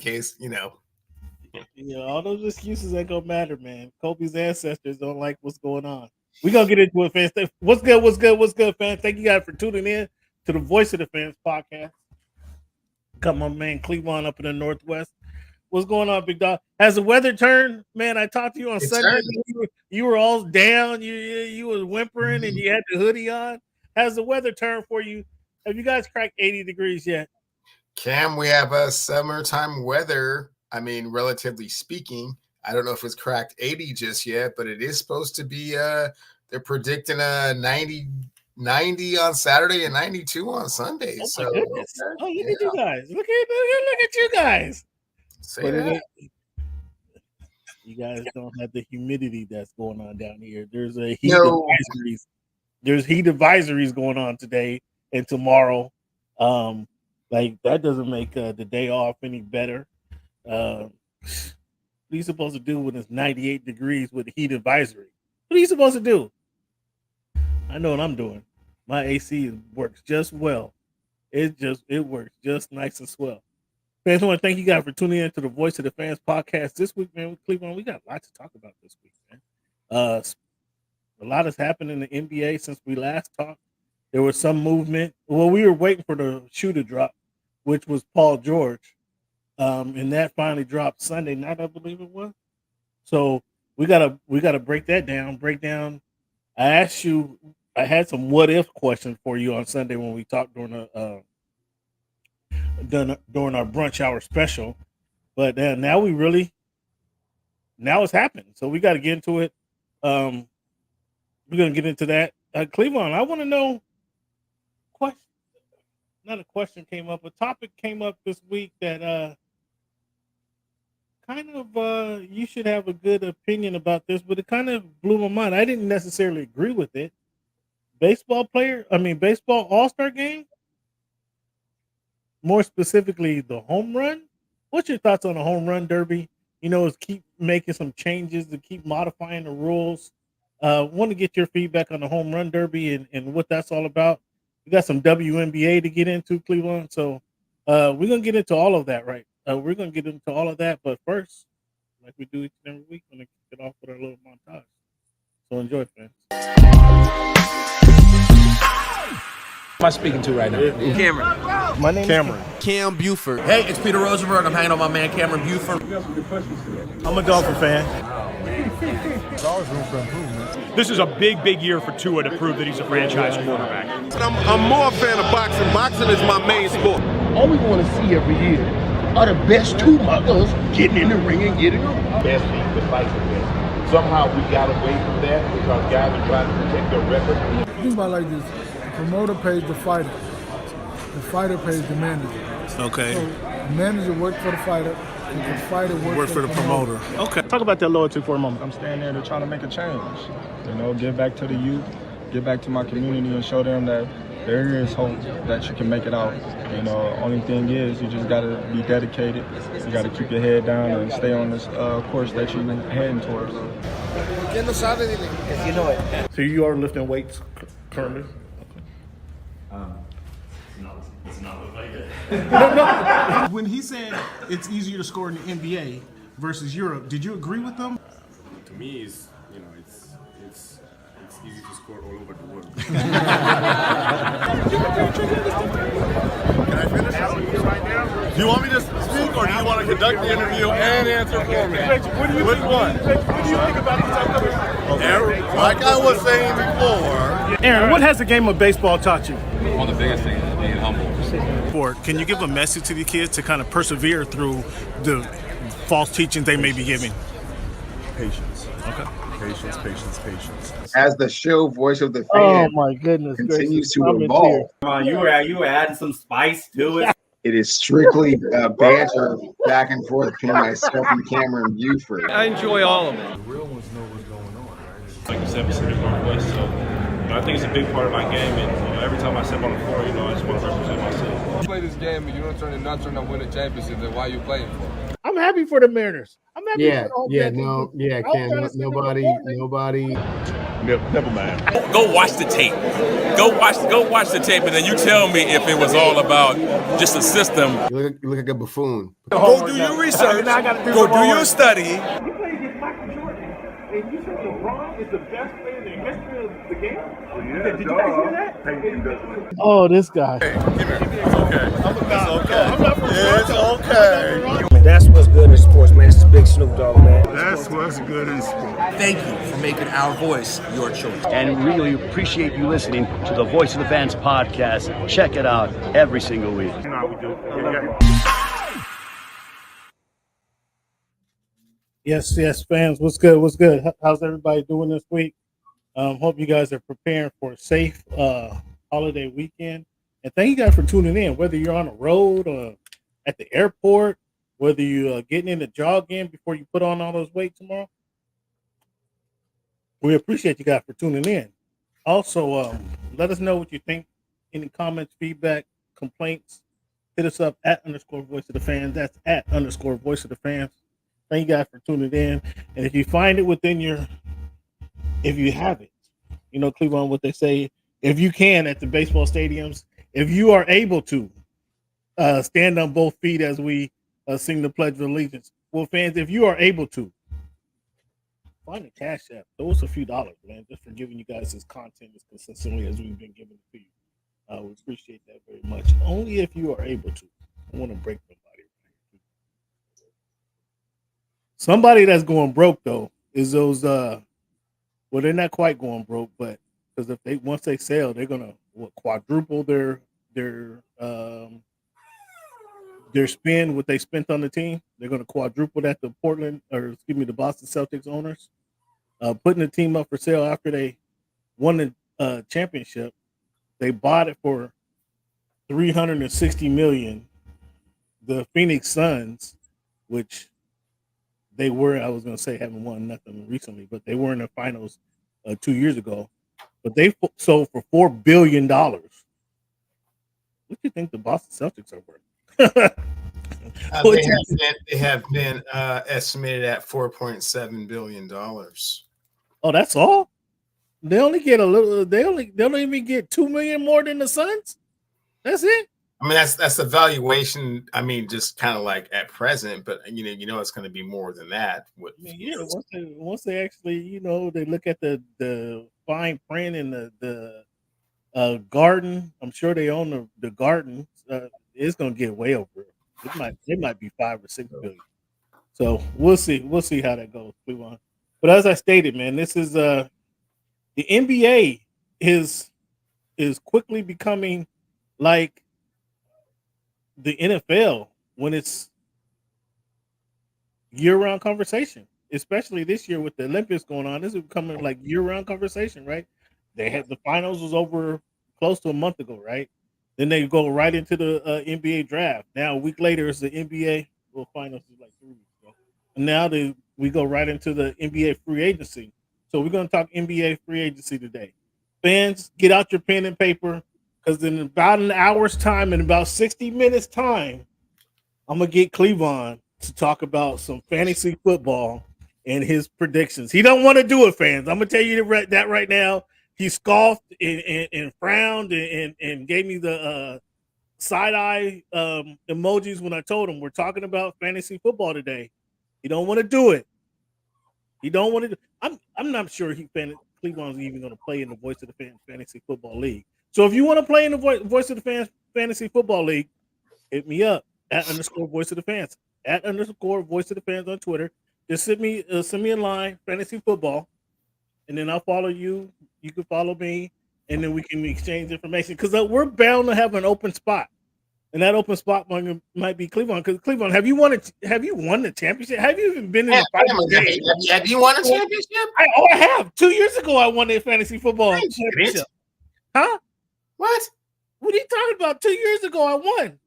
case, all those excuses ain't gonna matter, man. Kobe's ancestors don't like what's going on. We're gonna get into it, fans. What's good, fans? Thank you guys for tuning in to the Voice of the Fans podcast. Got my man Cleveland up in the Northwest. What's going on, big dog? Has the weather turned? Man, I talked to you on Sunday. You were all down. You were whimpering and you had the hoodie on. Has the weather turned for you? Have you guys cracked 80 degrees yet? Cam, we have a summertime weather. I mean, relatively speaking, I don't know if it's cracked 80 just yet, but it is supposed to be, they're predicting a 90 on Saturday and 92 on Sunday. Oh, so, look at you guys. Look at you guys. Say that. You guys don't have the humidity that's going on down here. There's a heat advisories. There's heat advisories going on today and tomorrow. Like that doesn't make the day off any better. What are you supposed to do when it's 98 degrees with the heat advisory? What are you supposed to do? I know what I'm doing. My AC works just well. It works just nice and swell. Fans, I want to thank you guys for tuning in to the Voice of the Fans podcast this week, man. With Cleveland, we got a lot to talk about this week, man. A lot has happened in the NBA since we last talked. There was some movement. Well, we were waiting for the shoe to drop, which was Paul George, and that finally dropped Sunday night, I believe it was. So we gotta break that down. I asked you. I had some what if questions for you on Sunday when we talked during our brunch hour special, but now it's happened. So we got to get into it. We're gonna get into that. Cleveland, I want to know. Not a question came up. A topic came up this week that you should have a good opinion about this, but it kind of blew my mind. I didn't necessarily agree with it. Baseball All-Star game. More specifically, the home run. What's your thoughts on the home run derby? Is keep making some changes to keep modifying the rules. Want to get your feedback on the home run derby and what that's all about. We got some WNBA to get into, Cleveland. So we're going to get into all of that, right? We're going to get into all of that. But first, like we do each and every week, we're going to kick it off with our little montage. So enjoy, fans. Am I speaking to right now? Cameron. My name is Cam Buford. Hey, it's Peter Rosenberg. I'm hanging on my man Cameron Buford. I'm a Dolphin fan. There's always room for improvement. This is a big year for Tua to prove that he's a franchise quarterback. I'm more a fan of boxing. Boxing is my main sport. All we want to see every year are the best two mothers getting in the ring and getting on. Best people to fight the best. Somehow we got away from that because guys are trying to protect their record. Think about it like this. The promoter pays the fighter. The fighter pays the manager. Okay. So the manager works for the fighter, and the fighter works for the promoter. Okay. Talk about that loyalty for a moment. I'm standing there to try to make a change. Give back to the youth, give back to my community and show them that there is hope that you can make it out. Only thing is you just got to be dedicated. You got to keep your head down and stay on this course that you're heading towards. So you are lifting weights currently? When he said it's easier to score in the NBA versus Europe, did you agree with them? To me, it's easy to score all over the world. Can I finish? Do you want me to speak or do you want to conduct the interview and answer for me? Which one? What do you think about the type of Aaron, like I was saying before. Aaron, what has the game of baseball taught you? One of the biggest things is being humble. Can you give a message to the kids to kind of persevere through the false teachings they may be giving? Patience. Okay. Patience. As the show Voice of the Fan Oh my goodness! continues to I'm in evolve, You were adding some spice to it. it is strictly banter back and forth between myself and Cameron Buford. I enjoy all of it. The real ones know what's going on, right? Like you said, Pacific Northwest. So I think it's a big part of my game. And every time I step on the floor, I just want to represent myself. You play this game and you don't turn to win a championship, then why are you playing for? I'm happy for the Mariners. I'm happy for the whole Cam. Nobody Never mind. Go watch the tape. Go watch the tape, and then you tell me if it was all about just a system. You look like a buffoon. Go do your research. Go do your study. Oh, this guy. Hey, come here. It's okay. It's okay. That's what's good in sports, man. It's the big Snoop Dogg, man. That's what's good in sports. Thank you for making our voice your choice. And really appreciate you listening to the Voice of the Fans podcast. Check it out every single week. Yes, fans. What's good? How's everybody doing this week? Hope you guys are preparing for a safe holiday weekend. And thank you guys for tuning in, whether you're on the road or at the airport, whether you're getting in the jog in before you put on all those weight tomorrow. We appreciate you guys for tuning in. Also, let us know what you think. Any comments, feedback, complaints, hit us up at _voice of the fans. That's at _voice of the fans. Thank you guys for tuning in. And if you find it within if you have it, Cleveland, what they say, if you can at the baseball stadiums, if you are able to stand on both feet as we sing the Pledge of Allegiance. Well, fans, if you are able to, find a Cash App. Throw us a few dollars, man, just for giving you guys this content as consistently as we've been giving it to you. We appreciate that very much. Only if you are able to. I want to break nobody. Somebody that's going broke, though, is those well, they're not quite going broke, but because once they sell, they're gonna quadruple their spend, what they spent on the team. They're gonna quadruple that to the Boston Celtics owners, putting the team up for sale after they won the championship. They bought it for $360 million. The Phoenix Suns, which they were, I was going to say, haven't won nothing recently, but they were in the finals 2 years ago. But they sold for $4 billion. What do you think the Boston Celtics are worth? They have been estimated at $4.7 billion. Oh, that's all? They only get a little. They don't even get $2 million more than the Suns. That's it. I mean, that's the valuation. I mean, just kind of like at present, but you know, it's going to be more than that. Once they actually, they look at the fine print and the garden. I'm sure they own the garden. It's going to get way over. It might be $5 or $6 billion. So we'll see. We'll see how that goes. But as I stated, man, this is the NBA is quickly becoming like the NFL when it's year-round conversation, especially this year with the Olympics going on. This is becoming like year-round conversation, right? They had the finals was over close to a month ago, right? Then they go right into the NBA draft. Now a week later is the NBA. Well, finals is like 3 weeks ago. And now we go right into the NBA free agency. So we're going to talk NBA free agency today. Fans, get out your pen and paper. Because in about an hour's time, in about 60 minutes time, I'm going to get Cleavon to talk about some fantasy football and his predictions. He don't want to do it, fans. I'm going to tell you that right now. He scoffed and frowned and gave me the side-eye emojis when I told him we're talking about fantasy football today. He don't want to do it. He don't want to. I'm not sure Cleavon's even going to play in the Voice of the Fans Fantasy Football League. So if you want to play in the Voice of the Fans Fantasy Football League, hit me up at _Voice of the Fans, at _Voice of the Fans on Twitter. Just send me a line, fantasy football, and then I'll follow you. You can follow me, and then we can exchange information because we're bound to have an open spot, and that open spot might be Cleavon. Because Cleavon, have you won the championship? Have you even been in a final game? Have you won a championship? I have. 2 years ago, I won the fantasy football championship. Huh? What are you talking about? 2 years ago, I won.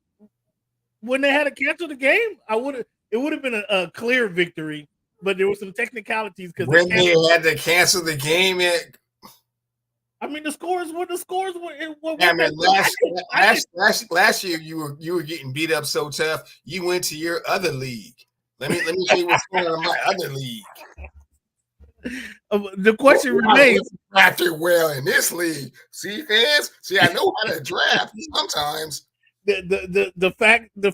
When they had to cancel the game, it would have been a clear victory, but there were some technicalities because when they had to cancel the game. The scores were the scores were. I mean, last year you were getting beat up so tough. You went to your other league. Let me show you what's going on in my other league. The question remains. After well in this league, see, fans. See, I know how to draft sometimes. The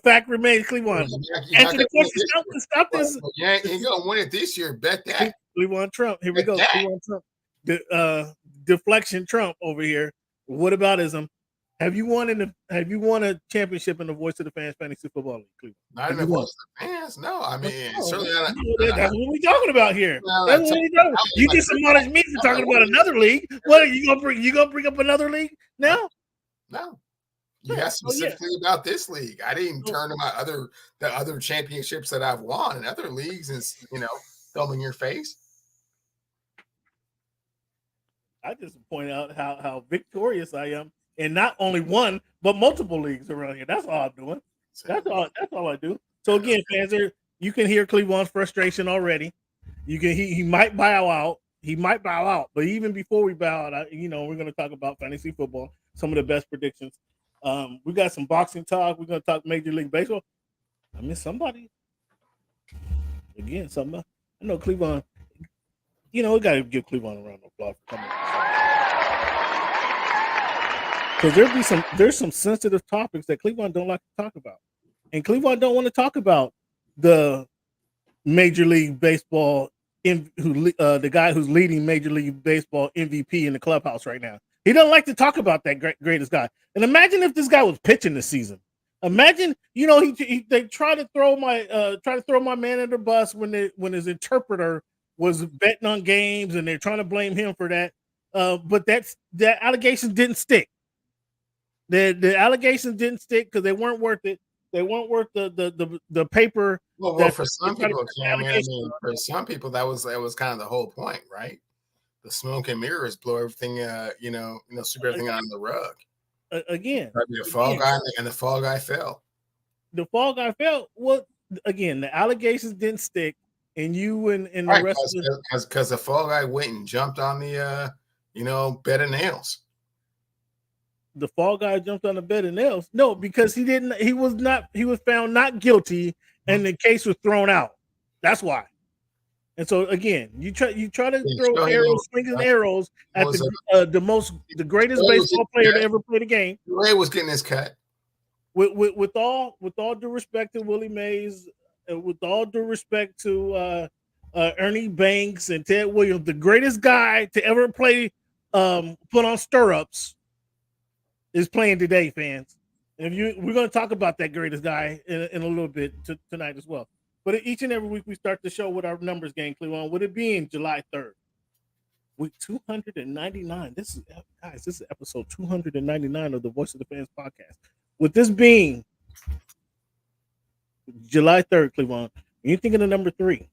fact remains, Cleveland. Answer the question. Stop this. You ain't gonna win it this year. Bet that. Cleveland Trump. Here we go. Cleveland Trump. The deflection Trump over here. What about ism? Have you won a championship in the Voice of the Fans Fantasy Football League, Cleveland? Not in the Voice of the Fans. No, I mean certainly not. That's what we're talking about here. That's what we're talking about. You just admonished me for talking about another league. What are you gonna bring? You gonna bring up another league now? No. You asked specifically about this league. I didn't turn to the other championships that I've won in other leagues and throw them in your face. I just point out how victorious I am in not only one but multiple leagues around here. That's all I'm doing. That's all I do. So again, fans, you can hear Cleveland's frustration already. You can he might bow out. He might bow out, but even before we bow out, we're going to talk about fantasy football, some of the best predictions. We got some boxing talk. We're going to talk Major League Baseball. I miss somebody. Again, something. I know Cleveland. We got to give Cleveland a round of applause for coming on. Because there's some sensitive topics that Cleveland don't like to talk about, and Cleveland don't want to talk about the Major League Baseball the guy who's leading Major League Baseball MVP in the clubhouse right now. He doesn't like to talk about that greatest guy. And imagine if this guy was pitching this season. Imagine, they try to throw my man under the bus when his interpreter was betting on games, and they're trying to blame him for that. But that allegation didn't stick. The allegations didn't stick because they weren't worth it. They weren't worth the paper. Well, for some people, for some people, that was kind of the whole point, right? The smoke and mirrors blow everything, sweep everything on the rug. Again, the fall guy, and the fall guy fell. The fall guy fell. Well, again, the allegations didn't stick, and you and the rest of because the fall guy went and jumped on the bed of nails. The fall guy jumped on the bed of nails. No, because he didn't. He was found not guilty, and the case was thrown out. That's why. And so again, you try to throw arrows, swinging arrows at the greatest baseball player to ever play the game. Ray was getting his cut. With all due respect to Willie Mays, and with all due respect to Ernie Banks and Ted Williams, the greatest guy to ever play put on stirrups is playing today, fans. And we're going to talk about that greatest guy in a little bit tonight as well. But each and every week we start the show with our numbers game, Cleveland. With it being July 3rd, week 299. This is episode 299 of the Voice of the Fans podcast. With this being July 3rd, Cleveland, when you think of the number 3,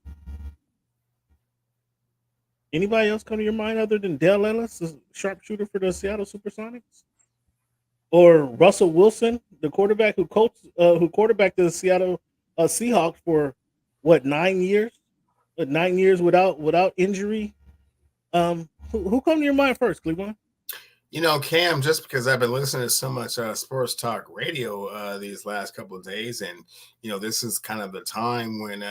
anybody else come to your mind other than Dale Ellis, the sharpshooter for the Seattle Supersonics? Or Russell Wilson, the quarterback who quarterbacked the Seattle Seahawks for 9 years? 9 years without injury. Who come to your mind first, Cleveland? Cam, just because I've been listening to so much sports talk radio these last couple of days, and this is kind of the time when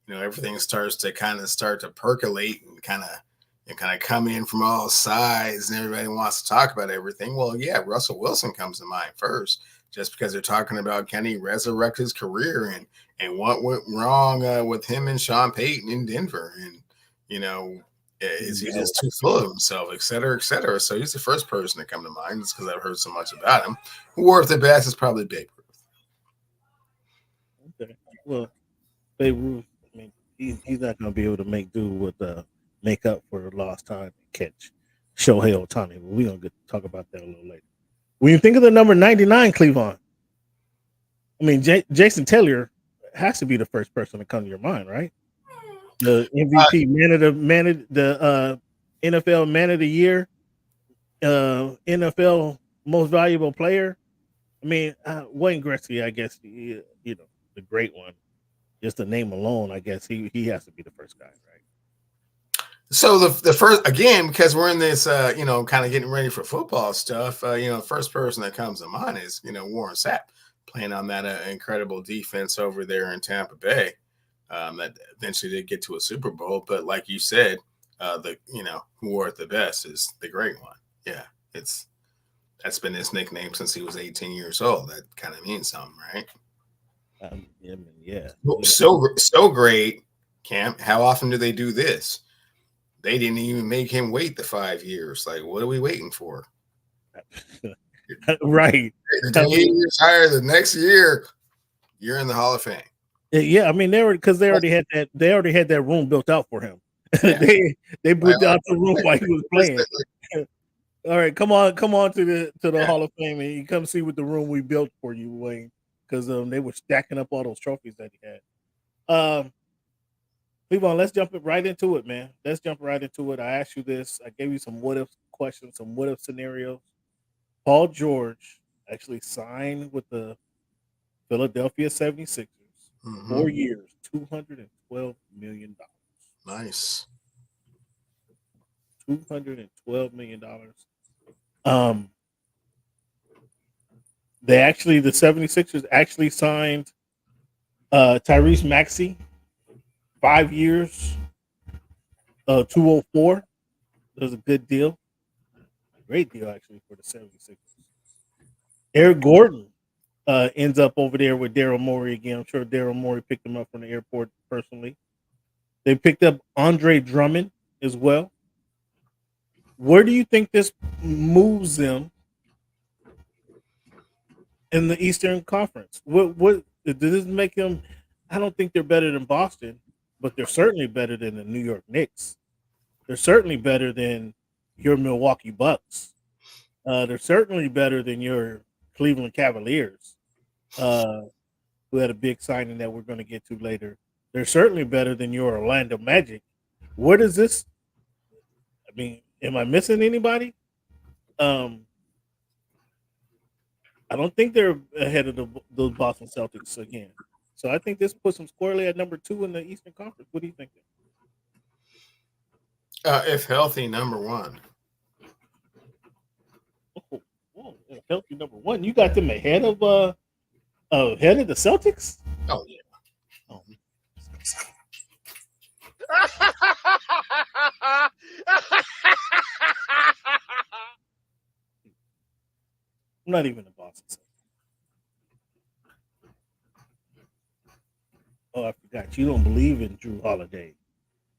everything starts to percolate and kind of come in from all sides, and everybody wants to talk about everything. Well, yeah, Russell Wilson comes to mind first, just because they're talking about can he resurrect his career and what went wrong with him and Sean Payton in Denver, and is he just too full of himself, et cetera, et cetera. So he's the first person to come to mind, just because I've heard so much about him. Who worth the best is probably Babe Ruth. Okay, well, Babe Ruth, I mean, he's not going to be able to make up for lost time and catch Shohei Ohtani. But we're going to talk about that a little later. When you think of the number 99, Cleveland, I mean, Jason Taylor has to be the first person to come to your mind, right? The MVP, the NFL Man of the Year, NFL Most Valuable Player. I mean, Wayne Gretzky, I guess, the great one. Just the name alone, I guess he has to be the first guy, right? So the first, again, because we're in this, kind of getting ready for football stuff, first person that comes to mind is, Warren Sapp, playing on that incredible defense over there in Tampa Bay that eventually did get to a Super Bowl. But like you said, who wore it the best is the great one. Yeah, that's been his nickname since he was 18 years old. That kind of means something, right? Yeah. So great, Camp. How often do they do this? They didn't even make him wait the 5 years. Like, what are we waiting for? Right. The day he retires the next year, you're in the Hall of Fame. Yeah, I mean they already had that room built out for him. Yeah. they built out the room while he was playing. All right, come on to the Hall of Fame and you come see what the room we built for you, Wayne, because they were stacking up all those trophies that he had. Cleveland, let's jump right into it, man. Let's jump right into it. I asked you this. I gave you some what if questions, some what if scenarios. Paul George actually signed with the Philadelphia 76ers. 4 years, $212 million. Nice. $212 million. The 76ers actually signed Tyrese Maxey, 5 years, 204. That was a good deal. Great deal, actually, for the 76ers. Eric Gordon ends up over there with Daryl Morey again. I'm sure Daryl Morey picked him up from the airport personally. They picked up Andre Drummond as well. Where do you think this moves them in the Eastern Conference? What does this make them? I don't think they're better than Boston, but they're certainly better than the New York Knicks. They're certainly better than your Milwaukee Bucks. They're certainly better than your Cleveland Cavaliers, who had a big signing that we're going to get to later. They're certainly better than your Orlando Magic. Where does this? I mean, am I missing anybody? I don't think they're ahead of the Boston Celtics again. So I think this puts them squarely at number 2 in the Eastern Conference. What do you think? If healthy, number 1. If healthy, number 1. You got them ahead of the Celtics? Oh yeah. Oh. I'm not even a Boston Celtics. Oh, I forgot. You don't believe in Drew Holiday.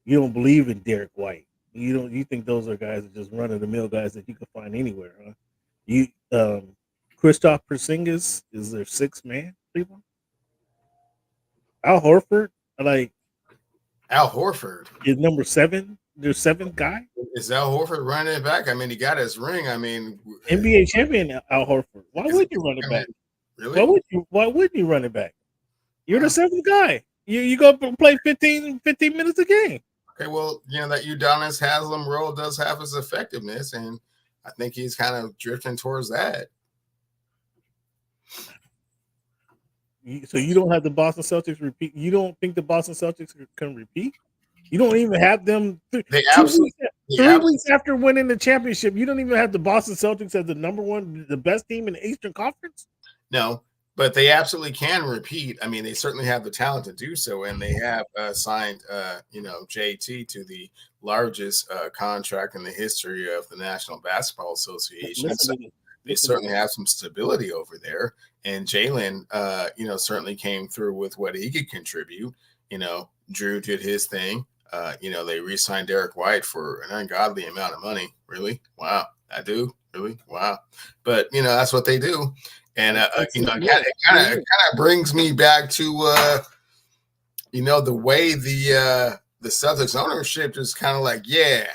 You don't believe in Derek White. You think those are guys that just run of the mill guys that you can find anywhere, huh? Kristaps Porzingis is their 6th man, people. Al Horford, Al Horford is number 7. Their 7th guy. Is Al Horford running it back? I mean, he got his ring. I mean, NBA champion Al Horford. Why would you run it back? Really? Why wouldn't you run it back? You're the 7th guy. You go play 15 minutes a game. Okay, well, that Udonis Haslem role does have its effectiveness, and I think he's kind of drifting towards that. So you don't have the Boston Celtics repeat? You don't think the Boston Celtics can repeat? You don't even have them 3 weeks after winning the championship. You don't even have the Boston Celtics as the number 1, the best team in the Eastern Conference? No, but they absolutely can repeat. I mean, they certainly have the talent to do so, and they have signed, JT to the largest contract in the history of the National Basketball Association. So they certainly have some stability over there. And Jalen, certainly came through with what he could contribute. Drew did his thing. They re-signed Derek White for an ungodly amount of money. Really? Wow. I do? Really? Wow. But, that's what they do. And, it kind of brings me back to, the way the Celtics ownership is kind of like, yeah,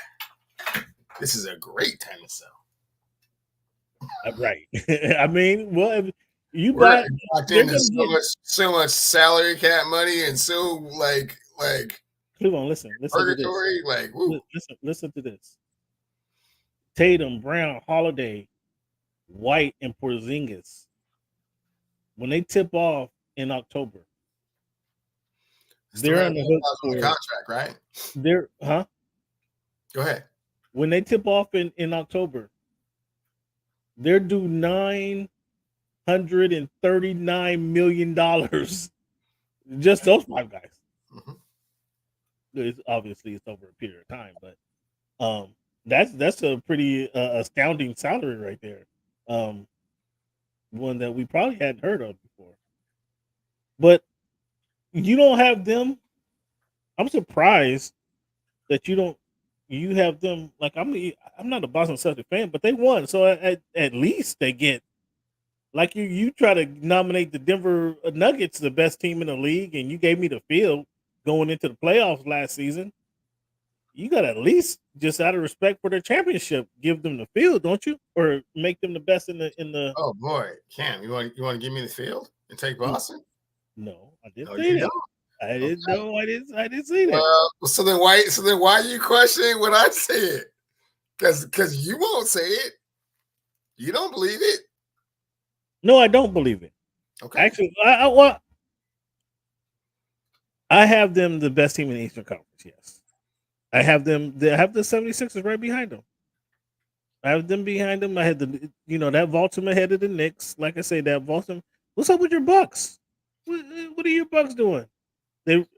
this is a great time to sell. Right. I mean, well, we're locked into so much salary cap money and so like Come on, listen purgatory, to this. Listen to this. Tatum, Brown, Holiday, White, and Porzingis. When they tip off in October, they're on the hook for contract, right? Go ahead. When they tip off in October, they're due $939 million. Just those 5 guys. Mm-hmm. It's over a period of time, but That's a pretty astounding salary right there. One that we probably hadn't heard of before. But you don't have them. I'm surprised that you have them. Like I'm not a Boston Celtics fan, but they won, so at least they get. Like you try to nominate the Denver Nuggets the best team in the league, and you gave me the field going into the playoffs last season. You got to at least, just out of respect for their championship, give them the field, don't you? Or make them the best in the. Oh boy, Cam, you want to give me the field and take Boston? No, I didn't say that. Don't. I didn't know. I didn't say that. So then why are you questioning what I said? Because you won't say it. You don't believe it. No, I don't believe it. Okay. Actually, I have them the best team in the Eastern Conference. Yes, I have them. They have the 76ers right behind them. I have them behind them. I had that vaults them ahead of the Knicks. Like I say, that vaults them. What's up with your Bucks? What are your Bucks doing?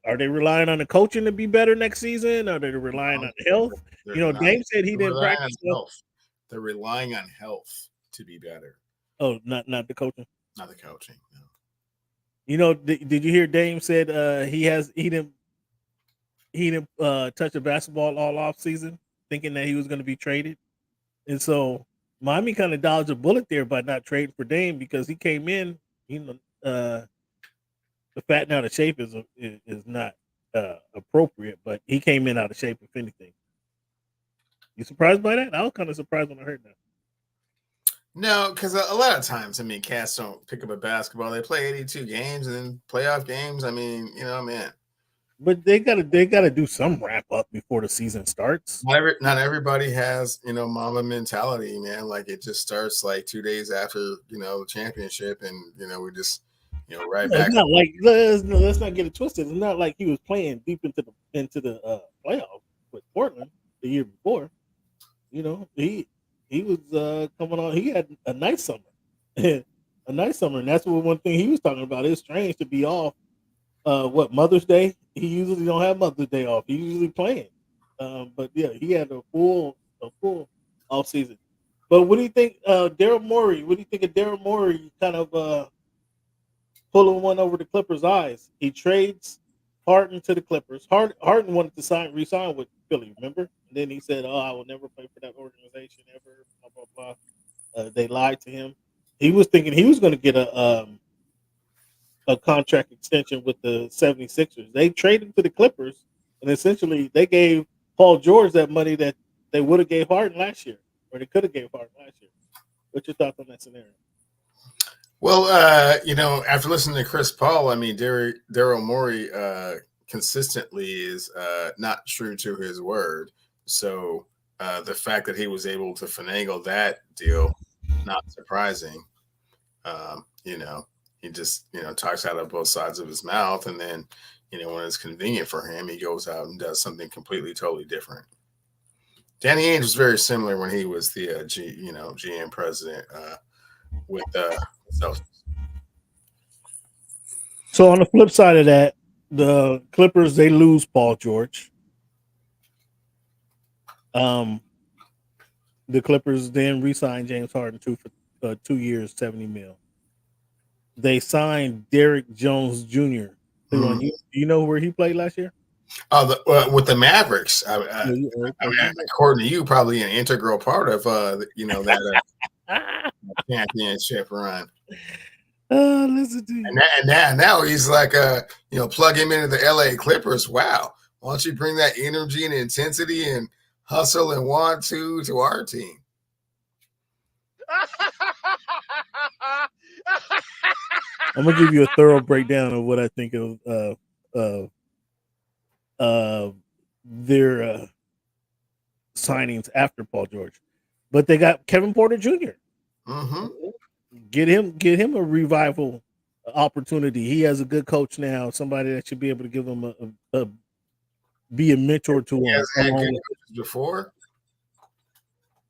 Are they relying on the coaching to be better next season? Are they relying on health? Dame said he didn't practice. They're relying on health to be better. Oh, not the coaching. Not the coaching. No. Did you hear Dame said he didn't touch a basketball all off season, thinking that he was going to be traded, and so Miami kind of dodged a bullet there by not trading for Dame because he came in. The fat and out of shape is not appropriate, but he came in out of shape if anything. You surprised by that? I was kind of surprised when I heard that. No, because a lot of times, cats don't pick up a basketball. They play 82 games and then playoff games. Man. But they gotta do some wrap up before the season starts. Not everybody has, mama mentality, man. Like it just starts like 2 days after, the championship, and we just, right back. It's not like let's not get it twisted. It's not like he was playing deep into the playoff with Portland the year before. He was coming on. He had a nice summer, and that's one thing he was talking about. It's strange to be off. Mother's Day? He usually don't have Mother's Day off. He's usually playing. But yeah, he had a full off season. But what do you think, Daryl Morey? What do you think of Daryl Morey kind of pulling one over the Clippers' eyes? He trades Harden to the Clippers. Harden wanted to re-sign with Philly, remember? And then he said, "Oh, I will never play for that organization ever." Blah blah blah. They lied to him. He was thinking he was going to get a contract extension with the 76ers. They traded him to the Clippers, and essentially they gave Paul George that money that they would have gave Harden last year, or they could have gave Harden last year. What's your thoughts on that scenario? Well, after listening to Chris Paul, Daryl Morey consistently is not true to his word. So the fact that he was able to finagle that deal, not surprising. He just, talks out of both sides of his mouth. And then, when it's convenient for him, he goes out and does something completely, totally different. Danny Ainge was very similar when he was the GM president with Celtics. So on the flip side of that, the Clippers, they lose Paul George. The Clippers then re-signed James Harden for 2 years, $70 million. They signed Derrick Jones Jr. Do you know where he played last year? With the Mavericks. According to you, probably an integral part of that championship run. Listen to you. And now he's like plug him into the LA Clippers. Wow. Why don't you bring that energy and intensity and hustle and want to our team? I'm gonna give you a thorough breakdown of what I think of their signings after Paul George, but they got Kevin Porter Jr. Mm-hmm. Get him a revival opportunity. He has a good coach now, somebody that should be able to give him be a mentor to him. Before,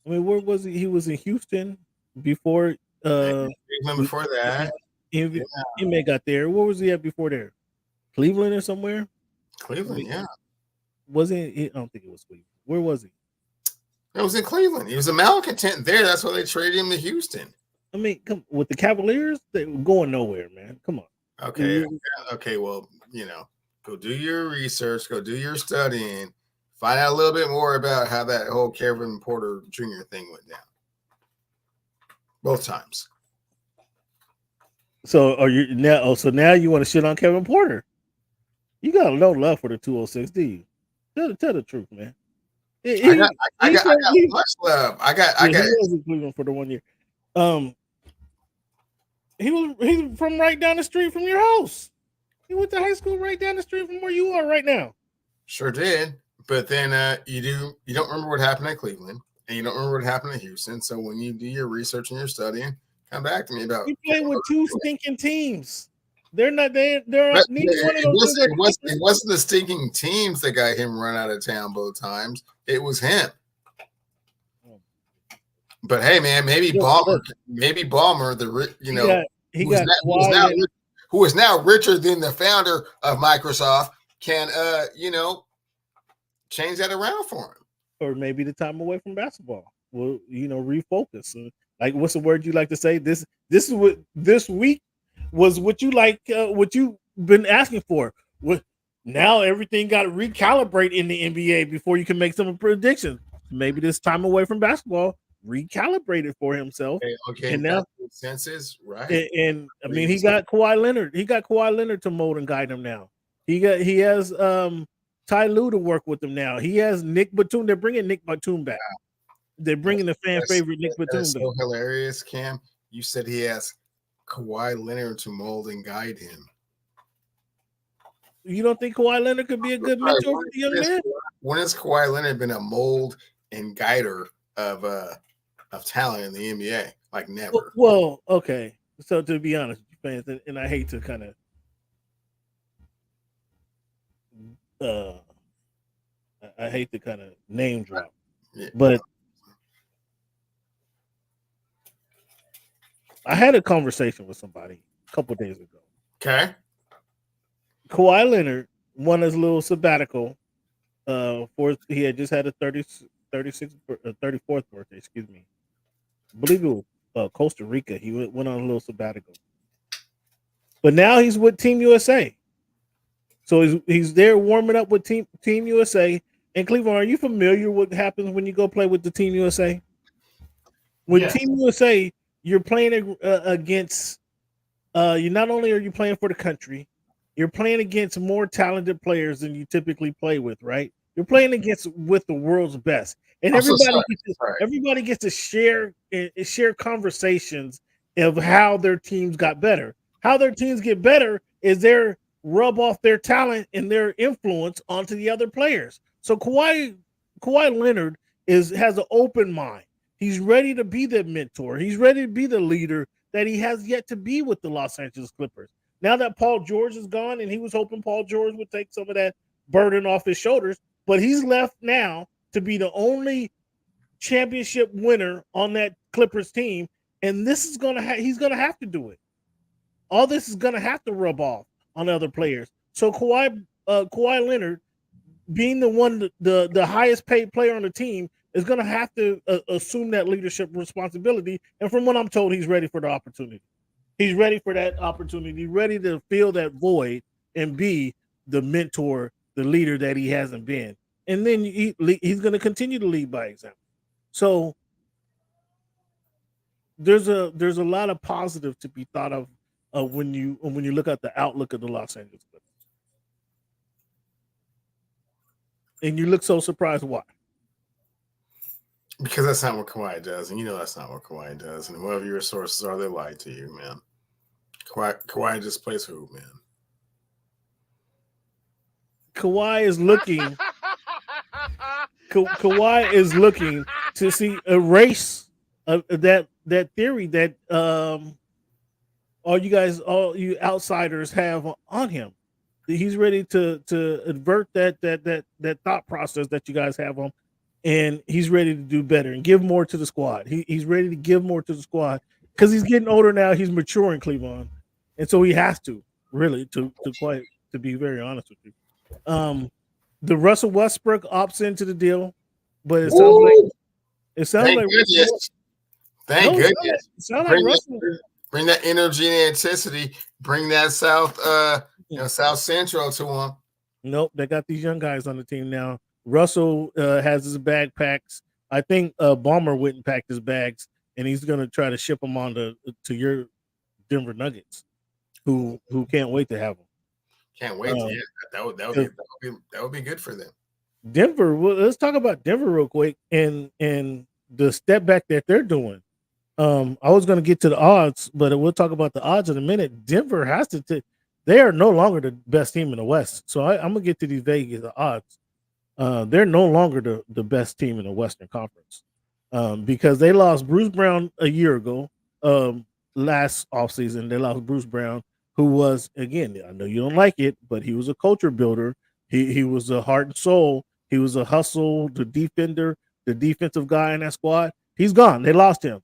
where was he? He was in Houston before. Before that. He may got there. Where was he at before there? Cleveland or somewhere? Cleveland, yeah. Was he? I don't think it was Cleveland. Where was he? It was in Cleveland. He was a malcontent there. That's why they traded him to Houston. I mean, come with the Cavaliers, they were going nowhere, man. Come on. Okay. Okay. Well, go do your research, go do your studying, find out a little bit more about how that whole Kevin Porter Jr. thing went down. Both times. So are you now? Oh, so now you want to shit on Kevin Porter? You got no love for the 206, do you? Tell the truth, man. I got much love. I got he was in Cleveland for the 1 year. He's from right down the street from your house. He went to high school right down the street from where you are right now. Sure did. But then you don't remember what happened at Cleveland, and you don't remember what happened in Houston. So when you do your research and your studying, come back to me about. You play with two stinking teams. They're not. They're neither one of those. It wasn't the stinking teams that got him run out of town both times. It was him. But hey, man, maybe Ballmer, who is now richer than the founder of Microsoft, can change that around for him. Or maybe the time away from basketball will refocus. Like, what's the word you like to say? This is what this week was. What you like? What you've been asking for? Now everything got to recalibrate in the NBA before you can make some predictions. Maybe this time away from basketball recalibrated for himself. Okay, and now senses right. And I mean, he got Kawhi Leonard. He got Kawhi Leonard to mold and guide him now. He has Ty Lue to work with him now. He has Nick Batum. They're bringing Nick Batum back. They're bringing the fan favorite Nick Batum back. So hilarious, Cam. You said he has Kawhi Leonard to mold and guide him. You don't think Kawhi Leonard could be a good mentor for the young man? When has Kawhi Leonard been a mold and guider of talent in the NBA? Like never. Well, okay. So to be honest, fans, and I hate to kind of I hate to kind of name drop, but I had a conversation with somebody a couple of days ago. Okay. Kawhi Leonard won his little sabbatical. He had just had a 34th birthday. Excuse me. I believe it was Costa Rica. He went on a little sabbatical, but now he's with Team USA. So he's there warming up with Team USA. And Cleveland, are you familiar with what happens when you go play with the Team USA? With Team USA, you're playing against. You not only are you playing for the country, you're playing against more talented players than you typically play with, right? You're playing with the world's best, and everybody gets to share conversations of how their teams got better. How their teams get better is their rub off their talent and their influence onto the other players. So Kawhi Leonard has an open mind. He's ready to be the mentor. He's ready to be the leader that he has yet to be with the Los Angeles Clippers. Now that Paul George is gone, and he was hoping Paul George would take some of that burden off his shoulders, but he's left now to be the only championship winner on that Clippers team, and this is he's gonna have to do it. All this is gonna have to rub off on other players. So Kawhi Leonard, being the highest paid player on the team, is gonna have to assume that leadership responsibility. And from what I'm told, he's ready for the opportunity. He's ready for that opportunity, ready to fill that void and be the mentor, the leader that he hasn't been. And then he's going to continue to lead by example. So there's a lot of positive to be thought of when you look at the outlook of the Los Angeles Clippers. And you look so surprised. Why? Because that's not what Kawhi does, and you know that's not what Kawhi does. And whoever your sources are, they lie to you, man. Kawhi just plays hoop, man. Kawhi is looking. Kawhi is looking to erase that theory that all you outsiders have on him. He's ready to avert that thought process that you guys have on, and he's ready to do better and give more to the squad. He's ready to give more to the squad because he's getting older now. He's maturing, Cleveland, and so he has to really to be very honest with you. The Russell Westbrook opts into the deal, but it sounds like It sounds Thank like goodness. Thank No, goodness. it sound like Russell. Bring that energy and intensity. Bring that South Central to them. Nope, they got these young guys on the team now. Russell has his bag packs. I think Ballmer went and packed his bags, and he's going to try to ship them on to your Denver Nuggets, who can't wait to have them. Can't wait. That would be good for them. Denver. Well, let's talk about Denver real quick and the step back that they're doing. I was going to get to the odds, but we'll talk about the odds in a minute. Denver has to. They are no longer the best team in the West, so I'm gonna get to these Vegas odds. They're no longer the best team in the Western Conference because they lost Bruce Brown a year ago. Last offseason, they lost Bruce Brown, who was, again, I know you don't like it, but he was a culture builder. He was a heart and soul. He was a hustle, the defender, the defensive guy in that squad. He's gone. They lost him.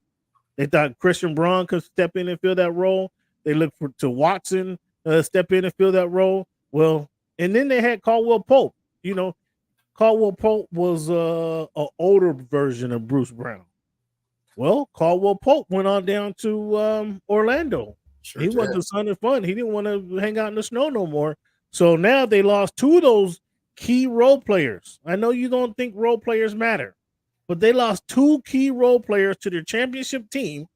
They thought Christian Braun could step in and fill that role. They looked to Watson step in and fill that role. Well, and then they had Caldwell Pope. You know, Caldwell Pope was an older version of Bruce Brown. Well, Caldwell Pope went on down to Orlando. He wasn't the son of fun. He didn't want to hang out in the snow no more. So now they lost two of those key role players. I know you don't think role players matter, but they lost two key role players to their championship team.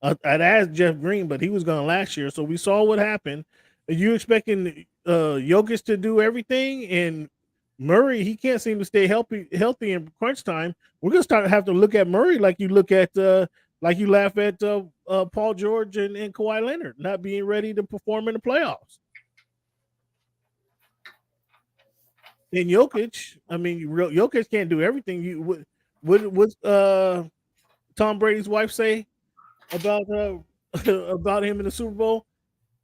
I'd asked Jeff Green, but he was gone last year, so we saw what happened. Are you expecting Jokic to do everything, and Murray, he can't seem to stay healthy in crunch time? We're gonna have to look at Murray like you look at like you laugh at Paul George and Kawhi Leonard not being ready to perform in the playoffs. And Jokic, I mean, Jokic can't do everything. What Tom Brady's wife say about about him in the Super Bowl?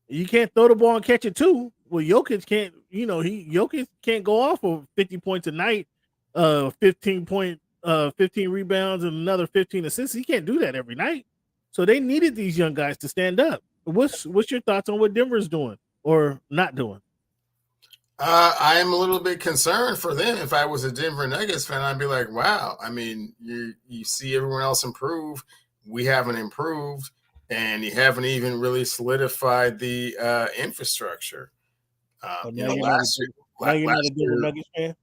You can't throw the ball and catch it too. Well, Jokic can't. Jokic can't go off of 50 points a night, 15 rebounds and another 15 assists. He can't do that every night. So they needed these young guys to stand up. What's your thoughts on what Denver's doing or not doing? I am a little bit concerned for them. If I was a Denver Nuggets fan, I'd be like, wow. I mean, you see everyone else improve. We haven't improved, and you haven't even really solidified the infrastructure. Now you're not a Denver Nuggets fan?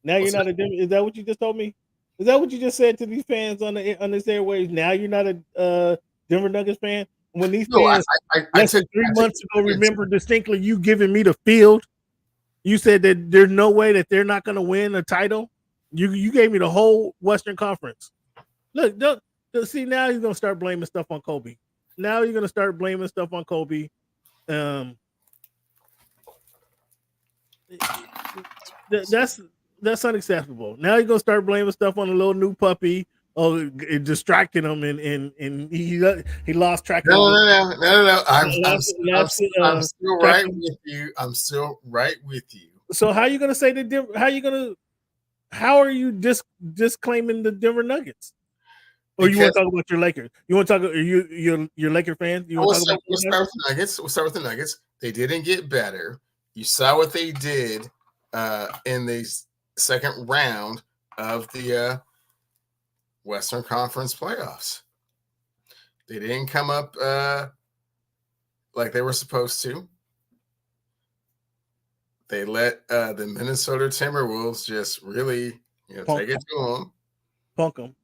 Now you're not a Denver. Is that what you just told me? Is that what you just said to these fans on this airwaves? Now you're not a Denver Nuggets fan? When these fans less than 3 months ago remember distinctly you giving me the field. You said that there's no way that they're not going to win a title. You gave me the whole Western Conference. Look, see, now he's going to start blaming stuff on Kobe. Now you're going to start blaming stuff on Kobe. That's unacceptable. Now you're going to start blaming stuff on a little new puppy. Oh, distracting him, and he lost track. No. I'm still right with you. I'm still right with you. So how are you going to say that? How are you disclaiming the Denver Nuggets? Or you want to talk about your Lakers? You want to talk? Are you're Laker fans? We'll start with the Nuggets. We'll start with the Nuggets. They didn't get better. You saw what they did in the second round of the Western Conference playoffs. They didn't come up like they were supposed to. They let the Minnesota Timberwolves just really take it to them. Punk them.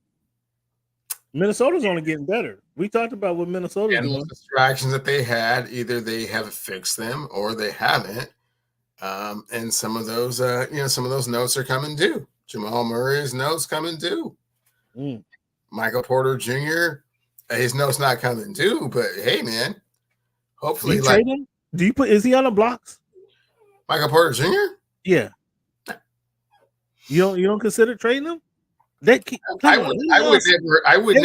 Minnesota's only getting better. We talked about what Minnesota's doing. The distractions that they had, either they have fixed them or they haven't. And some of those, some of those notes are coming due. Jamal Murray's notes coming due. Michael Porter Jr., his note's not coming due, but hey, man, hopefully, do you trade him? Is he on the blocks? Michael Porter Jr.? Yeah. You don't consider trading him? I would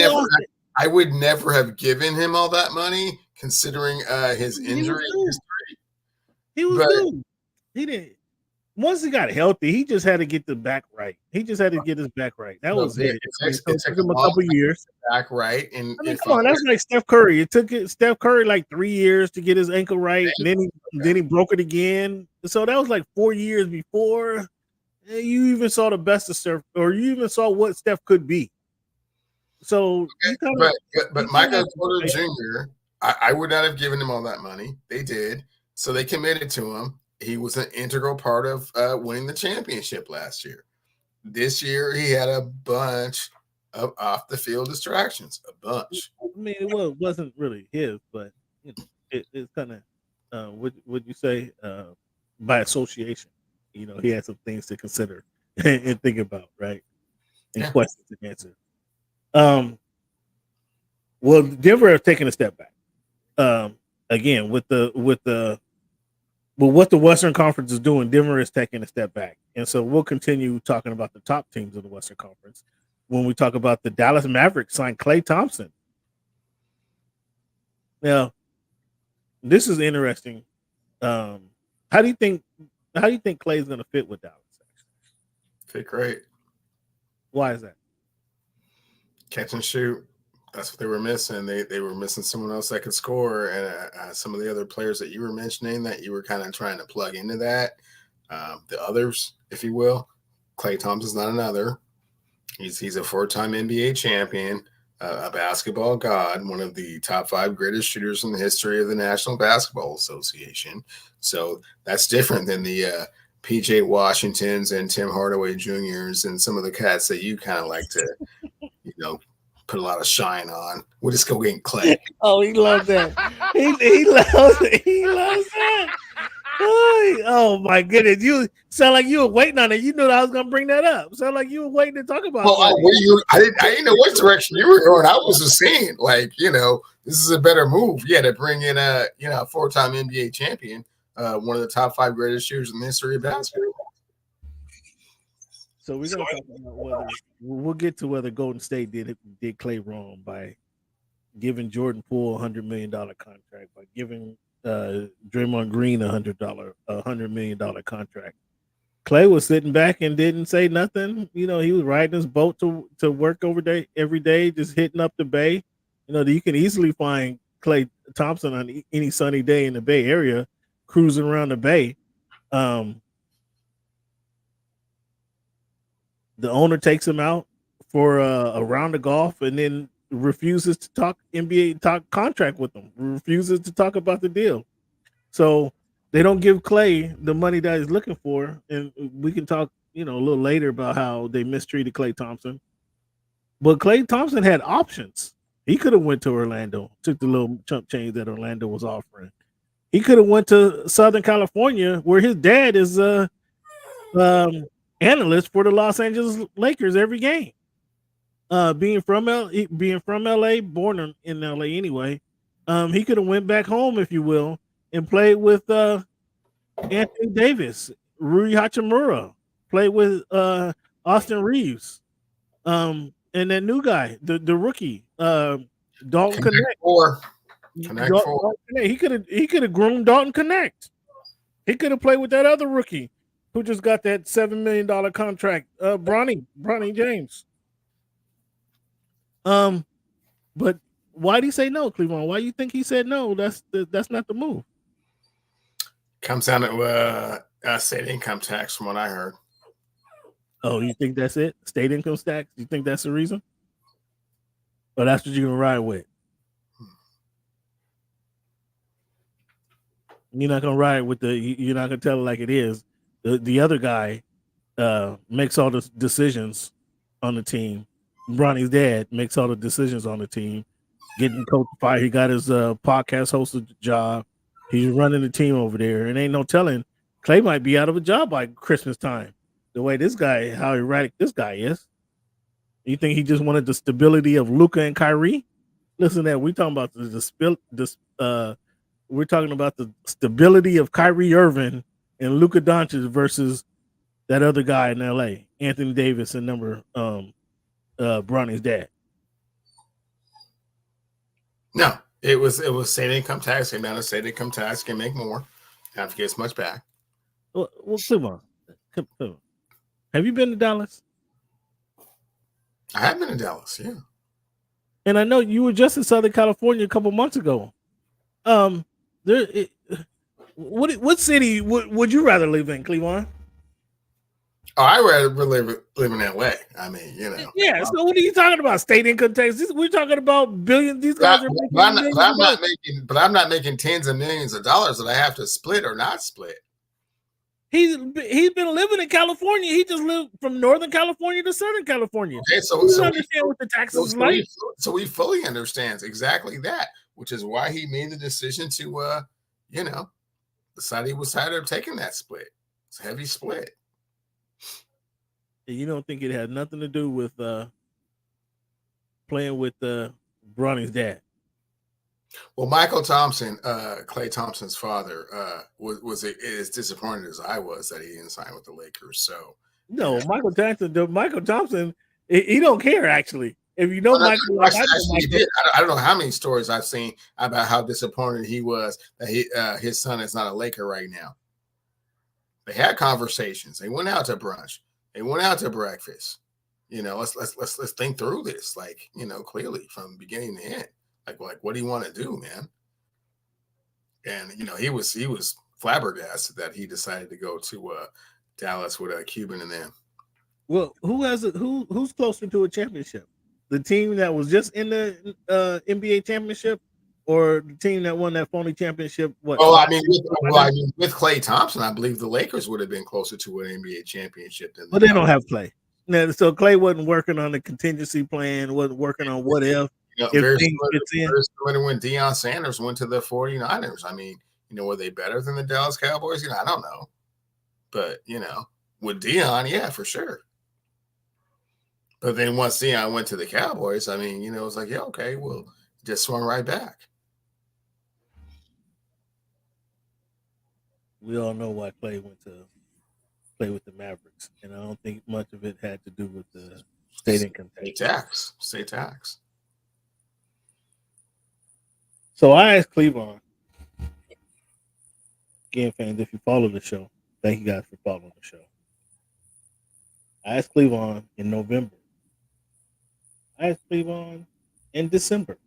never have given him all that money, considering his injury history. He was good. He didn't. Once he got healthy, he just had to get the back right. He just had to get his back right. That was it. It took him a couple years. Back right. And come on, that's like Steph Curry. It took Steph Curry like 3 years to get his ankle right. And then he broke it again. So that was like 4 years before. you even saw the best of Steph, or you even saw what Steph could be. So, but Michael Porter Jr., I would not have given him all that money. They did. So they committed to him. He was an integral part of winning the championship last year. This year, he had a bunch of off-the-field distractions, a bunch. I mean, it wasn't really his, but you know, it's kind of, would you say, by association. You know, he had some things to consider and think about, right? And questions to answer. Well, Denver have taken a step back. Again, with what the Western Conference is doing, Denver is taking a step back. And so we'll continue talking about the top teams of the Western Conference when we talk about the Dallas Mavericks signed Klay Thompson. Now, this is interesting. How do you think Klay is going to fit with Dallas? Fit great. Why is that? Catch and shoot. That's what they were missing. They were missing someone else that could score, and some of the other players that you were mentioning that you were kind of trying to plug into that. The others, if you will. Klay Thompson's not another. He's a 4-time NBA champion, a basketball god, one of the top 5 greatest shooters in the history of the National Basketball Association. So that's different than the PJ Washingtons and Tim Hardaway Jr.'s and some of the cats that you kind of like to, put a lot of shine on. We'll just go get Klay. Oh, he loves that. He loves it. He loves that. Oh my goodness! You sound like you were waiting on it. You knew that I was gonna bring that up. Sound like you were waiting to talk about. Well, I didn't know what direction you were going. I was just saying, this is a better move. Yeah, to bring in a 4-time NBA champion, one of the top 5 greatest shooters in the history of basketball. So we're gonna talk about we'll get to whether Golden State did Klay wrong by giving Jordan Poole $100 million contract, by giving Draymond Green $100 million contract. Klay was sitting back and didn't say nothing. He was riding his boat to work every day, just hitting up the Bay. You can easily find Klay Thompson on any sunny day in the Bay Area, cruising around the Bay. The owner takes him out for a round of golf and then refuses to talk contract with him, refuses to talk about the deal. So they don't give Klay the money that he's looking for. And we can talk, a little later about how they mistreated Klay Thompson. But Klay Thompson had options. He could have went to Orlando, took the little chump change that Orlando was offering. He could have went to Southern California, where his dad is analyst for the Los Angeles Lakers every game. Being from LA, born in LA anyway, he could have went back home, if you will, and played with Anthony Davis, Rui Hachimura, played with Austin Reeves, and that new guy, the rookie, Dalton Connect. He could have groomed Dalton Connect. He could have played with that other rookie who just got that $7 million contract, Bronny James. But why did he say no, Cleveland? Why do you think he said no? That's not the move. Comes down to state income tax, from what I heard. Oh, you think that's it? State income tax? You think that's the reason? Or that's what you're gonna ride with? You're not gonna ride with you're not gonna tell it like it is. The other guy makes all the decisions on the team. Bronny's dad makes all the decisions on the team. Getting coach fired. He got his podcast hosted job. He's running the team over there. And ain't no telling, Klay might be out of a job by Christmas time. The way how erratic this guy is. You think he just wanted the stability of Luka and Kyrie? Listen to that. We're talking about we're talking about the stability of Kyrie Irving and Luka Doncic versus that other guy in LA, Anthony Davis, and Bronny's dad. No, it was state income tax. Came down to state income tax, can make more. Have to get as much back. Well, come on. Have you been to Dallas? I have been to Dallas, yeah. And I know you were just in Southern California a couple months ago. What city would you rather live in, Cleveland? Oh, I rather live in LA. I mean, you know. Yeah. So what are you talking about? State income tax. We're talking about billions. These guys are making I'm not making tens of millions of dollars that I have to split or not split. He's been living in California. He just lived from Northern California to Southern California. Okay, so understand what the taxes like. So he fully understands exactly that, which is why he made the decision to, decided he was tired of taking that split. It's a heavy split. You don't think it had nothing to do with playing with Bronny's dad? Well, Michael Thompson, Klay Thompson's father, was as disappointed as I was that he didn't sign with the Lakers. So no, Michael Thompson, he don't care actually. If you know Michael, he did. I don't know how many stories I've seen about how disappointed he was that his son is not a Laker right now. They had conversations. They went out to brunch. They went out to breakfast. Let's think through this, clearly from beginning to end. Like, what do you want to do, man? And he was flabbergasted that he decided to go to Dallas with a Cuban in them. Well, who's closer to a championship? The team that was just in the NBA championship, or the team that won that phony championship? What? Oh, with Klay Thompson, I believe the Lakers would have been closer to an NBA championship than. But they don't have Klay. Now, so Klay wasn't working on the contingency plan. Wasn't working on what if. Very similar when Deion Sanders went to the 49ers. I mean, were they better than the Dallas Cowboys? I don't know. But, with Deion, yeah, for sure. But then once Deion went to the Cowboys, I mean, it was like, yeah, okay, well, just swung right back. We all know why Klay went to play with the Mavericks. And I don't think much of it had to do with the state income tax. State tax. So I asked Cleavon, again, fans, if you follow the show, thank you guys for following the show. I asked Cleavon in November. I asked Cleavon in December.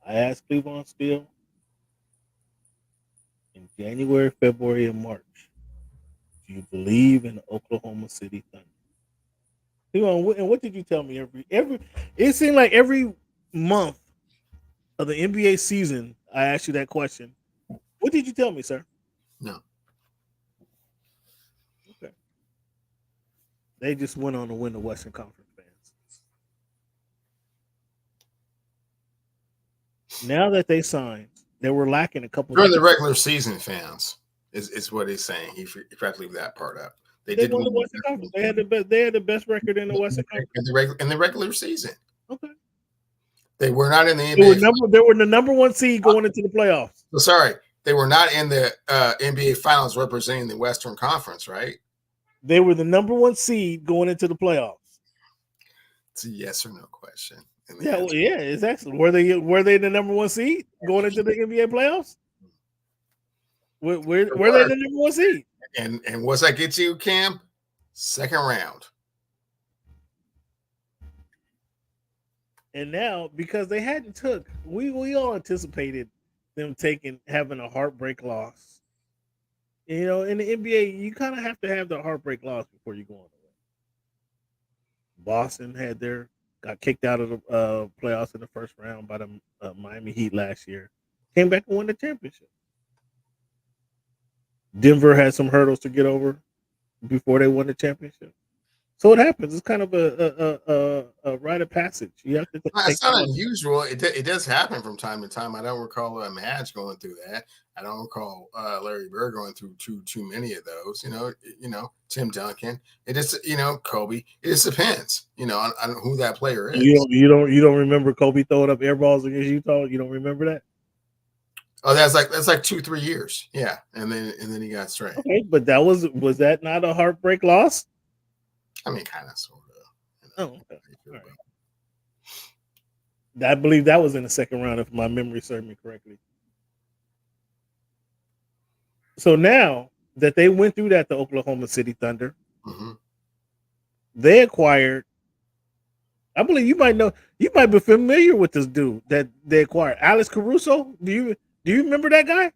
I asked Cleavon still in January, February, and March. Do you believe in the Oklahoma City Thunder? Cleavon, and what did you tell me every? It seemed like every month of the NBA season, I asked you that question. What did you tell me, sir? No. Okay. They just went on to win the Western Conference, fans. Now that they signed, they were lacking a couple. During the regular season, fans is what he's saying. He tried to leave that part up. They did won the Western Conference. They had the best record in the Western Conference in the regular season. Okay. They were not in the NBA. They were the number one seed going into the playoffs. So sorry, they were not in the NBA Finals representing the Western Conference, right? They were the number one seed going into the playoffs. It's a yes or no question. Yeah, it's excellent. Were they the number one seed going into the NBA playoffs? Were they the number one seed? And what's that get you, Cam? Second round. And now, because they hadn't we all anticipated them having a heartbreak loss. In the NBA, you kind of have to have the heartbreak loss before you go on the way. Boston got kicked out of the playoffs in the first round by the Miami Heat last year. Came back and won the championship. Denver had some hurdles to get over before they won the championship. So it happens. It's kind of a rite of passage. You have to. It's not unusual. It does happen from time to time. I don't recall Madge going through that. I don't recall Larry Bird going through too many of those. Tim Duncan. It just Kobe. It just depends. On who that player is. You don't remember Kobe throwing up air balls against Utah? You don't remember that? Oh, that's like 2-3 years. Yeah, and then he got straight. Okay, but was that not a heartbreak loss? I mean, kind of, sort of. Oh, okay. Right. I believe that was in the second round, if my memory serves me correctly. So now that they went through that, the Oklahoma City Thunder, they acquired. I believe you might be familiar with this dude that they acquired, Alex Caruso. Do you remember that guy?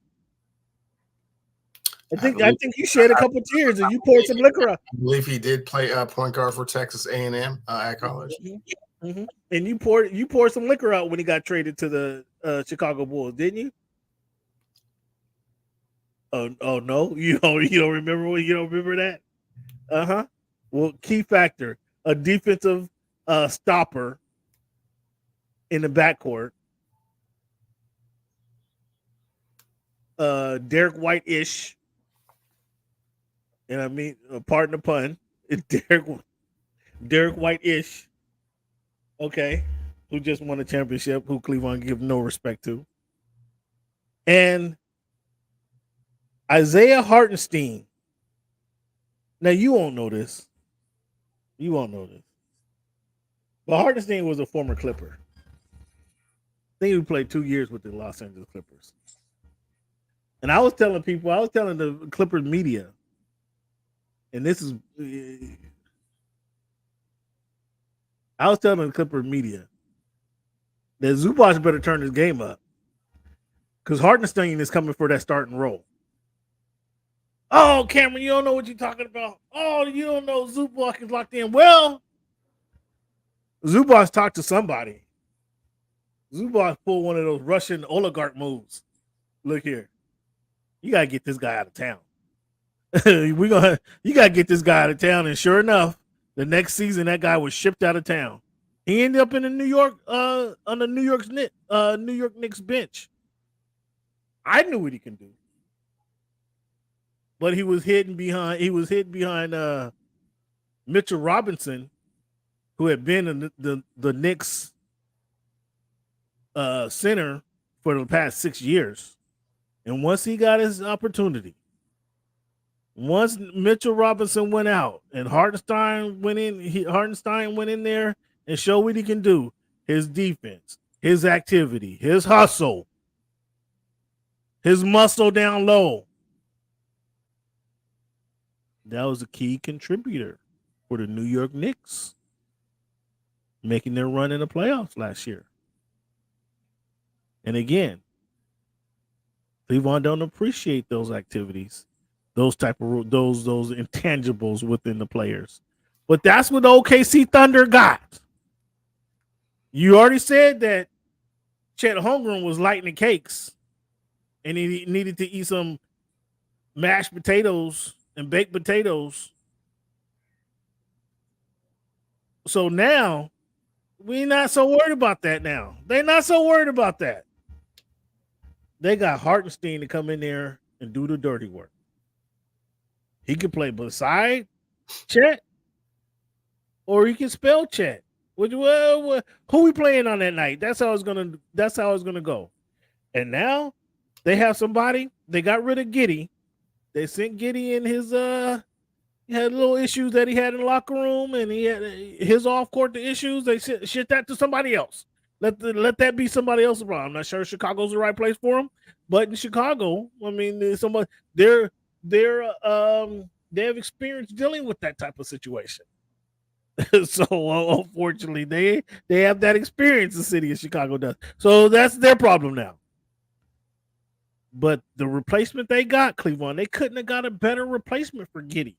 I think you shed a couple tears and you poured some liquor out. I believe he did play point guard for Texas A&M at college. Mm-hmm. And you poured some liquor out when he got traded to the Chicago Bulls, didn't you? Oh no, you don't remember you don't remember that? Well, key factor, a defensive stopper in the backcourt. Derek White-ish. And I mean, pardon the pun, Derek White-ish. Okay, who just won a championship, who Cleveland give no respect to. And Isaiah Hartenstein. Now, you won't know this. But Hartenstein was a former Clipper. I think he played 2 years with the Los Angeles Clippers. And I was telling the Clippers media, and this is, I was telling the Clippers media that Zubac better turn his game up because Hartenstein is coming for that starting role. Oh, Cameron, you don't know what you're talking about. Oh, you don't know Zubac is locked in. Well, Zubac talked to somebody. Zubac pulled one of those Russian oligarch moves. Look here. You got to get this guy out of town. You got to get this guy out of town. And sure enough, the next season, that guy was shipped out of town. He ended up in the New York, on the New York Knicks bench. I knew what he can do. But he was hidden behind Mitchell Robinson, who had been in the Knicks center for the past 6 years. And once he got his opportunity, once Mitchell Robinson went out and Hartenstein went in there and showed what he can do, his defense, his activity, his hustle, his muscle down low. That was a key contributor for the New York Knicks, making their run in the playoffs last year. And again, Cleveland don't appreciate those activities, those intangibles within the players. But that's what the OKC Thunder got. You already said that Chet Holmgren was lighting the cakes, and he needed to eat some mashed potatoes and baked potatoes. So now we're not so worried about that now. They're not so worried about that. They got Hartenstein to come in there and do the dirty work. He can play beside Chet, or he can spell Chet. Who we playing on that night? That's how it's gonna go. And now they have somebody. They got rid of Giddey. They sent Giddey in his he had little issues that he had in the locker room, and he had his off court issues. They shit that to somebody else. Let that be somebody else's problem. I'm not sure Chicago's the right place for him, but in Chicago, I mean, they have experience dealing with that type of situation. So unfortunately, they have that experience. The city of Chicago does. So that's their problem now. But the replacement they got, Cleveland, they couldn't have got a better replacement for Giddey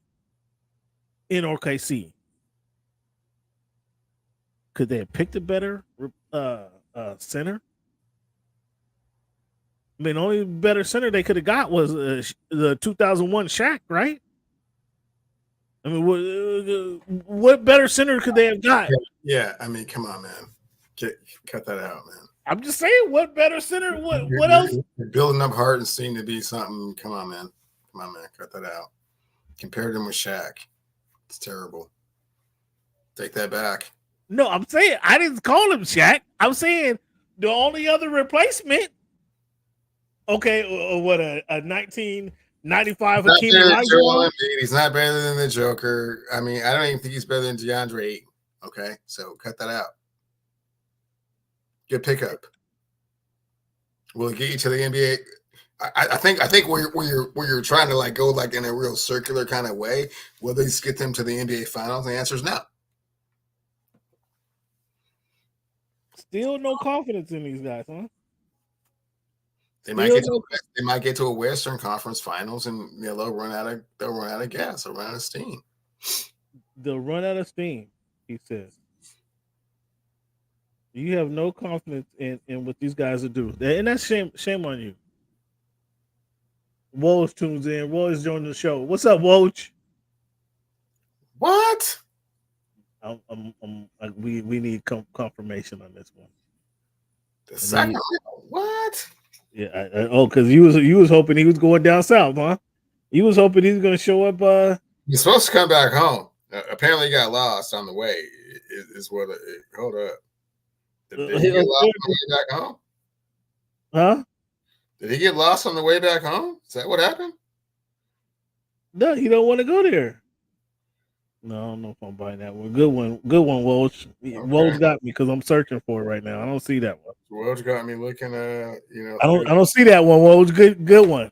in OKC. Could they have picked a better center? I mean, the only better center they could have got was the 2001 Shaq, right? I mean, what better center could they have got? Yeah, I mean, come on, man. Cut that out, man. I'm just saying, what better center? What else? You're building up Hartenstein to be something. Come on, man. Cut that out. Compared him with Shaq. It's terrible. Take that back. No, I'm saying I didn't call him Shaq. I'm saying the only other replacement. Okay, what a 1995 Hakeem Olajuwon. He's not better than the Joker. I mean, I don't even think he's better than DeAndre Ayton. Okay, so cut that out. Good pickup. Will it get you to the NBA? I think where you're trying to like go like in a real circular kind of way, will they just get them to the NBA Finals? The answer is no. Still no confidence in these guys, huh? They might get to a Western Conference Finals, and they'll run out of gas, they'll run out of steam. They'll run out of steam, he says. You have no confidence in what these guys will do, and that's shame on you. Woj tunes in. Woj joining the show. What's up, Woj? What? We need confirmation on this one. The Sacramento? What? Yeah. Because you was hoping he was going down south, huh? You was hoping he was going to show up. He's supposed to come back home. Apparently, he got lost on the way. Is what? Hold up. Did he get lost on the way back home? Huh? Did he get lost on the way back home? Is that what happened? No, he don't want to go there. No, I don't know if I'm buying that one. Good one, Woj. Okay. Woj got me because I'm searching for it right now. I don't see that one. Woj got me looking at I don't see that one, Woj. Good one.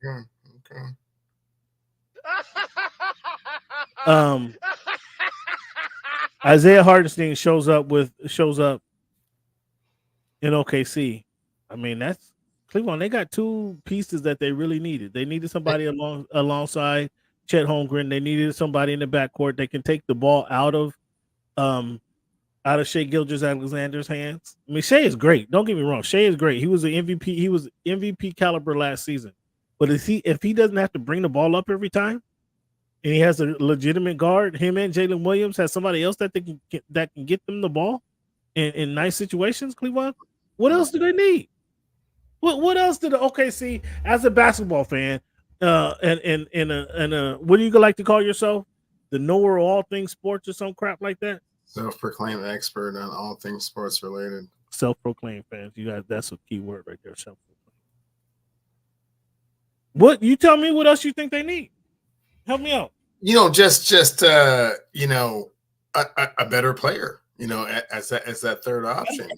Yeah, okay. Isaiah Hartenstein shows up in OKC. I mean, that's Cleveland. They got two pieces that they really needed. They needed somebody alongside Chet Holmgren. They needed somebody in the backcourt that can take the ball out of Shai Gilgeous-Alexander's hands. I mean, Shai is great. Don't get me wrong. Shai is great. He was an MVP. He was MVP caliber last season. But if he doesn't have to bring the ball up every time, and he has a legitimate guard, him and Jalen Williams has somebody else that can get them the ball in nice situations. Cleveland, what else do they need? What else did the OKC as a basketball fan? What do you like to call yourself? The knower of all things sports or some crap like that? Self-proclaimed expert on all things sports related. Self-proclaimed fans. You guys, that's a key word right there. Self-proclaimed. What you tell me? What else you think they need? Help me out. Just a better player. As that third option.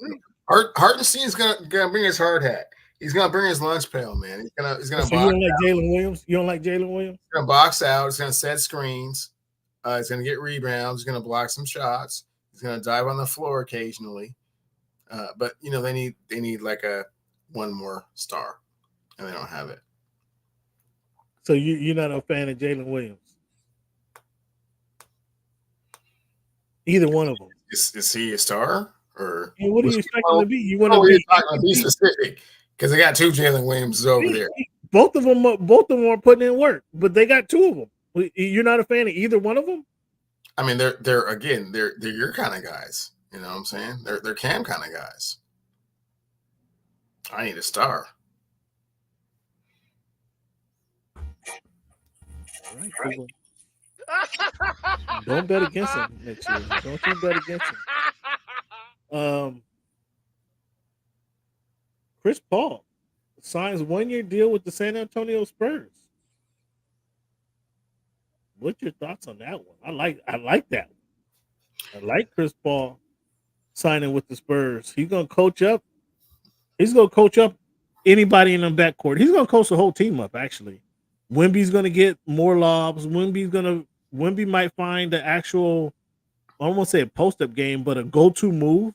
Hartenstein's gonna bring his hard hat. He's gonna bring his lunch pail, man. He's gonna. So you don't like Jalen Williams? You don't like Jalen Williams? He's gonna box out. He's gonna set screens. He's gonna get rebounds. He's gonna block some shots. He's gonna dive on the floor occasionally. But they need like one more star, and they don't have it. So you're not a fan of Jalen Williams? Either one of them. Is he a star or? And what are you expecting to be? You want to be specific because they got two Jalen Williams over there. Both of them are putting in work, but they got two of them. You're not a fan of either one of them? I mean, they're your kind of guys. You know what I'm saying? They're Cam kind of guys. I need a star. All right. Don't bet against him next year. Don't you bet against him. Chris Paul signs 1-year deal with the San Antonio Spurs. What's your thoughts on that one? I like that one. I like Chris Paul signing with the Spurs. He's gonna coach up. He's gonna coach up anybody in the backcourt. He's gonna coach the whole team up, actually. Wemby's gonna get more lobs. Wemby might find the actual, I don't want to say a post-up game, but a go-to move.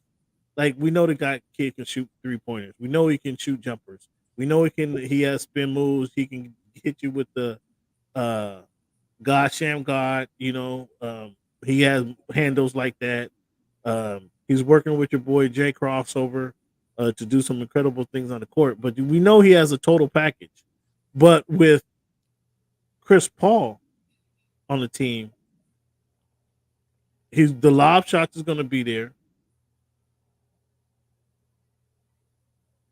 Like, we know the kid can shoot three-pointers. We know he can shoot jumpers. We know he has spin moves. He can hit you with the sham God. He has handles like that. He's working with your boy Jay Crossover to do some incredible things on the court. But we know he has a total package. But with Chris Paul on the team, the lob shots is going to be there.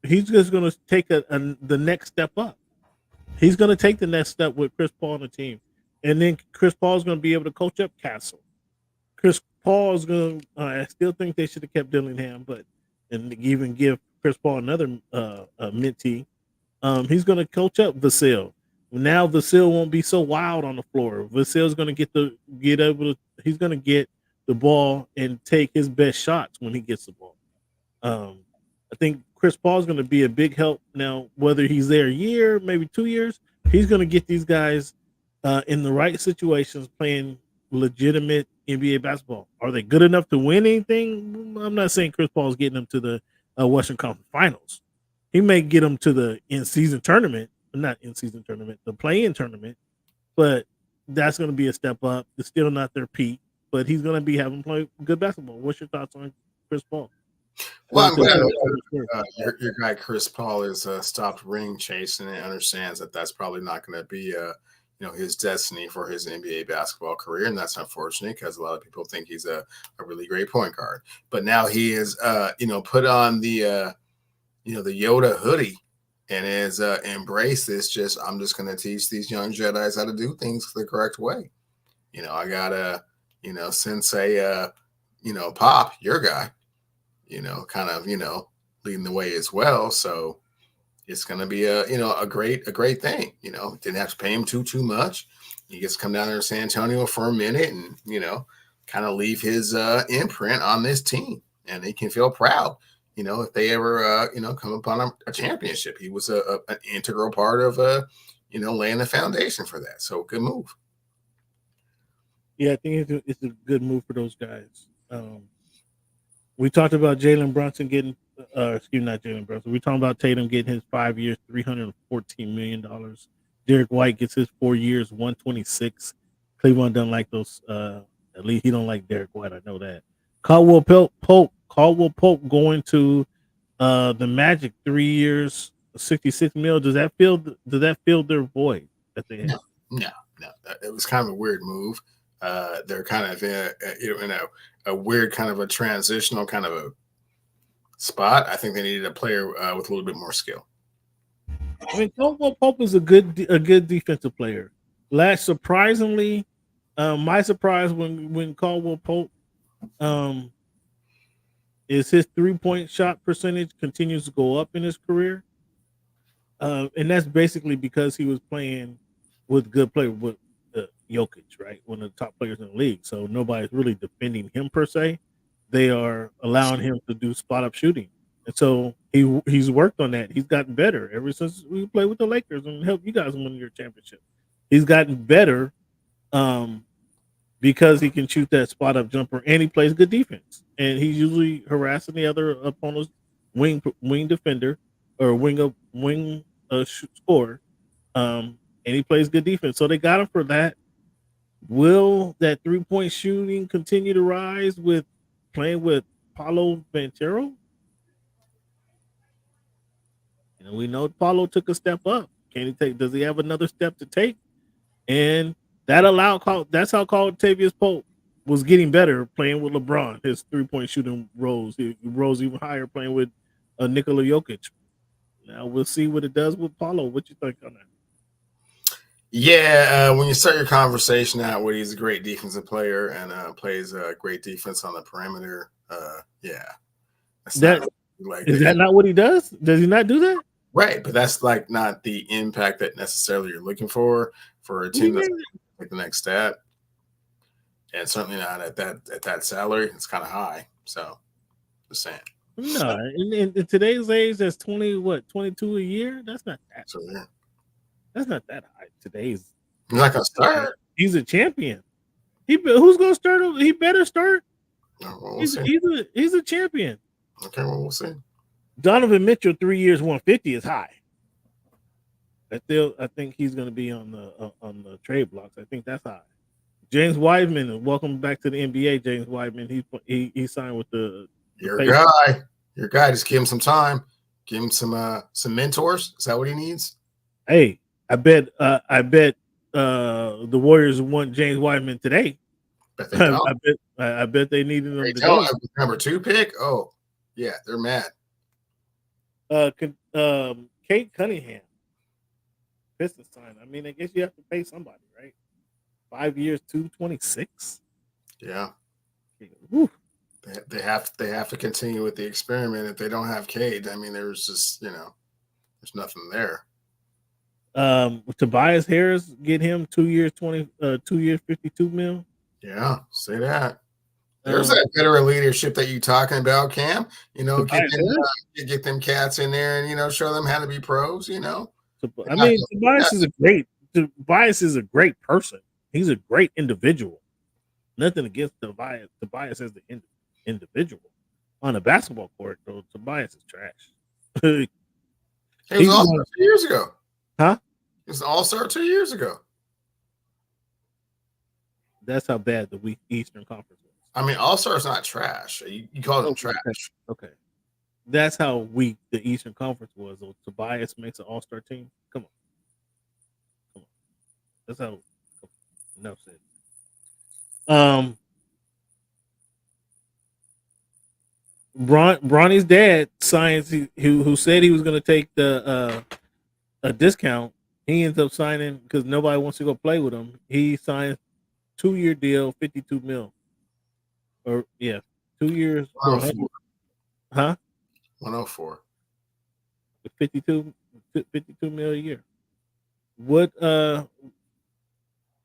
He's just going to take the next step up. He's going to take the next step with Chris Paul on the team. And then Chris Paul is going to be able to coach up Castle. Chris Paul is going to, I still think they should have kept Dillingham, and even give Chris Paul another mentee. He's going to coach up Vasil. Now Vasil won't be so wild on the floor. Vasil's going to he's going to get the ball and take his best shots when he gets the ball. I think Chris Paul's going to be a big help now, whether he's there a year, maybe 2 years. He's going to get these guys in the right situations playing legitimate NBA basketball. Are they good enough to win anything? I'm not saying Chris Paul's getting them to the Western Conference Finals, He may get them to the in-season tournament, not in-season tournament, the play-in tournament, but that's going to be a step up. It's still not their peak, but he's going to be having play good basketball. What's your thoughts on Chris Paul? Well, I'm glad your guy Chris Paul has stopped ring chasing and understands that that's probably not going to be his destiny for his NBA basketball career, and that's unfortunate because a lot of people think he's a really great point guard. But now he is put on the the Yoda hoodie and has embraced this. I'm just going to teach these young Jedis how to do things the correct way. I got Sensei, Pop, your guy, kind of, leading the way as well. So it's going to be a great thing. Didn't have to pay him too much. He gets to come down there to San Antonio for a minute and, kind of leave his imprint on this team, and he can feel proud. If they ever, come upon a championship, he was an integral part of, laying the foundation for that. So good move. Yeah, I think it's a good move for those guys. We talked about Jalen Brunson getting, not Jalen Brunson. We're talking about Tatum getting his 5 years, $314 million. Derek White gets his 4 years, $126. Cleveland doesn't like those. At least he don't like Derek White. I know that. Caldwell Pope going to the Magic, 3 years, $66 million. Does that fill their void that they have? No. It was kind of a weird move. They're kind of in a weird kind of a transitional kind of a spot. I think they needed a player with a little bit more skill. I mean, Caldwell Pope is a good defensive player. Surprisingly, my surprise when Caldwell Pope is his 3-point shot percentage continues to go up in his career, and that's basically because he was playing with good players with Jokic, right? One of the top players in the league. So nobody's really defending him per se. They are allowing him to do spot up shooting, and so he's worked on that. He's gotten better ever since we played with the Lakers and helped you guys win your championship. He's gotten better because he can shoot that spot up jumper and he plays good defense. And he's usually harassing the other opponent's wing defender or wing scorer. And he plays good defense. So they got him for that. Will that 3-point shooting continue to rise with playing with Paolo Banchero? We know Paolo took a step up. Does he have another step to take? And that's how Tavius Pope was getting better playing with LeBron. His 3-point shooting rose. He rose even higher playing with Nikola Jokic. Now we'll see what it does with Paolo. What you think on that? Yeah, when you start your conversation out where he's a great defensive player and plays great defense on the perimeter, is that not what he does? Does he not do that? Right, but that's like not the impact that necessarily you're looking for a team that's like the next step, and certainly not at that salary. It's kind of high, so just saying. No, in today's age, that's 22 a year. That's not that. So, yeah. That's not that high. Today's he's not gonna start. He's a champion. Who's gonna start? He better start. Well, he's a champion. Okay, well, we'll see. Donovan Mitchell, 3 years, 150 is high. I think he's going to be on the trade blocks. I think that's high. James Wiseman, welcome back to the NBA. James Wiseman, he signed with the your guy. Just give him some time. Give him some mentors. Is that what he needs? Hey, I bet the Warriors want James Wiseman today. I bet they needed him today. Number 2 pick. Oh, yeah, they're mad. Kate Cunningham, Pistons sign. I mean, I guess you have to pay somebody, right? 5 years, $226. Yeah. Woo. They have to continue with the experiment. If they don't have Cade, I mean, there's just there's nothing there. Tobias Harris, get him 2 years, 52 mil. Yeah, say that. There's that better leadership that you talking about, Cam. Get them cats in there and show them how to be pros. I mean, Tobias is a great person. He's a great individual. Nothing against Tobias. Tobias as the individual on a basketball court, though. Tobias is trash. He was All-Star 2 years ago. Huh? He was an All-Star 2 years ago. That's how bad the Eastern Conference was. I mean, All-Star is not trash. You call them trash. Okay. That's how weak the Eastern Conference was. So Tobias makes an All-Star team. Come on. That's how. Enough said. Bronny's dad signed. Who said he was going to take a discount. He ends up signing because nobody wants to go play with him. He signed 2-year deal, $52 million. 2 years. 104. Huh? 104. 52 million a year. What?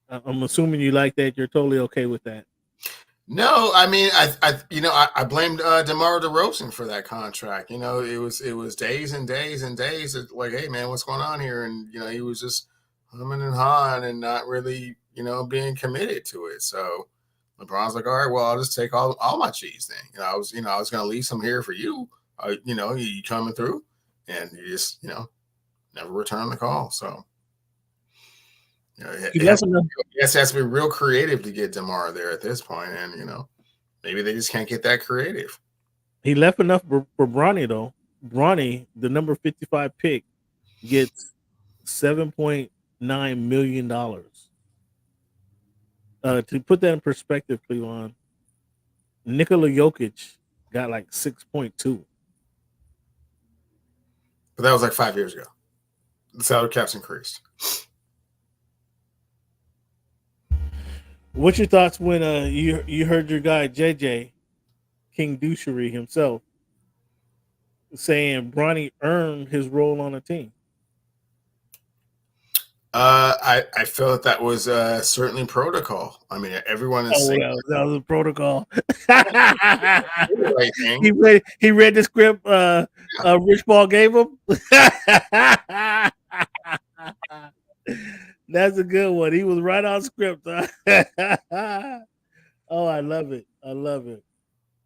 I'm assuming you like that. You're totally okay with that. No, I mean, I blamed DeMar DeRozan for that contract. It was days and days and days of like, hey man, what's going on here? And he was just humming and hawing and not really, being committed to it. So LeBron's like, all right, well, I'll just take all my cheese then. I was going to leave some here for you. You coming through, and you just, never return the call. So. It has to be real creative to get DeMar there at this point, and maybe they just can't get that creative. He left enough for Bronny though. Bronny, the number 55 pick, gets $7.9 million. To put that in perspective, Cleveland, Nikola Jokic got like 6.2. But that was like 5 years ago. The salary cap's increased. What's your thoughts when you heard your guy JJ King Douchery himself saying Bronny earned his role on the team? I felt that was certainly protocol. I mean, everyone is saying that was a protocol. He read the script Rich Paul gave him. That's a good one. He was right on script. Huh? Oh, I love it. I love it.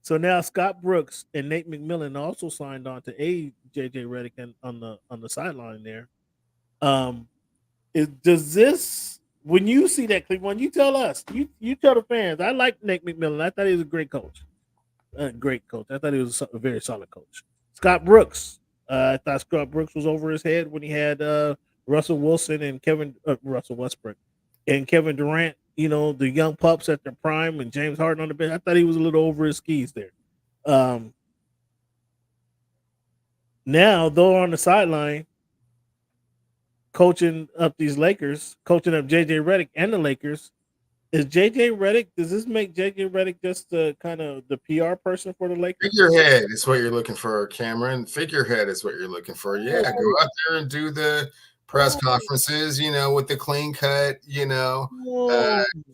So now Scott Brooks and Nate McMillan also signed on to aid JJ Redick on the sideline there. Does this, when you see that clip, when you tell us, you tell the fans, I like Nate McMillan. I thought he was a great coach. Great coach. I thought he was a very solid coach. Scott Brooks. I thought Scott Brooks was over his head when he had Russell Wilson and Russell Westbrook and Kevin Durant, the young pups at their prime, and James Harden on the bench. I thought he was a little over his skis there. Now, though, on the sideline, coaching up these Lakers, coaching up JJ Redick and the Lakers, is JJ Redick, does this make JJ Redick just the kind of the PR person for the Lakers? Figurehead is what you're looking for, Cameron. Figurehead is what you're looking for. Yeah, go out there and do the press conferences, with the clean cut,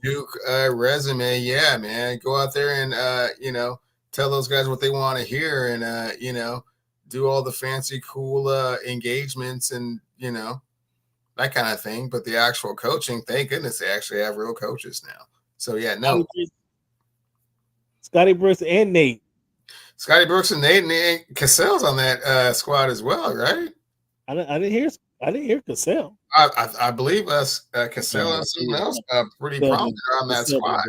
Duke resume. Yeah, man. Go out there and, tell those guys what they want to hear and, do all the fancy, cool engagements and, that kind of thing. But the actual coaching, thank goodness they actually have real coaches now. So, yeah, no. Scotty Brooks and Nate. Scotty Brooks and Nate Cassell's on that squad as well, right? I didn't hear Cassell. I believe Cassell and someone else pretty prominent on that squad.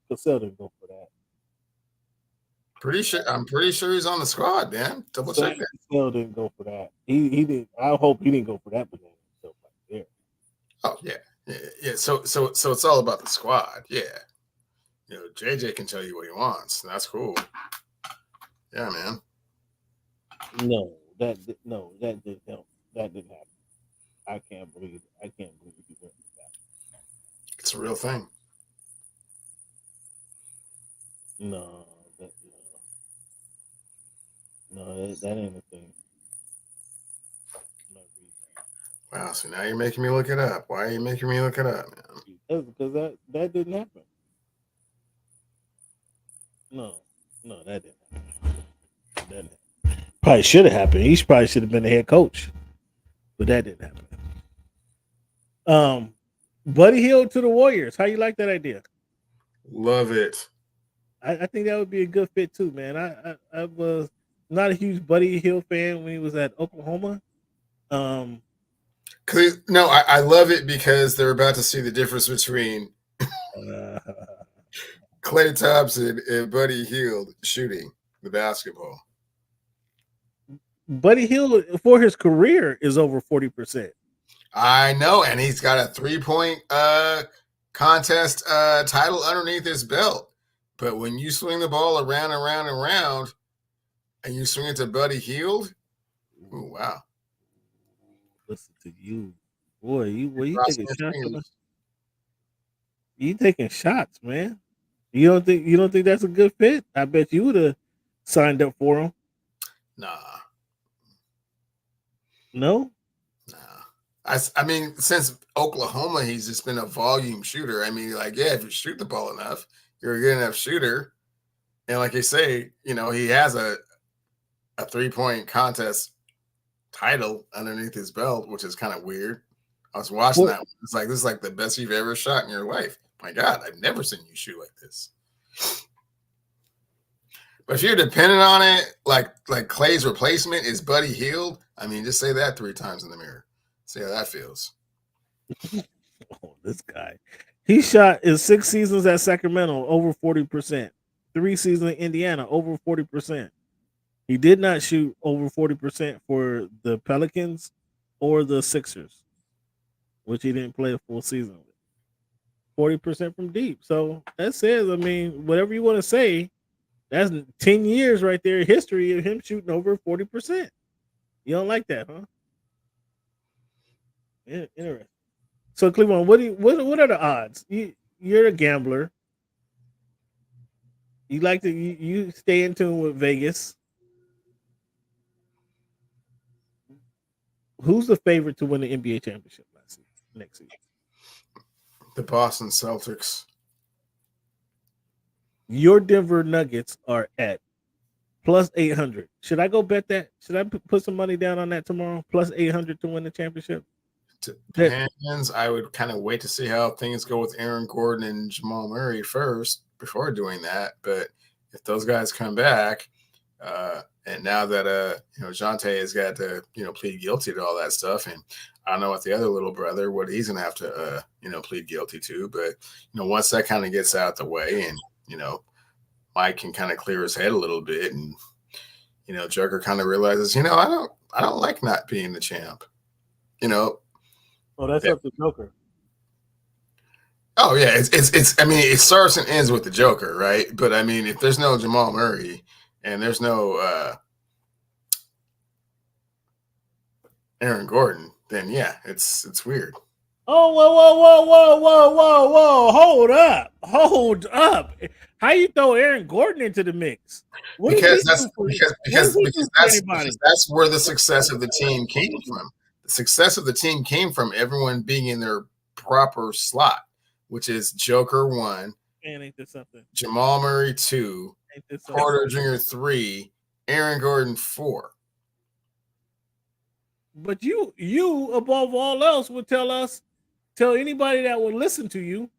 Cassell didn't go for that. I'm pretty sure he's on the squad, man. Double check that. Cassell didn't go for that. He did. I hope he didn't go for that. There. Oh yeah. So it's all about the squad. Yeah. JJ can tell you what he wants. And that's cool. Yeah, man. No, that didn't help. That didn't happen. I can't believe it. I can't believe he went with that. It's a real thing. No, that ain't a thing. Wow, so now you're making me look it up. Why are you making me look it up, man? Because that didn't happen. No, that didn't happen. Probably should have happened. He probably should have been the head coach. But that didn't happen. Buddy Hield to the Warriors. How you like that idea? Love it. I think that would be a good fit too, man. I was not a huge Buddy Hield fan when he was at Oklahoma. No, I love it because they're about to see the difference between Klay Thompson and Buddy Hield shooting the basketball. Buddy Hield for his career is over 40%. I know, and he's got a 3-point contest title underneath his belt. But when you swing the ball around and around and around, and you swing it to Buddy Hield, ooh, wow. Listen to you. Boy, you taking shots? You taking shots, man. You don't think that's a good fit? I bet you would have signed up for him. Nah. No? Nah. I mean, since Oklahoma, he's just been a volume shooter. I mean, like, yeah, if you shoot the ball enough, you're a good enough shooter. And like you say, you know, he has a 3-point contest title underneath his belt, which is kind of weird. I was watching that. It's like, this is like the best you've ever shot in your life. My God, I've never seen you shoot like this. But if you're dependent on it, like Klay's replacement is Buddy Hield, I mean, just say that 3 times in the mirror. See how that feels. Oh, this guy. He shot in 6 seasons at Sacramento over 40%. 3 seasons in Indiana over 40%. He did not shoot over 40% for the Pelicans or the Sixers, which he didn't play a full season with. 40% from deep. So that says, I mean, whatever you want to say, that's 10 years right there, history of him shooting over 40%. You don't like that, huh? Yeah, interesting. So Cleveland, what are the odds? You're a gambler. You like to you stay in tune with Vegas. Who's the favorite to win the NBA championship next season? The Boston Celtics. Your Denver Nuggets are at plus 800. Should I go bet that? Should I put some money down on that tomorrow? Plus 800 to win the championship? Depends. I would kind of wait to see how things go with Aaron Gordon and Jamal Murray first before doing that. But if those guys come back, and now that Jonte has got to plead guilty to all that stuff, and I don't know what the other little brother, what he's gonna have to plead guilty to, but once that kind of gets out the way, and Mike can kind of clear his head a little bit, and Joker kind of realizes, I don't like not being the champ. Oh, that's up to Joker. Oh yeah, it's. I mean, it starts and ends with the Joker, right? But I mean, if there's no Jamal Murray and there's no Aaron Gordon, then yeah, it's weird. Oh, whoa! Hold up! How you throw Aaron Gordon into the mix? Because that's where the success of the team came from. The success of the team came from everyone being in their proper slot, which is Joker 1, man, ain't this something? Jamal Murray 2, Porter Jr. 3, Aaron Gordon 4. But you above all else would tell anybody that will listen to you,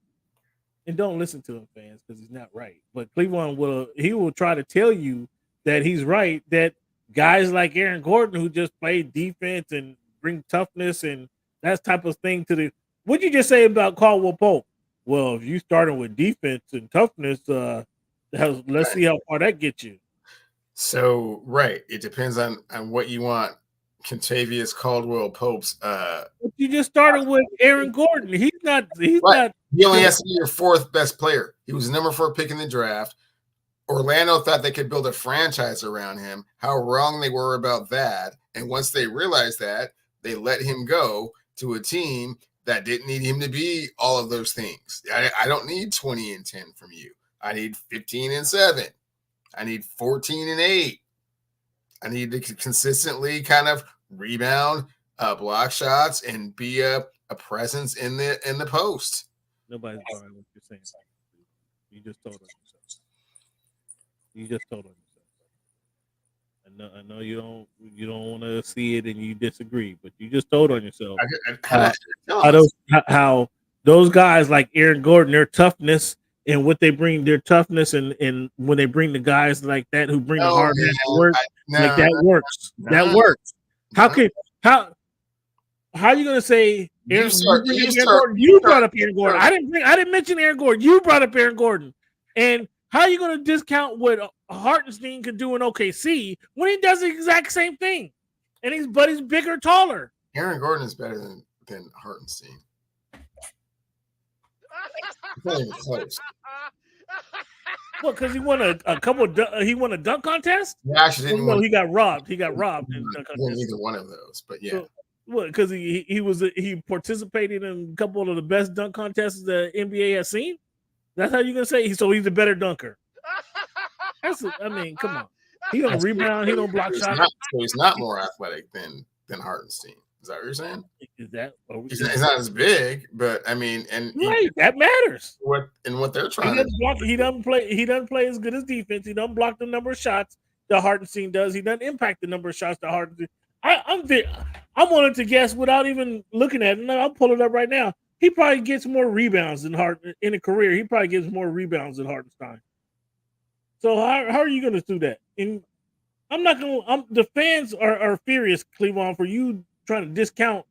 and don't listen to him, fans, because he's not right. But Cleveland will try to tell you that he's right, that guys like Aaron Gordon, who just play defense and bring toughness and that type of thing to the. What'd you just say about Caldwell Pope? Well, if you starting with defense and toughness, let's see how far that gets you. So, right, it depends on what you want. Contavious Caldwell Pope's. You just started with Aaron Gordon. He's not. He only has to be your 4th best player. He was number 4 pick in the draft. Orlando thought they could build a franchise around him. How wrong they were about that. And once they realized that, they let him go to a team that didn't need him to be all of those things. I don't need 20 and 10 from you. I need 15 and 7. I need 14 and 8. I need to consistently kind of rebound, block shots, and be a presence in the post. Nobody's buying what you're saying. You just told on yourself. I know you don't want to see it and you disagree, but you just told on yourself. How those guys like Aaron Gordon, their toughness and what they bring, their toughness and when they bring the guys like that who bring the hard work, that works. That works. How how are you going to say Aaron, you brought up Aaron Gordon? I didn't mention Aaron Gordon. You brought up Aaron Gordon. And how are you going to discount what Hartenstein could do in OKC when he does the exact same thing? And he's bigger, taller. Aaron Gordon is better than Hartenstein. Not even close. What? Because he won a couple. He won a dunk contest. He actually didn't. No, he got robbed. He got robbed in dunk contest. Neither one of those, but yeah. So, what? Because he participated in a couple of the best dunk contests the NBA has seen. That's how you're gonna say so he's a better dunker. I mean, come on. He don't rebound. He don't block shots. So he's not more athletic than Hartenstein. Is that what you're saying? Is that? He's not as big, but I mean, and right, that matters. What they're trying to do. He doesn't play as good as defense. He doesn't block the number of shots that Hartenstein does. He doesn't impact the number of shots that Hartenstein. I wanted to guess without even looking at it. I'll pull it up right now. He probably gets more rebounds than in a career. He probably gets more rebounds than Hartenstein. So how are you going to do that? And I'm not going to. The fans are furious, Cleveland, for you trying to discount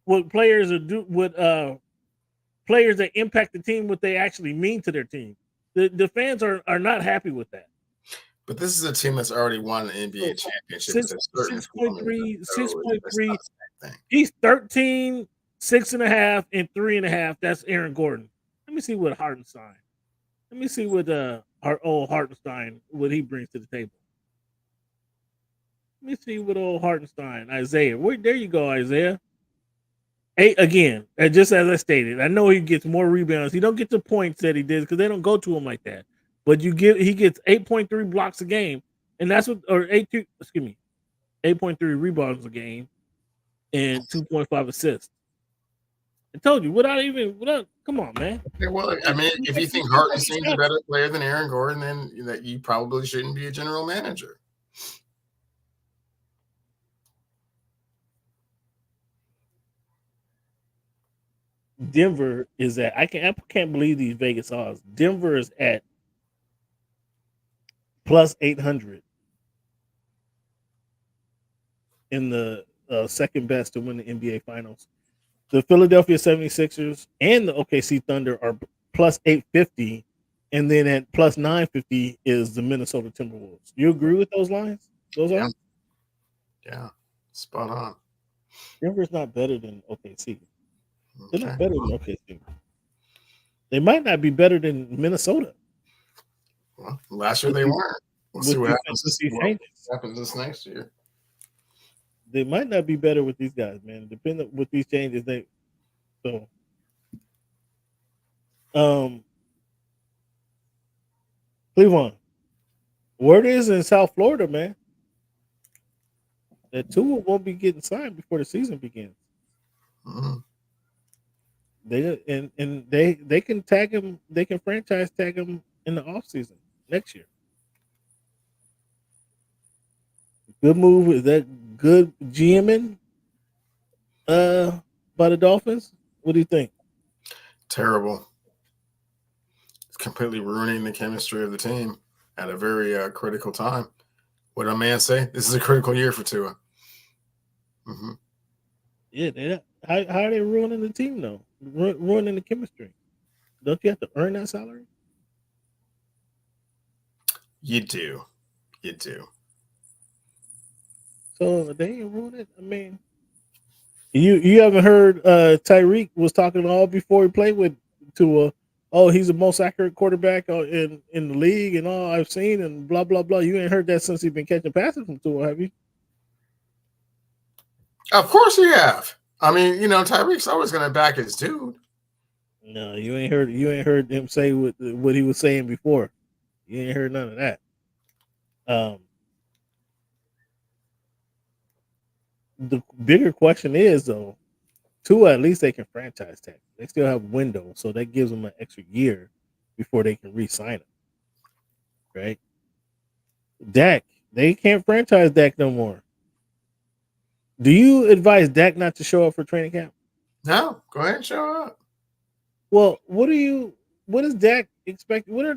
what players players that impact the team, what they actually mean to their team. The fans are not happy with that. But this is a team that's already won an NBA championship. 6.3. He's 13, 6.5, and 3.5. That's Aaron Gordon. Let me see what Hartenstein. Let me see what our old Hartenstein, what he brings to the table. Let me see what old Hartenstein, Isaiah. There you go, Isaiah. Again, just as I stated, I know he gets more rebounds. He don't get the points that he did because they don't go to him like that. But he gets 8.3 blocks a game, and that's what 8.3 rebounds a game, and 2.5 assists. I told you without. Come on, man. Okay, well, I mean, if you think Hartenstein's a better player than Aaron Gordon, then that you probably shouldn't be a general manager. Denver is at. I can't believe these Vegas odds. Denver is at plus 800 in the second best to win the NBA Finals. The Philadelphia 76ers and the OKC Thunder are plus 850, and then at plus 950 is the Minnesota Timberwolves. You agree with those lines? Yeah, spot on. Denver's not better than OKC. They're not better than OKC. They might not be better than Minnesota. Well, last year they weren't. We'll see what happens this next year. They might not be better with these guys, man. Depending with these changes, Cleveland. Word is in South Florida, man, that Tua won't be getting signed before the season begins. Mm-hmm. They can tag him. They can franchise tag him in the offseason next year. Good move. Is that good GMing by the Dolphins? What do you think? Terrible. It's completely ruining the chemistry of the team at a very critical time. What did a man say? This is a critical year for Tua. Mm-hmm. Yeah, how are they ruining the team though? Ruining the chemistry. Don't you have to earn that salary? You do. So they ain't ruined it. I mean, you haven't heard Tyreek was talking all before he played with Tua. Oh, he's the most accurate quarterback in the league and all I've seen and blah blah blah. You ain't heard that since he's been catching passes from Tua, have you? Of course you have. I mean, Tyreek's always going to back his dude. No, you ain't heard him say what he was saying before. You ain't heard none of that. The bigger question is though, Tua, at least they can franchise tag. They still have windows, so that gives them an extra year before they can re-sign him. Right? Dak, they can't franchise Dak no more. Do you advise Dak not to show up for training camp? No, go ahead and show up. Well, what does Dak expect? What do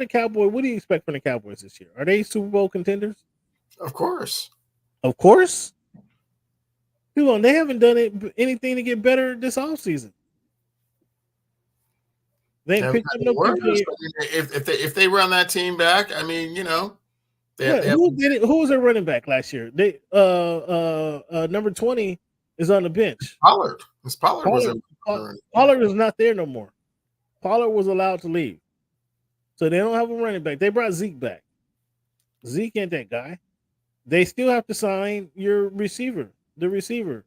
you expect from the Cowboys this year? Are they Super Bowl contenders? Of course. Of course? Come on, they haven't done anything to get better this offseason. They ain't picked up no Worse. player. If they run that team back, I mean, you know, Who was their running back last year? They number 20 is on the bench. Pollard. Pollard is not there no more. Pollard was allowed to leave. So they don't have a running back. They brought Zeke back. Zeke ain't that guy. They still have to sign your receiver, the receiver.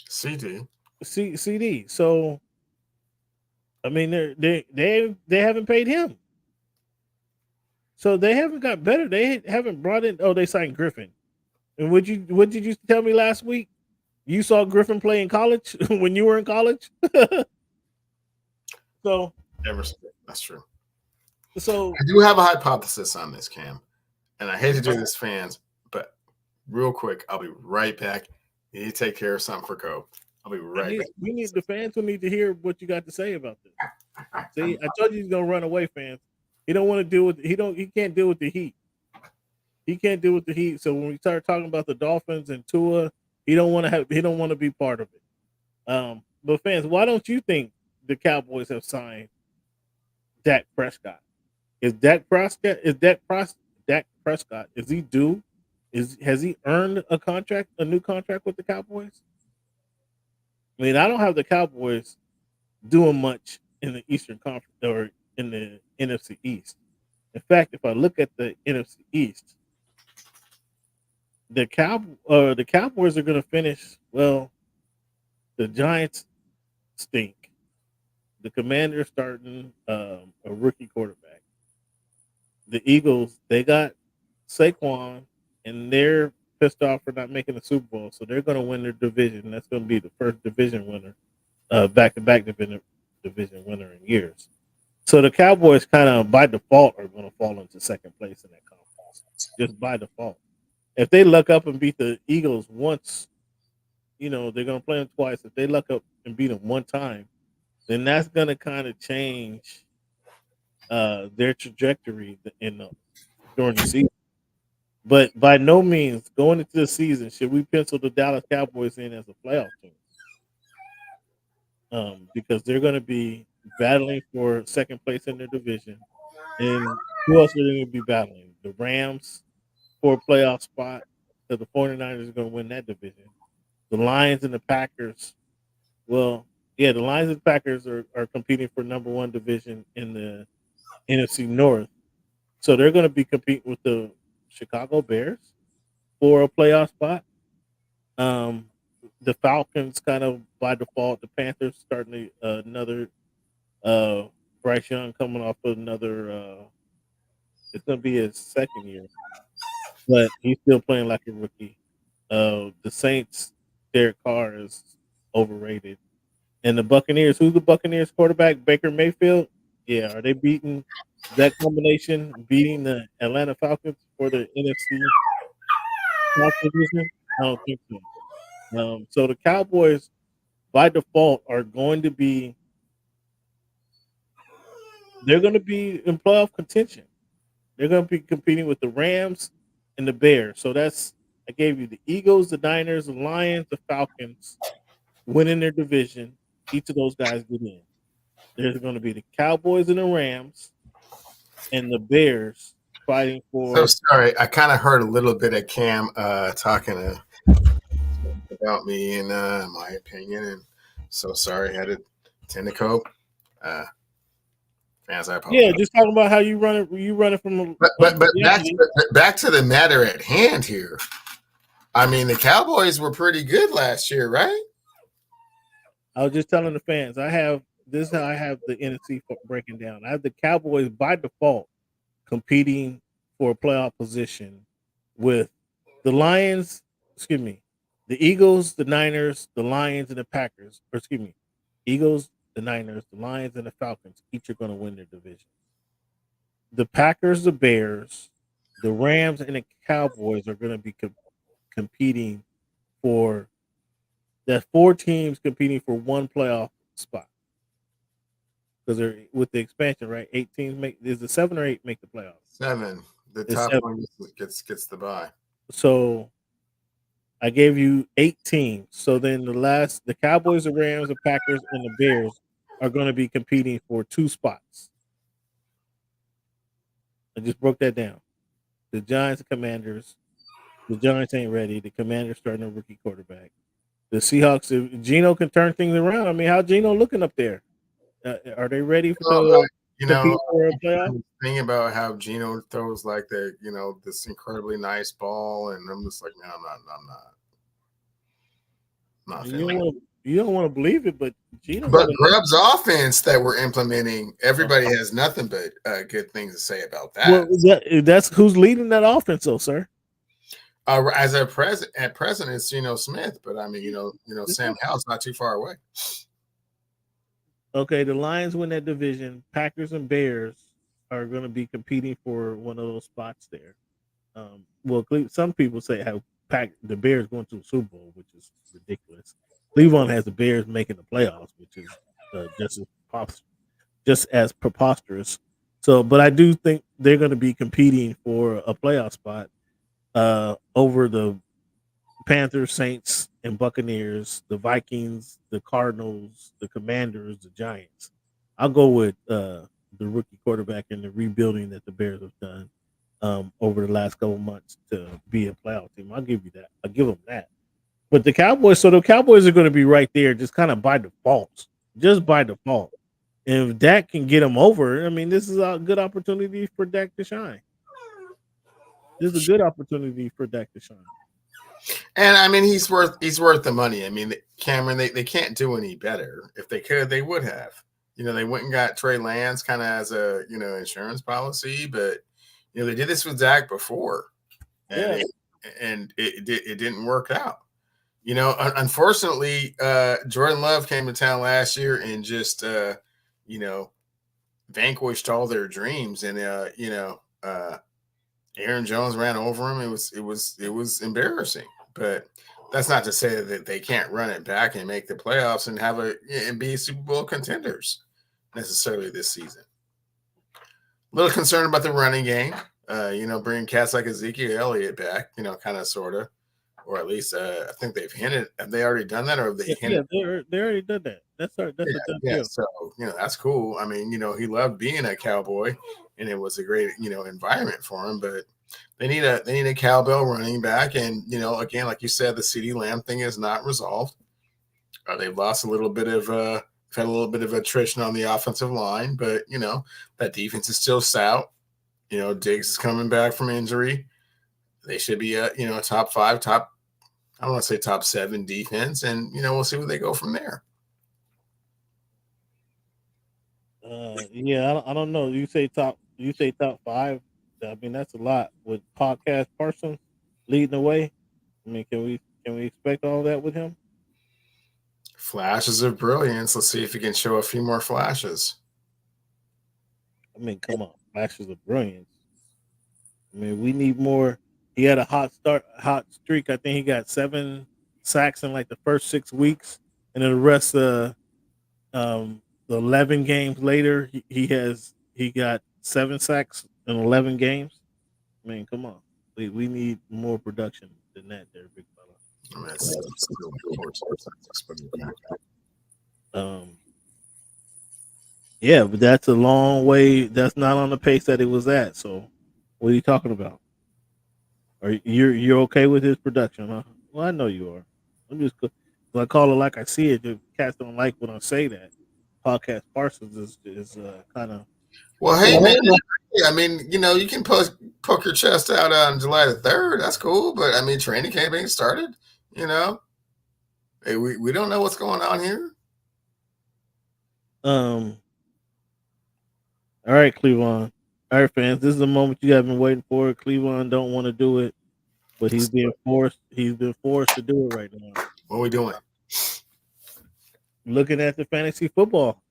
CD. So I mean they haven't paid him. So they haven't got better. They haven't brought in. Oh, they signed Griffin. And what did you tell me last week? You saw Griffin play in college when you were in college. So that's true. So I do have a hypothesis on this, Cam, and I hate to do this, fans, but real quick, I'll be right back. You need to take care of something for Cope. I'll be right back. We need the fans who need to hear what you got to say about this. See, I told you he's gonna run away, fans. He don't want to deal with. He can't deal with the heat. He can't deal with the heat. So when we start talking about the Dolphins and Tua, he don't want to be part of it. But fans, why don't you think the Cowboys have signed Dak Prescott? Is Dak Prescott? Is he due? Has he earned a new contract with the Cowboys? I mean, I don't have the Cowboys doing much in the Eastern Conference or in the NFC East. In fact, if I look at the NFC East, the Cowboys are going to finish well. The Giants stink. The Commanders starting a rookie quarterback. The Eagles, they got Saquon, and they're pissed off for not making the Super Bowl, so they're going to win their division. That's going to be the first division winner, back-to-back division winner in years. So the Cowboys kind of by default are going to fall into second place in that conference, just by default. If they luck up and beat the Eagles once, they're going to play them twice. If they luck up and beat them one time, then that's going to kind of change their trajectory during the season. But by no means, going into the season, should we pencil the Dallas Cowboys in as a playoff team? Because they're going to be battling for second place in their division. And who else are they going to be battling? The Rams for a playoff spot. So the 49ers are going to win that division. The Lions and the Packers. Well, yeah, the Lions and Packers are competing for number one division in the NFC North. So they're going to be competing with the Chicago Bears for a playoff spot. The Falcons kind of by default. The Panthers starting another Bryce Young coming off of another it's going to be his second year, but he's still playing like a rookie. The Saints, Derek Carr is overrated. And the Buccaneers, who's the Buccaneers quarterback? Baker Mayfield? Yeah, are they beating that combination, beating the Atlanta Falcons for the NFC South division? I don't think so. So the Cowboys, by default, are going to be in playoff contention. They're going to be competing with the Rams and the Bears. So I gave you the Eagles, the Niners, the Lions, the Falcons winning their division. Each of those guys get in. There's going to be the Cowboys and the Rams and the Bears fighting for. So sorry, I kind of heard a little bit of Cam talking about me and my opinion, and so sorry I had to tend to cope. Fans, I apologize. Yeah, just talking about how you run it from. But back to the matter at hand here. I mean, the Cowboys were pretty good last year, right? I was just telling the fans, this is how I have the NFC breaking down. I have the Cowboys by default competing for a playoff position with the Lions, the Eagles, the Niners, the Lions, and the Packers. Eagles, the Niners, the Lions, and the Falcons each are going to win their division. The Packers, the Bears, the Rams, and the Cowboys are going to be competing for. There's 4 teams competing for one playoff spot. Because they're with the expansion, right? 8 teams is it 7 or 8 make the playoffs? 7. The top 1 gets the bye. So I gave you 8 teams. So then the Cowboys, the Rams, the Packers, and the Bears are going to be competing for 2 spots. I just broke that down. The Giants and Commanders. The Giants ain't ready. The Commanders starting a rookie quarterback. The Seahawks, if Geno can turn things around. I mean, how Geno looking up there? Are they ready for compete for a playoff? Thinking about how Geno throws like this incredibly nice ball, and I'm just like, man, I'm not feeling it. You don't want to believe it, but Geno. But Grubb's offense that we're implementing, everybody has nothing but good things to say about that. Well, that's who's leading that offense, though, sir. As at present, it's Geno Smith, but I mean, Sam Howell's not too far away. Okay, the Lions win that division. Packers and Bears are going to be competing for one of those spots there. Some people say how the Bears going to the Super Bowl, which is ridiculous. Cleveland has the Bears making the playoffs, which is just as preposterous. So, but I do think they're going to be competing for a playoff spot over the Panthers, Saints, and Buccaneers, the Vikings, the Cardinals, the Commanders, the Giants. I'll go with the rookie quarterback and the rebuilding that the Bears have done over the last couple months to be a playoff team. I'll give you that. I'll give them that. But the Cowboys are going to be right there just kind of by default. Just by default. And if Dak can get them over, I mean, this is a good opportunity for Dak to shine. This is a good opportunity for Dak to shine. And I mean, he's worth the money. I mean, Cameron, they can't do any better. If they could, they would have. They went and got Trey Lance kind of as a insurance policy, but they did this with Dak before, and it didn't work out. Unfortunately, Jordan Love came to town last year and just vanquished all their dreams, and Aaron Jones ran over him. It was embarrassing, but that's not to say that they can't run it back and make the playoffs and be Super Bowl contenders necessarily this season. A little concerned about the running game. Bringing cats like Ezekiel Elliott back. Kind of, sort of, or at least I think they've hinted. Have they already done that, or have they hinted? Yeah, they already did that. That's a done deal. So that's cool. I mean, he loved being a Cowboy, and it was a great environment for him. But they need a cowbell running back, and again, like you said, the CeeDee Lamb thing is not resolved. They've lost a little bit of had a little bit of attrition on the offensive line, but that defense is still stout. Diggs is coming back from injury. They should be a top 5, I don't want to say top 7 defense, and we'll see where they go from there. I don't know. You say top 5. I mean, that's a lot with Podcast Parsons leading the way. I mean, can we expect all that with him? Flashes of brilliance. Let's see if he can show a few more flashes. I mean, come on, flashes of brilliance. I mean, we need more. He had a hot streak. I think he got 7 sacks in like the first 6 weeks, and then the rest of the 11 games later, he got 7 sacks in 11 games. I mean, come on, we need more production than that, there, big fella. Yeah, but that's a long way. That's not on the pace that it was at. So, what are you talking about? Are you're okay with his production, huh? Well, I know you are. I'm just I call it like I see it. The cats don't like when I say that. Podcast Parsons is kind of. Well, hey man, I mean, you can poke your chest out on July the 3rd. That's cool, but I mean, training camp ain't started. Hey, we don't know what's going on here. All right, Cleveland. All right, fans. This is the moment you have been waiting for. Cleveland don't want to do it, but he's being forced. He's been forced to do it right now. What are we doing? Looking at the fantasy football.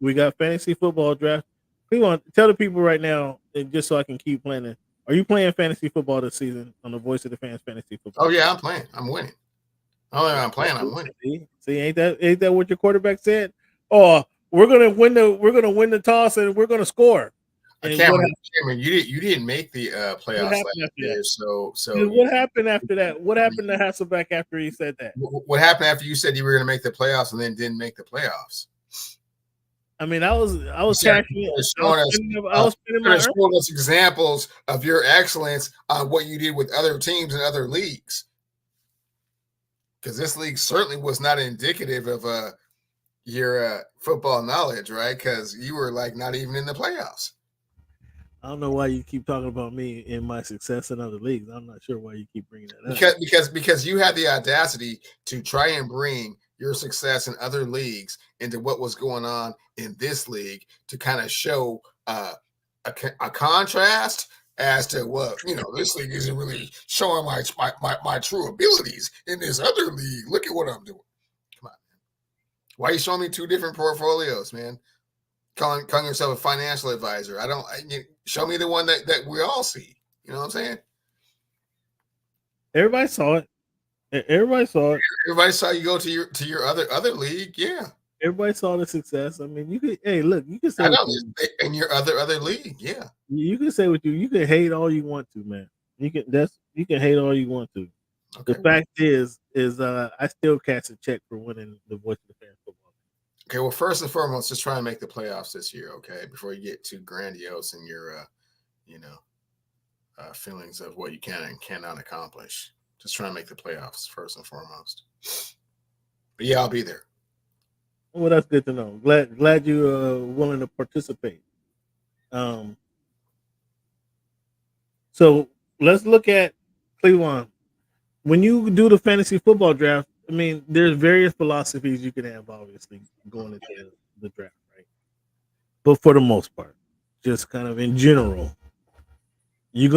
We got fantasy football draft. Cleveland, tell the people right now, just so I can keep planning. Are you playing fantasy football this season on the Voice of the Fans fantasy football? Oh yeah, I'm playing. I'm winning. I'm playing. I'm winning. See, ain't that what your quarterback said? Oh, we're gonna win the toss and we're gonna score. Cameron, you didn't make the playoffs last year, so what happened after that? What happened to Hasselbeck after he said that? What happened after you said you were going to make the playoffs and then didn't make the playoffs? I mean, I was showing us examples of your excellence on what you did with other teams and other leagues. Because this league certainly was not indicative of your football knowledge, right? Because you were like not even in the playoffs. I don't know why you keep talking about me and my success in other leagues. I'm not sure why you keep bringing that up. Because you had the audacity to try and bring your success in other leagues into what was going on in this league to kind of show a contrast as to what, this league isn't really showing my true abilities in this other league. Look at what I'm doing. Come on, man. Why are you showing me two different portfolios, man? Calling yourself a financial advisor. Show me the one that we all see. You know what I'm saying? Everybody saw it. Everybody saw it. Everybody saw you go to your other league. Yeah. Everybody saw the success. I mean, you could. Hey, look, you can say. I know in your other league. Yeah. You can say what you can hate all you want to, man. You can hate all you want to. Okay. The fact is I still cash a check for winning the Voice of the Fans football. Okay. Well, first and foremost, just try and make the playoffs this year. Okay, before you get too grandiose in your feelings of what you can and cannot accomplish. Just try and make the playoffs first and foremost. But yeah, I'll be there. Well, that's good to know. Glad you're willing to participate. So let's look at Cleveland. When you do the fantasy football draft, I mean, there's various philosophies you can have, obviously, going into the draft, right? But for the most part, just kind of in general, you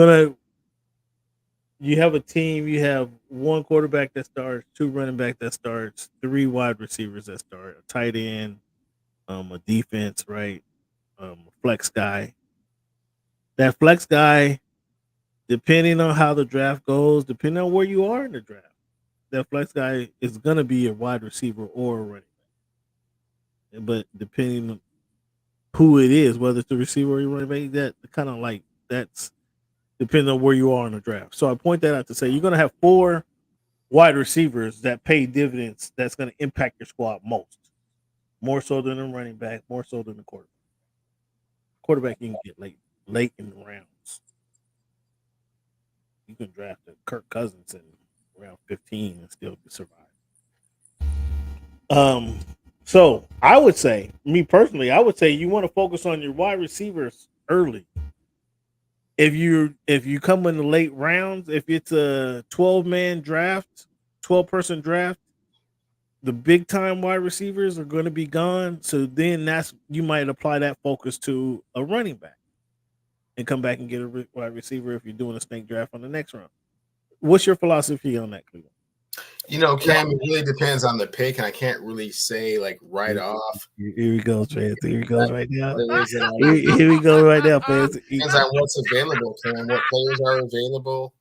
have a team, you have one quarterback that starts, two running back that starts, three wide receivers that start, a tight end, a defense, right? A flex guy. That flex guy, depending on how the draft goes, depending on where you are in the draft, that flex guy is going to be a wide receiver or a running back. But depending on who it is, whether it's the receiver or your running back, that kind of like that's depending on where you are in the draft. So I point that out to say you're going to have 4 wide receivers that pay dividends that's going to impact your squad most. More so than a running back, more so than the quarterback. Quarterback you can get late in the rounds. You can draft a Kirk Cousins in round 15 and still survive. So I would say, me personally, I would say you want to focus on your wide receivers early. If you come in the late rounds, if it's a 12-man draft, 12-person draft, the big time wide receivers are going to be gone. So then you might apply that focus to a running back and come back and get a wide receiver if you're doing a snake draft on the next round. What's your philosophy on that, Cleveland? Cam, it really depends on the pick, and I can't really say like right off. Here we go, fans. Here we go right now. Here we go right now, fans. It depends on what's available, Cam. What players are available.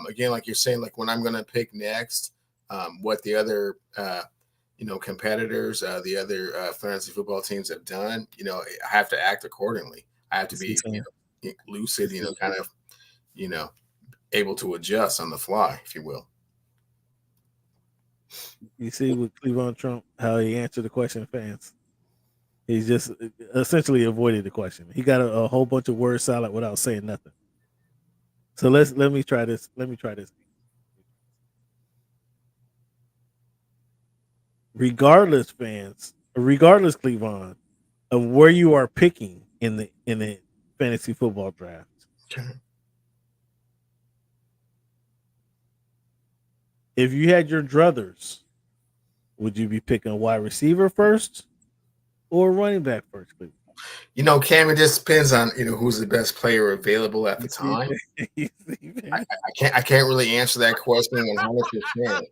Again, like you're saying, like when I'm going to pick next, what the other competitors, the other fantasy football teams have done. I have to act accordingly. I have to be lucid. Kind of, able to adjust on the fly, if you will. You see with Cleveland Trump, how he answered the question, fans. He's just essentially avoided the question. He got a whole bunch of word salad without saying nothing. So let me try this. Regardless, Cleveland, of where you are picking in the fantasy football draft. Okay. If you had your druthers, would you be picking a wide receiver first or running back first, Cleveland? Cam, it just depends on who's the best player available at the time. I can't really answer that question 100%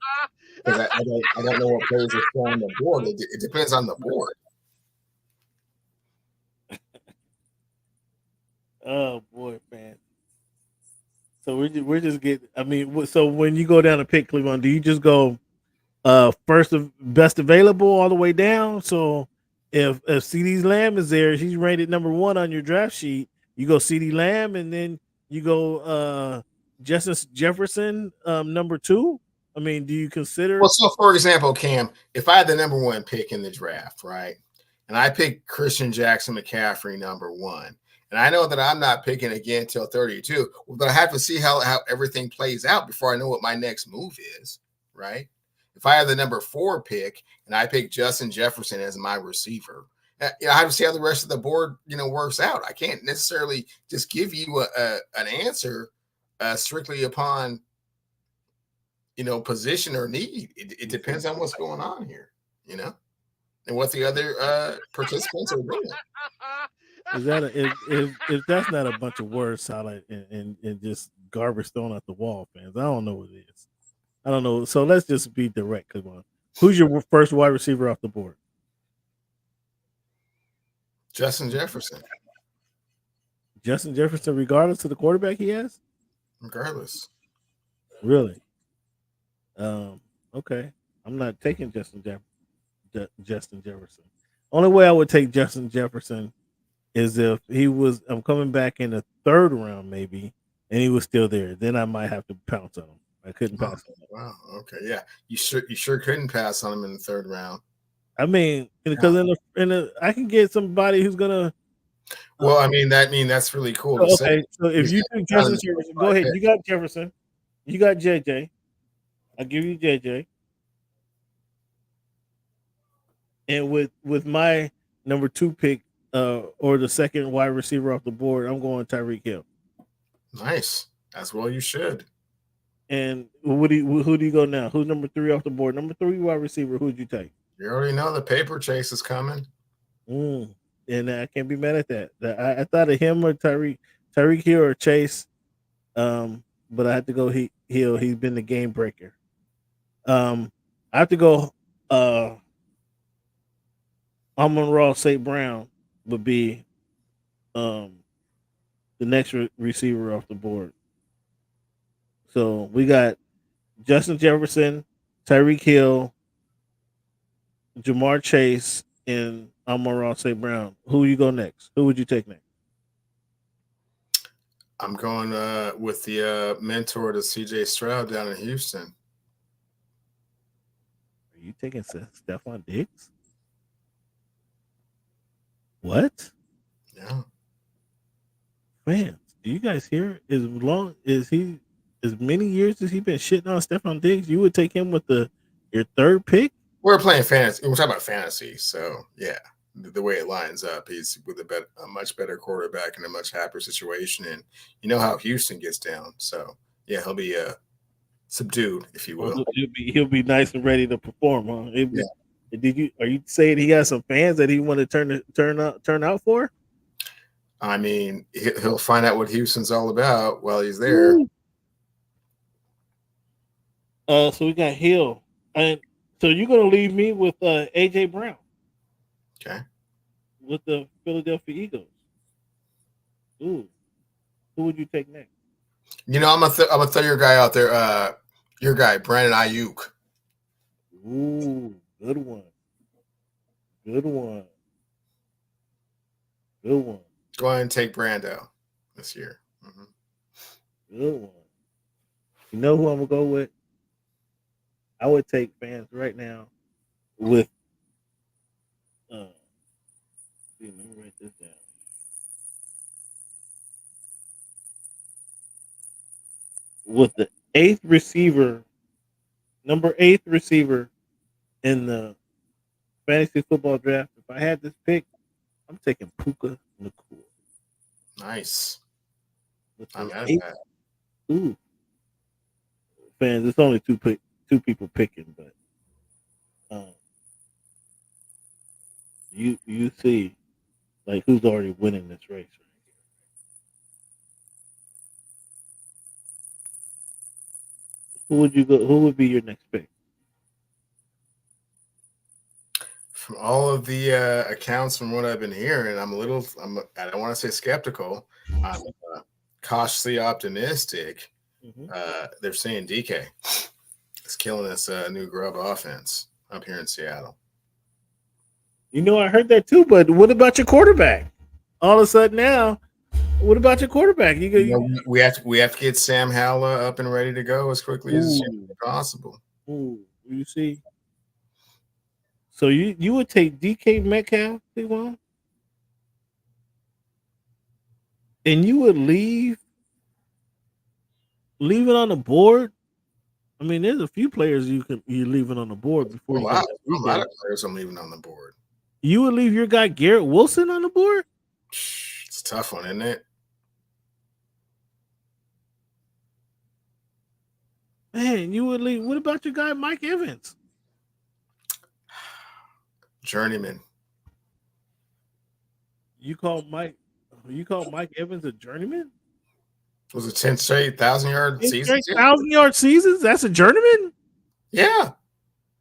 because I don't know what players are still on the board. It depends on the board. Oh boy, man. So we're just getting. I mean, so when you go down to pick Cleveland, do you just go first of best available all the way down? So if CeeDee Lamb is there, he's rated number 1 on your draft sheet. You go CeeDee Lamb, and then you go Justin Jefferson, number 2. I mean, do you consider? Well, so for example, Cam, if I had the number 1 pick in the draft, right, and I picked Christian Jackson McCaffrey number 1, and I know that I'm not picking again till 32, but I have to see how everything plays out before I know what my next move is, right? If I have the number 4 pick and I pick Justin Jefferson as my receiver, I have to see how the rest of the board, works out. I can't necessarily just give you an answer strictly upon, position or need. It depends on what's going on here, and what the other participants are doing. Is that if that's not a bunch of word salad and just garbage thrown at the wall, fans? I don't know what it is. I don't know. So let's just be direct. Come on, who's your first wide receiver off the board? Justin Jefferson. Justin Jefferson, regardless of the quarterback he has. Regardless. Really? Okay. I'm not taking Justin Jefferson. Only way I would take Justin Jefferson is if I'm coming back in the 3rd round, maybe, and he was still there. Then I might have to pounce on him. I couldn't pass on him. Wow. Okay. Yeah. You sure couldn't pass on him in the 3rd round. I mean, because I can get somebody who's gonna. Well, I mean that's really cool. Okay, so if you think Justin Jefferson, go ahead. You got Jefferson. You got JJ. I'll give you JJ. And with my number 2 pick, or the second wide receiver off the board, I'm going Tyreek Hill. Nice. As well you should. And who do you go now? Who's number 3 off the board? Number 3 wide receiver. Who'd you take? You already know the paper chase is coming. And I can't be mad at that. I thought of him or Tyreek Hill or Chase, but I had to go Hill. He's been the game breaker. I have to go. Amon-Ra St. Brown would be the next receiver off the board. So we got Justin Jefferson, Tyreek Hill, Jamar Chase, and Amon-Ra St. Brown. Who you go next? Who would you take next? I'm going with the mentor to CJ Stroud down in Houston. Are you taking Stephon Diggs? What? Yeah. Man, do you guys hear? As many years as he been shitting on Stephon Diggs, you would take him with your 3rd pick? We're playing fantasy. We're talking about fantasy. So, yeah, the way it lines up, he's with a much better quarterback in a much happier situation. And you know how Houston gets down. So, yeah, he'll be subdued, if you will. He'll be nice and ready to perform, huh? Are you saying he has some fans that he want to turn out for? I mean, he'll find out what Houston's all about while he's there. So we got Hill. And so you're going to leave me with AJ Brown. Okay. With the Philadelphia Eagles. Ooh. Who would you take next? I'm gonna throw your guy out there. Your guy, Brandon Ayuk. Ooh, good one. Good one. Go ahead and take Brando this year. Good one. You know who I'm gonna go with? I would take fans right now with. Let me write this down. With the 8th receiver, number 8th receiver in the fantasy football draft. If I had this pick, I'm taking Puka Nacua. Nice. I'm mad at that. Ooh. Fans, it's only two people picking, but you see like who's already winning this race right here. Who would you go? Who would be your next pick? From all of the accounts, from what I've been hearing, I don't want to say skeptical. I'm cautiously optimistic. They're saying DK is killing this new grub offense up here in Seattle. I heard that too, but what about your quarterback? All of a sudden now, What about your quarterback? We have to get Sam Howell up and ready to go as quickly as possible. Ooh, you see. So you would take DK Metcalf, Cleveland, and you would leave it on the board. I mean, there's a few players you leave it on the board before a lot of players I'm leaving on the board. You would leave your guy Garrett Wilson on the board? It's a tough one, isn't it? Man, you would leave. What about your guy Mike Evans? Journeyman. You call Mike Evans a journeyman? Was it 10 straight 1,000-yard seasons? 1,000-yard seasons? That's a journeyman? Yeah.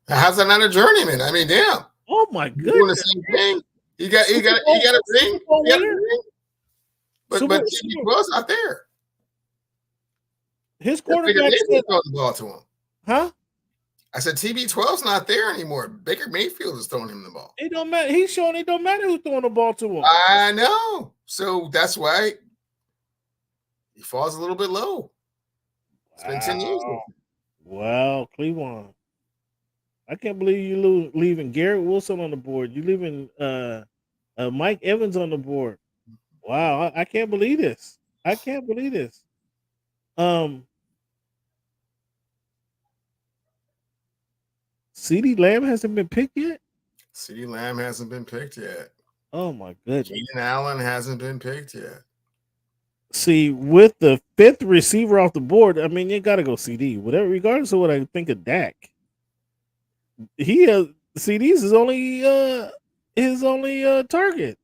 How's that not a journeyman? I mean, damn. Oh my goodness. Doing the same thing. He got a ring. He got a ring. But he was not there. His quarterback said throwing the ball to him. Huh? I said TB12's not there anymore. Baker Mayfield is throwing him the ball. It don't matter. He's showing it don't matter who's throwing the ball to him. I know. So that's why he falls a little bit low. It's been 10 years. Wow, Cleveland. I can't believe you leaving Garrett Wilson on the board. You leaving Mike Evans on the board. Wow, I can't believe this. I can't believe this. CeeDee Lamb hasn't been picked yet? CeeDee Lamb hasn't been picked yet. Oh my goodness. Keenan Allen hasn't been picked yet. See, with the 5th receiver off the board, I mean, you got to go CD. Whatever, regardless of what I think of Dak, he has CD's his only target.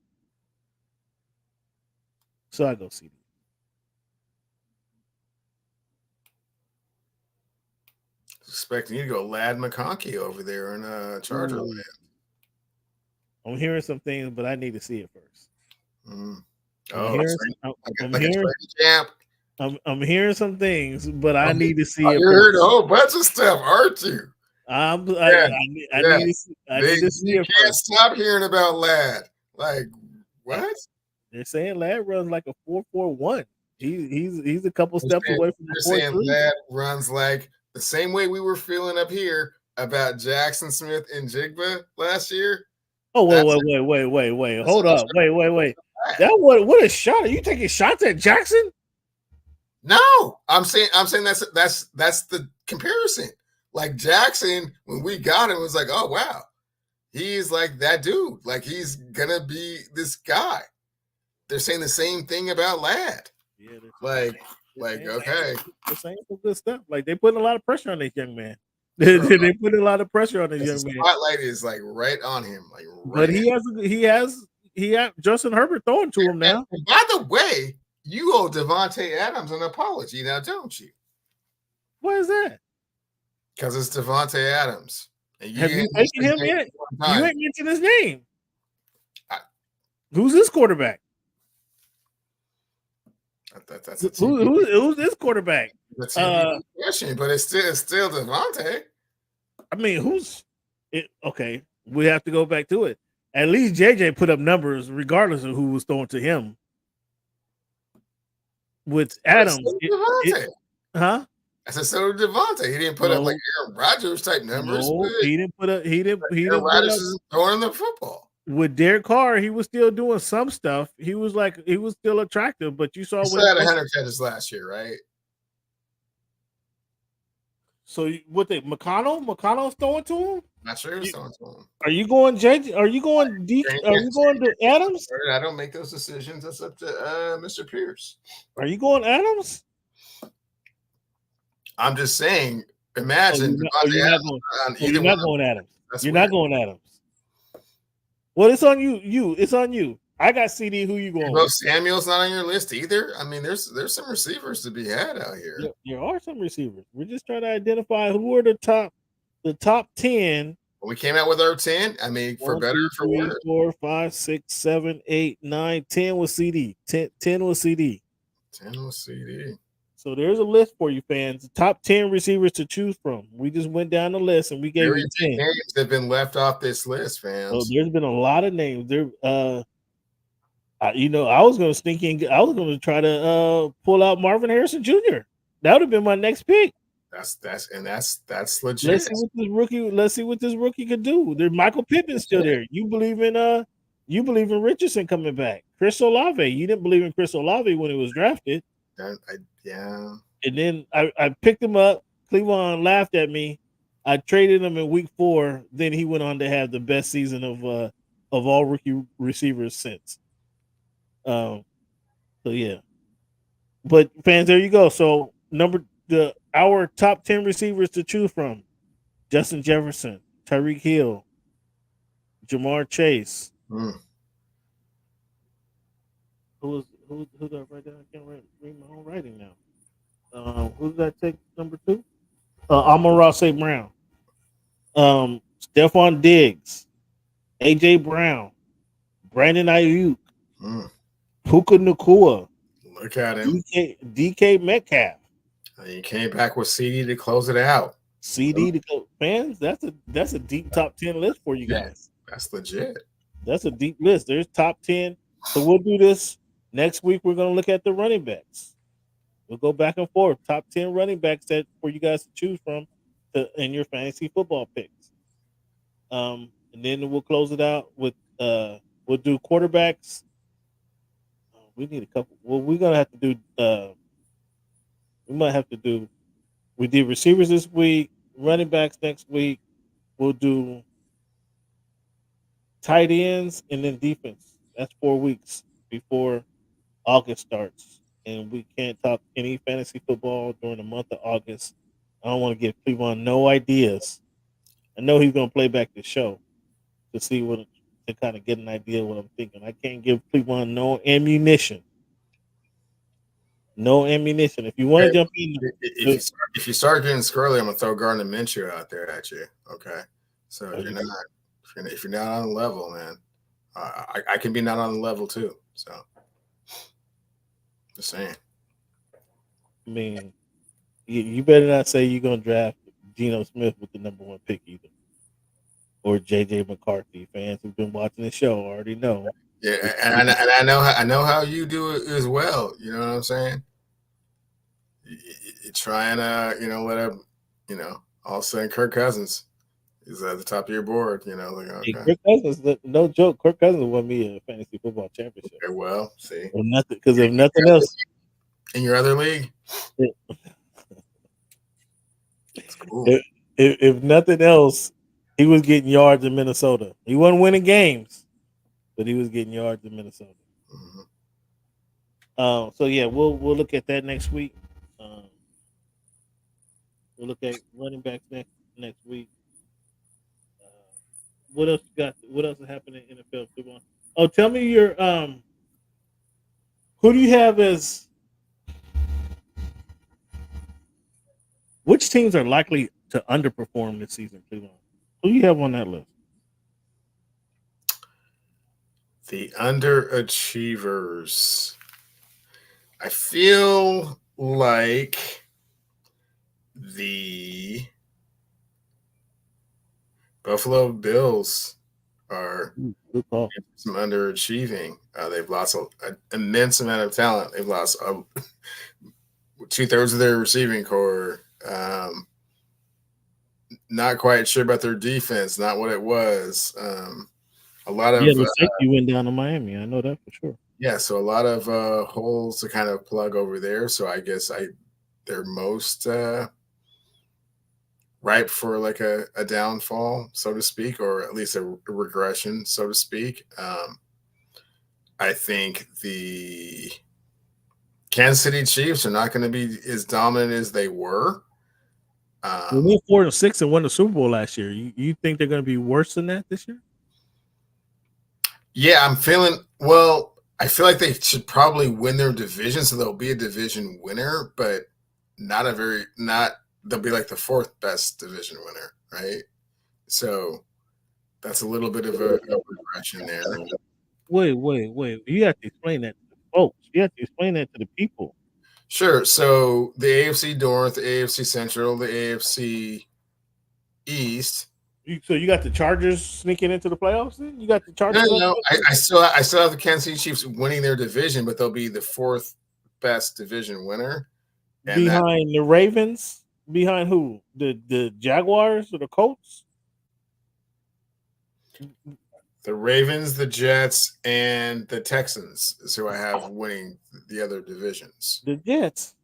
So I go CD. Expecting you to go Lad McConkey over there in Charger land. I'm hearing some things, but I need to see it first. I'm hearing some things, but I need to see it. You heard a whole bunch of stuff, aren't you? I need to see it. You can't stop hearing about Lad. Like what? They're saying Lad runs like a 4.41. He's a couple steps away from the 4.3. They're saying Lad runs like the same way we were feeling up here about Jackson Smith and Jigba last year. Oh, wait. Hold up. Wait. What a shot. Are you taking shots at Jackson? No, I'm saying that's the comparison. Like Jackson, when we got him, was like, oh wow, he's like that dude. Like he's gonna be this guy. They're saying the same thing about Lad. Yeah, like okay. They're saying some good stuff. Like they putting a lot of pressure on this young man. They put a lot of pressure on this young man. Spotlight is like right on him. Like, but he has Justin Herbert throwing to him now. And by the way, you owe Devontae Adams an apology now, don't you? Why is that? Because it's Devontae Adams. And have you mentioned him yet? You ain't mentioned his name. Who's this quarterback? Who's this quarterback? That's a question, but it's still Devontae. I mean, who's it? Okay, we have to go back to it. At least JJ put up numbers regardless of who was throwing to him. With Adams, huh? I said so did Devontae. He didn't put up like Aaron Rodgers type numbers. No, he didn't put up. He didn't. Rodgers is throwing the football. With Derek Carr, he was still doing some stuff. He was still attractive, but you saw he still had 100 catches last year, right? So what McConnell's throwing to him? Not sure he's throwing to him. Are you going JJ? Are you going D? Are you going to Adams? I don't make those decisions. That's up to Mr. Pierce. Are you going Adams? I'm just saying. Imagine you're not going Adams. You're not going Adams. Well, it's on you. It's on you. I got CD. Who you going? Well, Samuel's not on your list either. I mean, there's some receivers to be had out here. There are some receivers. We're just trying to identify who are the top 10. We came out with our 10. I mean, for 1, better 2, or for 3, worse. 4, 5, 6, 7, 8, 9, 10 with CD. 10 with CD. 10 with CD. So there's a list for you fans. The top 10 receivers to choose from. We just went down the list and we gave you 10 names that have been left off this list, fans. So there's been a lot of names. There I was going to sneak in. I was going to try to pull out Marvin Harrison Jr. That would have been my next pick. That's legit. Let's see what this rookie could do. There's Michael Pittman's still there. You believe in Richardson coming back. Chris Olave. You didn't believe in Chris Olave when he was drafted. Yeah. And then I picked him up. Cleveland laughed at me. I traded him in week 4. Then he went on to have the best season of all rookie receivers since. So yeah. But fans, there you go. So our top 10 receivers to choose from: Justin Jefferson, Tyreek Hill, Jamar Chase. Who did I write down? I can't read my own writing now. Who did I take number 2? Amon-Ra St. Brown. Stephon Diggs, AJ Brown, Brandon Ayuk, Puka Nacua. Look at him. DK Metcalf. He came back with CD to close it out. Fans, that's a deep top 10 list for you guys. That's legit. That's a deep list. There's top 10. So we'll do this next week. We're going to look at the running backs. We'll go back and forth. Top 10 running backs for you guys to choose from in your fantasy football picks. And then we'll close it out with we'll do quarterbacks. We need a couple. Well, we're gonna have to do. We might have to do. We did receivers this week, running backs next week. We'll do tight ends and then defense. That's 4 weeks before August starts, and we can't talk any fantasy football during the month of August. I don't want to give Cleveland no ideas. I know he's gonna play back the show to see to kind of get an idea of what I'm thinking. I can't give Cleveland no ammunition. No ammunition. If you want to jump in, if you start getting squirrely, I'm gonna throw Gardner Minshew out there at you. Okay, so if you're not on the level, man, I can be not on the level too. So, just saying. I mean, you better not say you're gonna draft Geno Smith with the number 1 pick either, or JJ McCarthy. Fans who've been watching the show already know. Yeah, and I know how you do it as well. You know what I'm saying? You're trying to, let him, all of a sudden Kirk Cousins is at the top of your board. Okay. Hey, Kirk Cousins, no joke. Kirk Cousins won me a fantasy football championship. Okay, well, see, because if nothing else, in your other league, it's cool. If nothing else, he was getting yards in Minnesota. He wasn't winning games, but he was getting yards in Minnesota. So yeah, we'll look at that next week. We'll look at running backs next week. What else you got? What else is happening in NFL football? Oh, tell me your who do you have as which teams are likely to underperform this season, Cleveland? Who do you have on that list? The underachievers. I feel like the Buffalo Bills are some underachieving. They've lost an immense amount of talent. They've lost 2/3 of their receiving core. Not quite sure about their defense. Not what it was. A lot of the safety went down to Miami. I know that for sure. Yeah, so a lot of holes to kind of plug over there. So I guess they're most ripe for like a downfall, so to speak, or at least a regression, so to speak. I think the Kansas City Chiefs are not going to be as dominant as they were. We went 4-6 and won the Super Bowl last year. You think they're going to be worse than that this year? Yeah, I feel like they should probably win their division, so they'll be a division winner, but they'll be like the 4th best division winner, right? So that's a little bit of a regression there. Wait. You have to explain that to the folks. You have to explain that to the people. Sure. So the AFC North, the AFC Central, the AFC East, So you got the Chargers sneaking into the playoffs? Then you got the Chargers. No. I still have the Kansas City Chiefs winning their division, but they'll be the fourth best division winner. And behind the Ravens. Behind who? The Jaguars or the Colts? The Ravens, the Jets, and the Texans is who I have winning the other divisions. The Jets.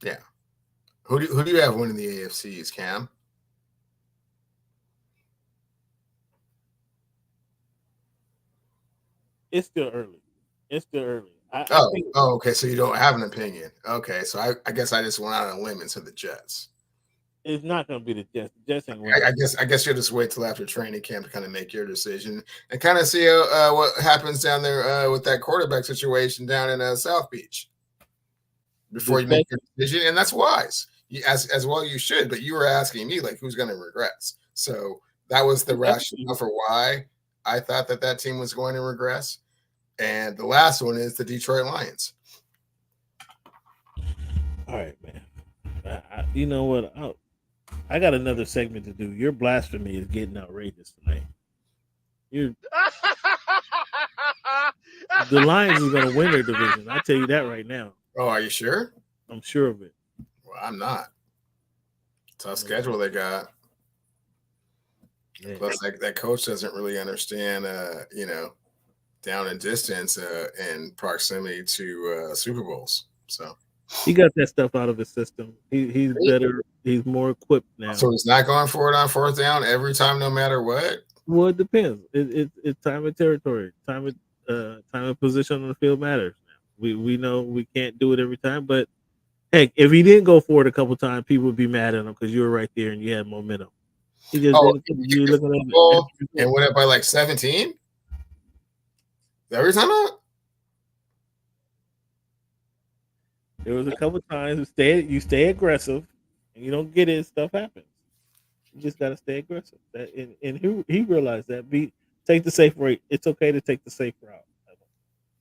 Yeah. Who do you have winning the AFCs, Cam? It's still early. I think, Okay. So you don't have an opinion. Okay. So I guess I just went out on a limb and said the Jets. it's not going to be the Jets. The Jets ain't winning. I guess you'll just wait till after training camp to kind of make your decision and kind of see what happens down there with that quarterback situation down in South Beach before you make your decision. And that's wise. As well you should. But you were asking me like who's going to regress. So that was the rationale for why I thought that team was going to regress. And the last one is the Detroit Lions. All right, man. You know what? I got another segment to do. Your blasphemy is getting outrageous tonight. The Lions is going to win their division. I tell you that right now. Oh, are you sure? I'm sure of it. Well, I'm not. Tough schedule they got. Yeah. Plus, that coach doesn't really understand, down in distance and proximity to Super Bowls. So he got that stuff out of his system. He's better. He's more equipped now. So he's not going for it on fourth down every time, no matter what. Well, it depends. It's time and territory. Time and position on the field matters. Now we know we can't do it every time, but heck, if he didn't go for it a couple times, people would be mad at him because you were right there and you had momentum. He just you looking at it and went up by like 17. Every time out. There was a couple times you stay aggressive, and you don't get it. Stuff happens. You just gotta stay aggressive. And he realized that. Take the safe route. It's okay to take the safe route.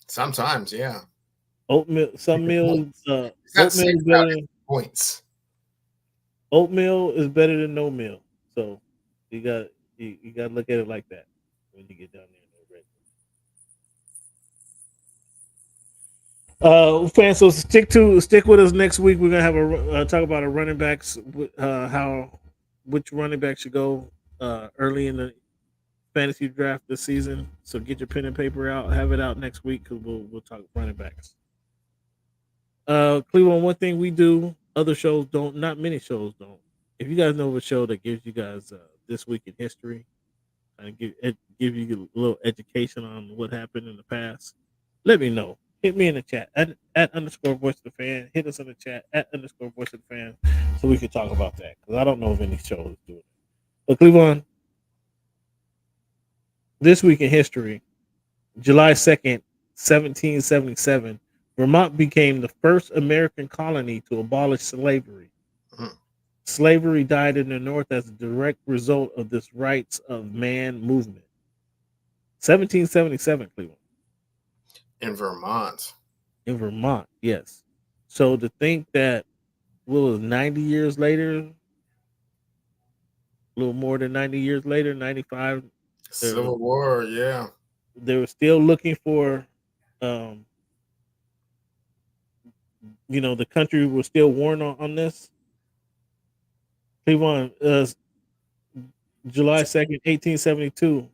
Sometimes, yeah. Oatmeal. Some meals. Oatmeal is better than points. Oatmeal is better than no meal. So you got to look at it like that when you get down there. Fans, so stick with us next week. We're gonna have a talk about our running backs, which running back should go early in the fantasy draft this season. So get your pen and paper out, have it out next week because we'll talk running backs. Cleveland, one thing we do, other shows don't. Not many shows don't. If you guys know of a show that gives you guys this week in history, and give you a little education on what happened in the past, let me know. Hit me in the chat at _ voice of the fan. Hit us in the chat at _ voice of the fan so we can talk about that because I don't know if any shows do it. But Cleveland, this week in history, July 2nd, 1777, Vermont became the first American colony to abolish slavery. Mm-hmm. Slavery died in the North as a direct result of this rights of man movement. 1777, Cleveland. In Vermont. In Vermont, yes. So to think that, what was 90 years later, a little more than 90 years later, 95. Civil War, yeah. They were still looking for, the country was still warring on this. Cleveland, July 2nd, 1872,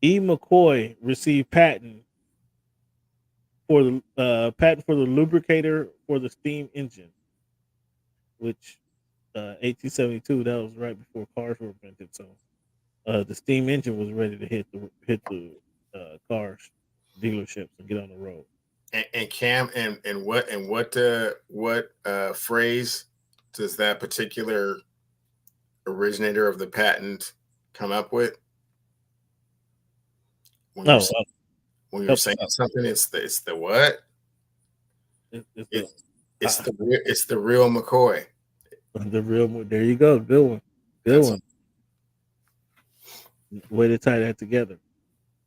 E. McCoy received patent for the lubricator for the steam engine, which 1872, that was right before cars were invented. So the steam engine was ready to hit the cars dealerships and get on the road. And Cam, and what phrase does that particular originator of the patent come up with? When you're saying something, it's the what? It's the real McCoy. The real. There you go. Good one. Good one. Way to tie that together.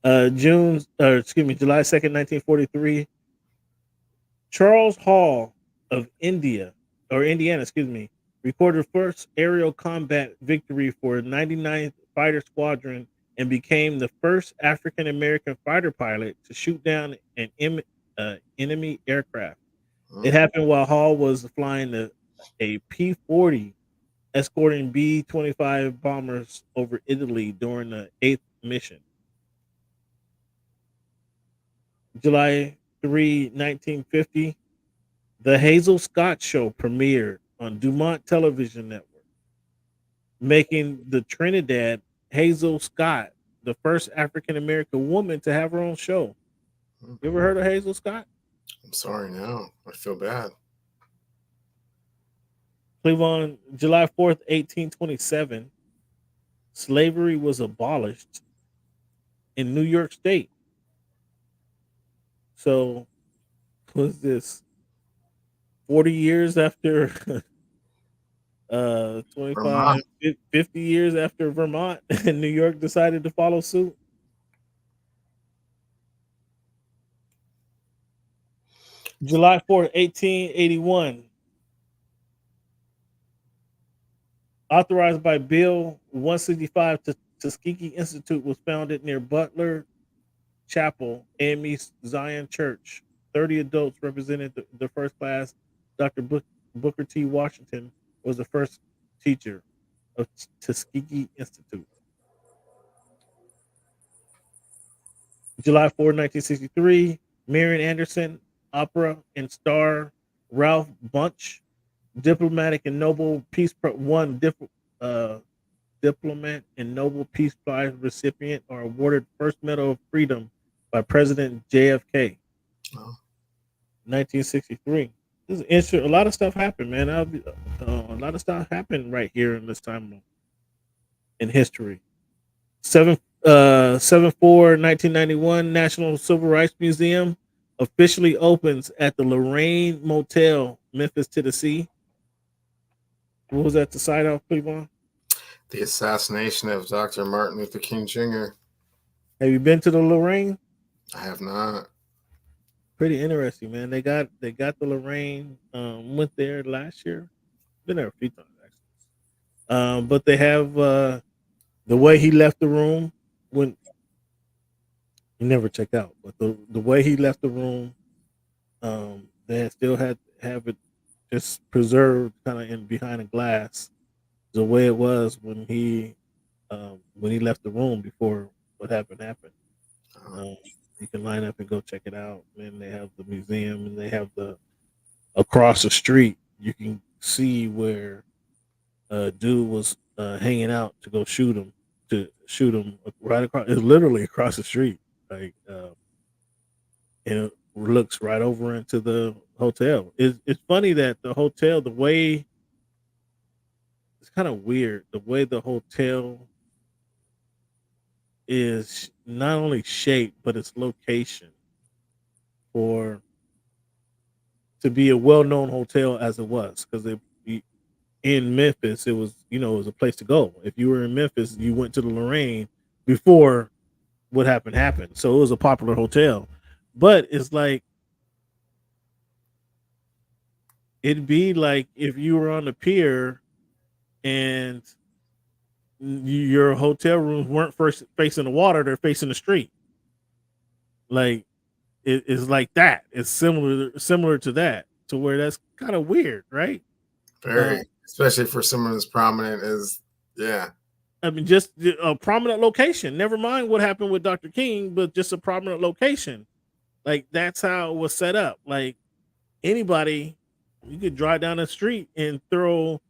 July 2nd, 1943. Charles Hall of Indiana, recorded first aerial combat victory for 99th Fighter Squadron and became the first African American fighter pilot to shoot down an enemy aircraft. It happened while Hall was flying a P-40 escorting B-25 bombers over Italy during the 8th mission. July 3, 1950, The Hazel Scott Show premiered on Dumont Television Network, making the Trinidad Hazel Scott the first African American woman to have her own show. You ever heard of Hazel Scott? I'm sorry, no. I feel bad. Cleveland, July 4th, 1827, slavery was abolished in New York State. So, was this 40 years after 25, Vermont. 50 years after Vermont and New York decided to follow suit? July 4th, 1881, authorized by Bill 165, Tuskegee Institute was founded near Butler Chapel, AME Zion Church. 30 adults represented the first class. Dr. Booker T. Washington was the first teacher of Tuskegee Institute. July 4, 1963, Marian Anderson, opera and star Ralph Bunche, diplomatic and Nobel Peace Diplomat and Nobel Peace Prize recipient, are awarded First Medal of Freedom by President JFK. 1963. This is interesting. A lot of stuff happened, man. A lot of stuff happened right here in this time in history. 7/4/1991, National Civil Rights Museum officially opens at the Lorraine Motel, Memphis, Tennessee. What was that the site of, Cleveland? The assassination of Dr. Martin Luther King Jr. Have you been to the Lorraine? I have not. Pretty interesting, man. They got the Lorraine. Went there last year. Been there a few times actually. But they have the way he left the room when he never checked out. But the way he left the room, they still have it just preserved, kind of in behind a glass, the way it was when he left the room before what happened. You can line up and go check it out. And they have the museum, and they have across the street. You can see where dude was hanging out to go shoot him right across. It's literally across the street, like, and it looks right over into the hotel. It's funny that the hotel, the way it's kind of weird, the way the hotel is not only shaped, but its location to be a well-known hotel as it was, because in Memphis, it was a place to go. If you were in Memphis, you went to the Lorraine before what happened. So it was a popular hotel. But it's like, it'd be like if you were on the pier and your hotel rooms weren't first facing the water, they're facing the street. Like, it's like that. It's similar to that, to where that's kind of weird, right? Very, especially for someone as prominent as, yeah. I mean, just a prominent location. Never mind what happened with Dr. King, but just a prominent location. Like, that's how it was set up. Like, anybody, you could drive down the street and throw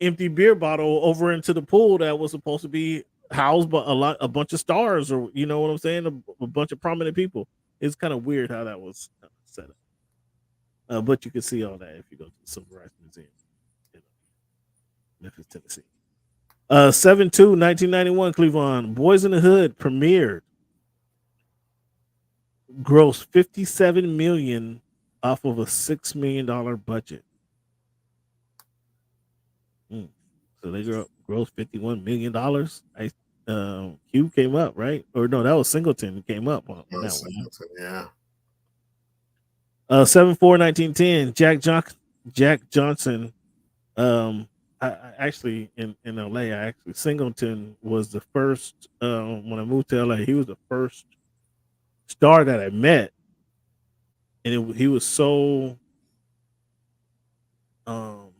empty beer bottle over into the pool that was supposed to be housed by a bunch of stars, or you know what I'm saying, a bunch of prominent people. It's kind of weird how that was set up. But you can see all that if you go to the Civil Rights Museum in Memphis, Tennessee. 7/2/1991, Cleveland, Boys in the Hood premiered. Grossed $57 million off of a $6 million budget. So they grossed $51 million. Q came up, right? Or no, that was Singleton came up on that Singleton, one. Yeah. 7/4/1910, Jack Johnson I actually in LA, Singleton was the first when I moved to LA, he was the first star that I met, and he was so what's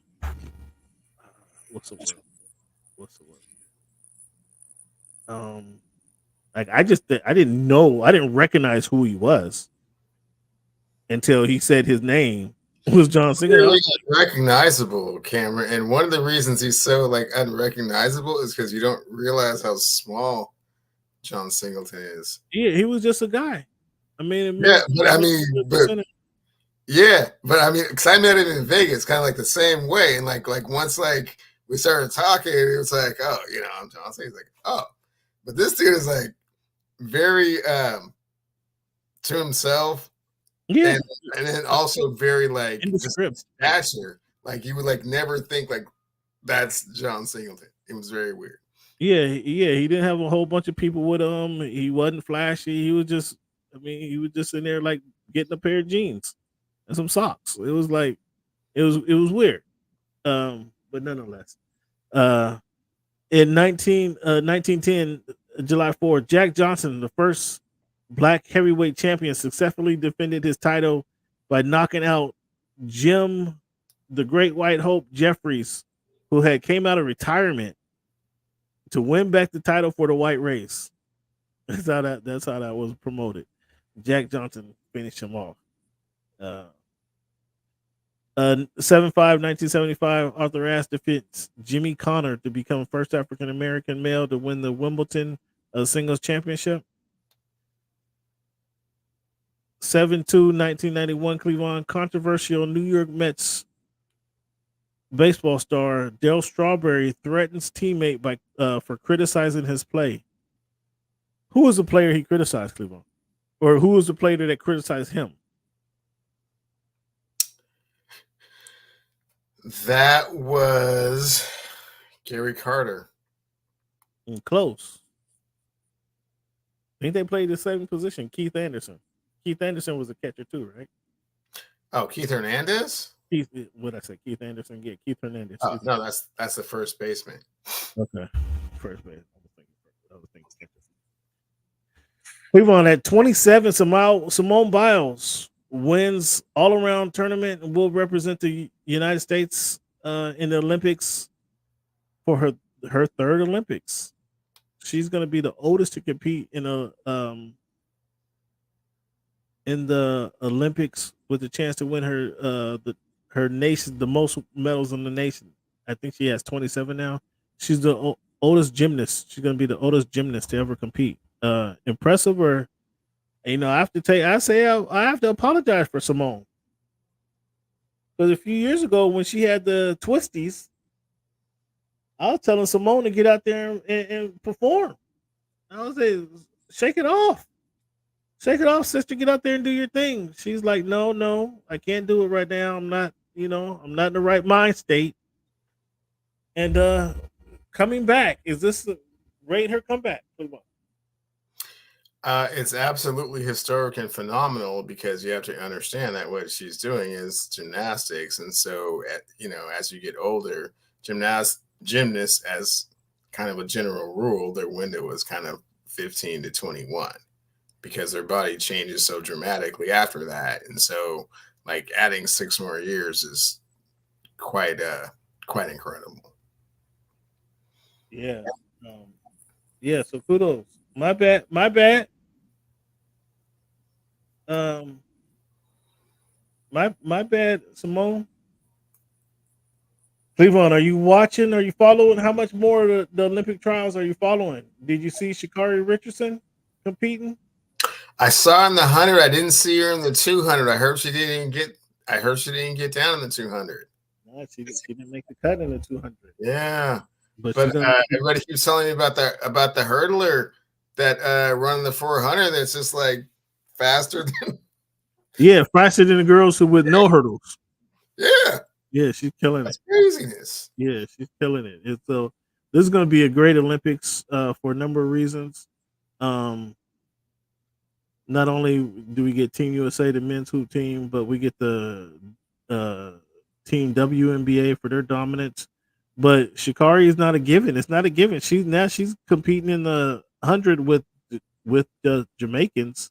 the word? What's the word? Like I didn't recognize who he was until he said his name was John Singleton. Really recognizable, Cameron. And one of the reasons he's so like unrecognizable is because you don't realize how small John Singleton is. Yeah, he was just a guy. I mean, but I mean, because I met him in Vegas, kind of like the same way, and like once like we started talking, it was like, oh, I'm John Singleton. He's like, oh, but this dude is like very to himself. Yeah, and then also very like in the script stature, like you would like never think like that's John Singleton. It was very weird. Yeah, he didn't have a whole bunch of people with him. He wasn't flashy. He was just in there like getting a pair of jeans and some socks. It was like it was weird. But nonetheless, in 1910, July 4th, Jack Johnson, the first Black heavyweight champion, successfully defended his title by knocking out Jim the Great White Hope Jeffries, who had came out of retirement to win back the title for the white race. That's how that was promoted. Jack Johnson finished him off. 1975, Arthur Ashe defeats Jimmy Connor to become first African American male to win the Wimbledon singles championship. 7-2, 1991, Cleveland, controversial New York Mets baseball star Darryl Strawberry threatens teammate for criticizing his play. Who was the player he criticized, Cleveland? Or who was the player that criticized him? That was Gary Carter. Close. I think they played the same position. Keith Anderson. Keith Anderson was a catcher too, right? Oh, Keith Hernandez? What I say? Keith Anderson? Yeah, Keith Hernandez. Oh, no, that's the first baseman. Okay. First base. I was thinking catcher. Cleveland at 27, Simone Biles wins all-around tournament and will represent the United States in the Olympics for her third Olympics. She's going to be the oldest to compete in the Olympics with a chance to win her nation the most medals in the nation. I think she has 27 now. She's the oldest gymnast. She's going to be the oldest gymnast to ever compete. Impressive, or I have to apologize for Simone, because a few years ago when she had the twisties, I was telling Simone to get out there and perform. I was saying, shake it off, sister, get out there and do your thing. She's like, no, I can't do it right now. I'm not in the right mind state. And coming back, is this rate her comeback? It's absolutely historic and phenomenal, because you have to understand that what she's doing is gymnastics, and so as you get older, gymnasts, as kind of a general rule, their window is kind of 15 to 21, because their body changes so dramatically after that, and so like adding 6 more years is quite incredible. Yeah. So kudos. My bad. My bad, Simone. Cleveland, are you watching? Are you following? How much more of the Olympic trials are you following? Did you see Sha'Carri Richardson competing? I saw in the 100. I didn't see her in the 200. I heard she didn't get down in the 200. No, she didn't make the cut in the 200. Yeah, but everybody keeps telling me about the hurdler that running the 400. That's just like faster than faster than the girls who with no hurdles. Yeah, she's killing That's it. Craziness. Yeah, she's killing it. So this is going to be a great Olympics for a number of reasons. Not only do we get Team USA, the men's hoop team, but we get the Team WNBA for their dominance. But Sha'Carri is not a given. It's not a given. She's competing in the 100 with the Jamaicans,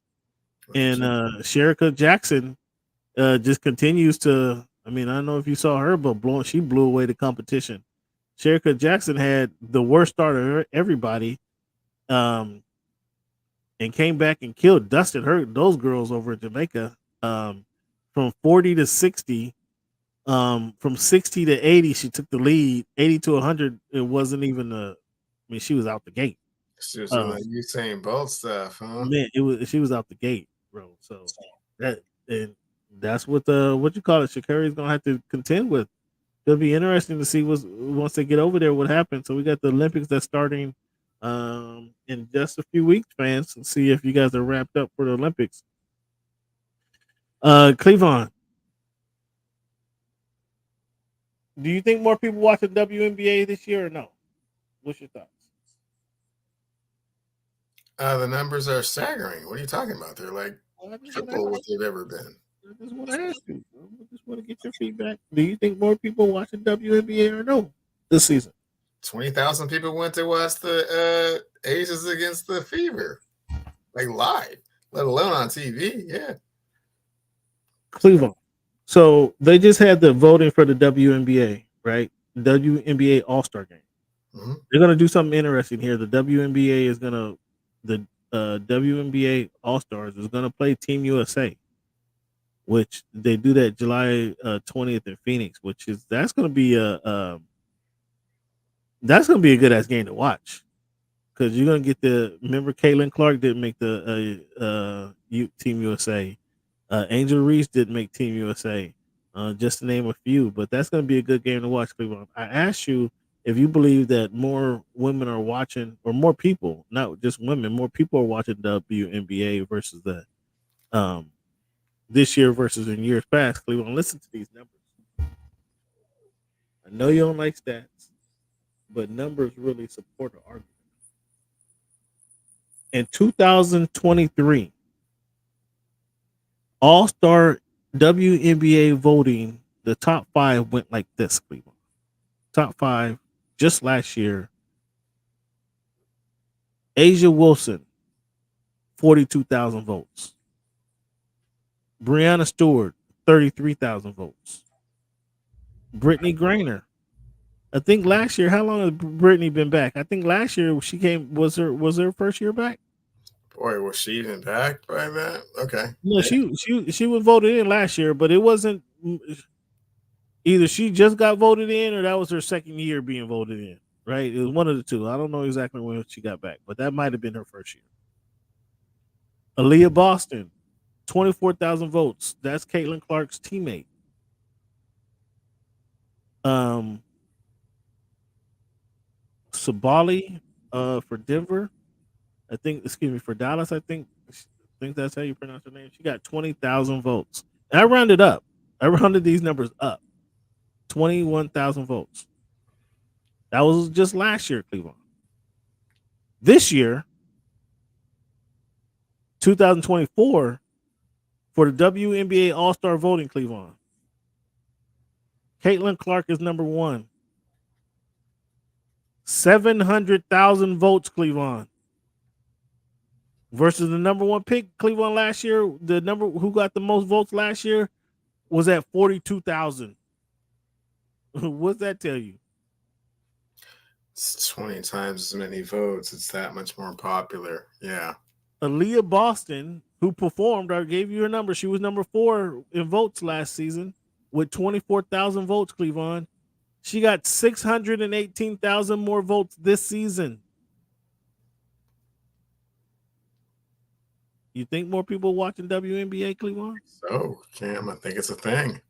and Shericka Jackson just continues to. I mean, I don't know if you saw her, but she blew away the competition. Shericka Jackson had the worst start of everybody, and came back and dusted those girls over in Jamaica, from 40 to 60. From 60 to 80, she took the lead. 80 to 100, it wasn't even she was out the gate. She was doing like Usain Bolt stuff, huh? Man, she was out the gate, bro. So that's what what you call it, Sha'Carri's gonna have to contend with. It'll be interesting to see once they get over there what happens. So we got the Olympics that's starting in just a few weeks, fans, and see if you guys are wrapped up for the Olympics. Cleavon, do you think more people watch the WNBA this year or no? What's your thoughts? The numbers are staggering. What are you talking about? They're like triple what they've ever been. I just want to ask you. I just want to get your feedback. Do you think more people watching WNBA or no this season? 20,000 people went to watch the Aces against the Fever, like live, let alone on TV. Yeah. Cleveland. So they just had the voting for the WNBA, right? WNBA All-Star game. Mm-hmm. They're going to do something interesting here. The WNBA is going to, the WNBA All-Stars is going to play Team USA, which they do that July 20th in Phoenix, that's going to be a good ass game to watch, because you're going to get remember Caitlin Clark didn't make the Team USA. Angel Reese didn't make Team USA, just to name a few. But that's going to be a good game to watch, Cleveland. I asked you if you believe that more women are watching, or more people, not just women, more people are watching WNBA versus this year versus in years past. Cleveland, listen to these numbers. I know you don't like stats, but numbers really support the argument. In 2023, All-Star WNBA voting, the top 5 went like this, Cleveland. Top 5 just last year. A'ja Wilson, 42,000 votes. Breanna Stewart, 33,000 votes. Brittany Griner. I think last year, how long has Brittany been back? I think last year she was her first year back? Boy, was she even back by that? Okay. No, she was voted in last year, but it wasn't either she just got voted in or that was her second year being voted in, right? It was one of the two. I don't know exactly when she got back, but that might have been her first year. Aaliyah Boston, 24,000 votes. That's Caitlin Clark's teammate. Sabali for Denver. For Dallas, I think that's how you pronounce her name. She got 20,000 votes. And I rounded up. I rounded these numbers up. 21,000 votes. That was just last year, Cleveland. This year, 2024, for the WNBA All-Star voting, Cleveland, Caitlin Clark is number 1. 700,000 votes, Cleveland. Versus the number 1 pick, Cleveland last year, the number who got the most votes last year was at 42,000. What's that tell you? It's 20 times as many votes. It's that much more popular. Yeah. Aaliyah Boston, who performed, I gave you her number. She was number 4 in votes last season with 24,000 votes, Cleveland. She got 618,000 more votes this season. You think more people watching WNBA, Cleveland? So, Cam, I think it's a thing.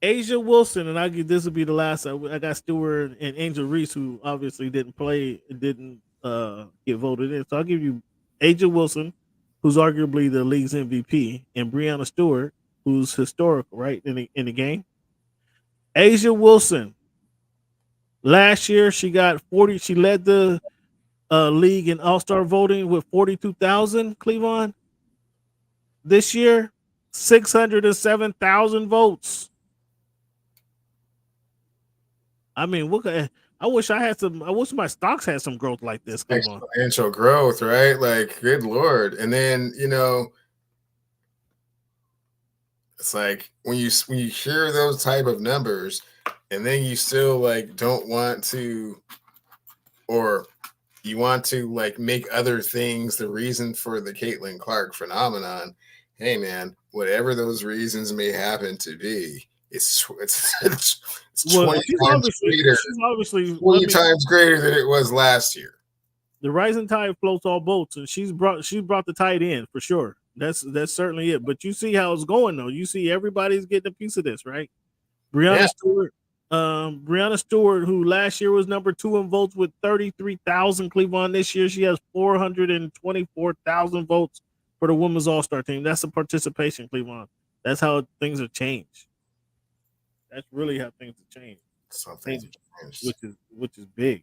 A'ja Wilson, and this will be the last. I got Stewart and Angel Reese, who obviously didn't get voted in. So I'll give you A'ja Wilson, who's arguably the league's MVP, and Breanna Stewart, who's historical, right, in the game. A'ja Wilson, last year she got 40. She led the league in All-Star voting with 42,000, Cleveland. This year, 607,000 votes. I mean, I wish I had some. I wish my stocks had some growth like this. Exponential growth, right? Like, good Lord. And then, it's like when you hear those type of numbers, and then you still like don't want to, or you want to like make other things the reason for the Caitlin Clark phenomenon. Hey man, whatever those reasons may happen to be, it's 20 times greater. 20 times greater than it was last year. The rising tide floats all boats, and she's brought the tide in for sure. That's certainly it. But you see how it's going though. You see everybody's getting a piece of this, right? Brianna Stewart, who last year was number 2 in votes with 33,000. Cleveland this year she has 424,000 votes for the women's All-Star team. That's a participation, Cleveland. That's how things have changed. That's really how things have changed. Which is big.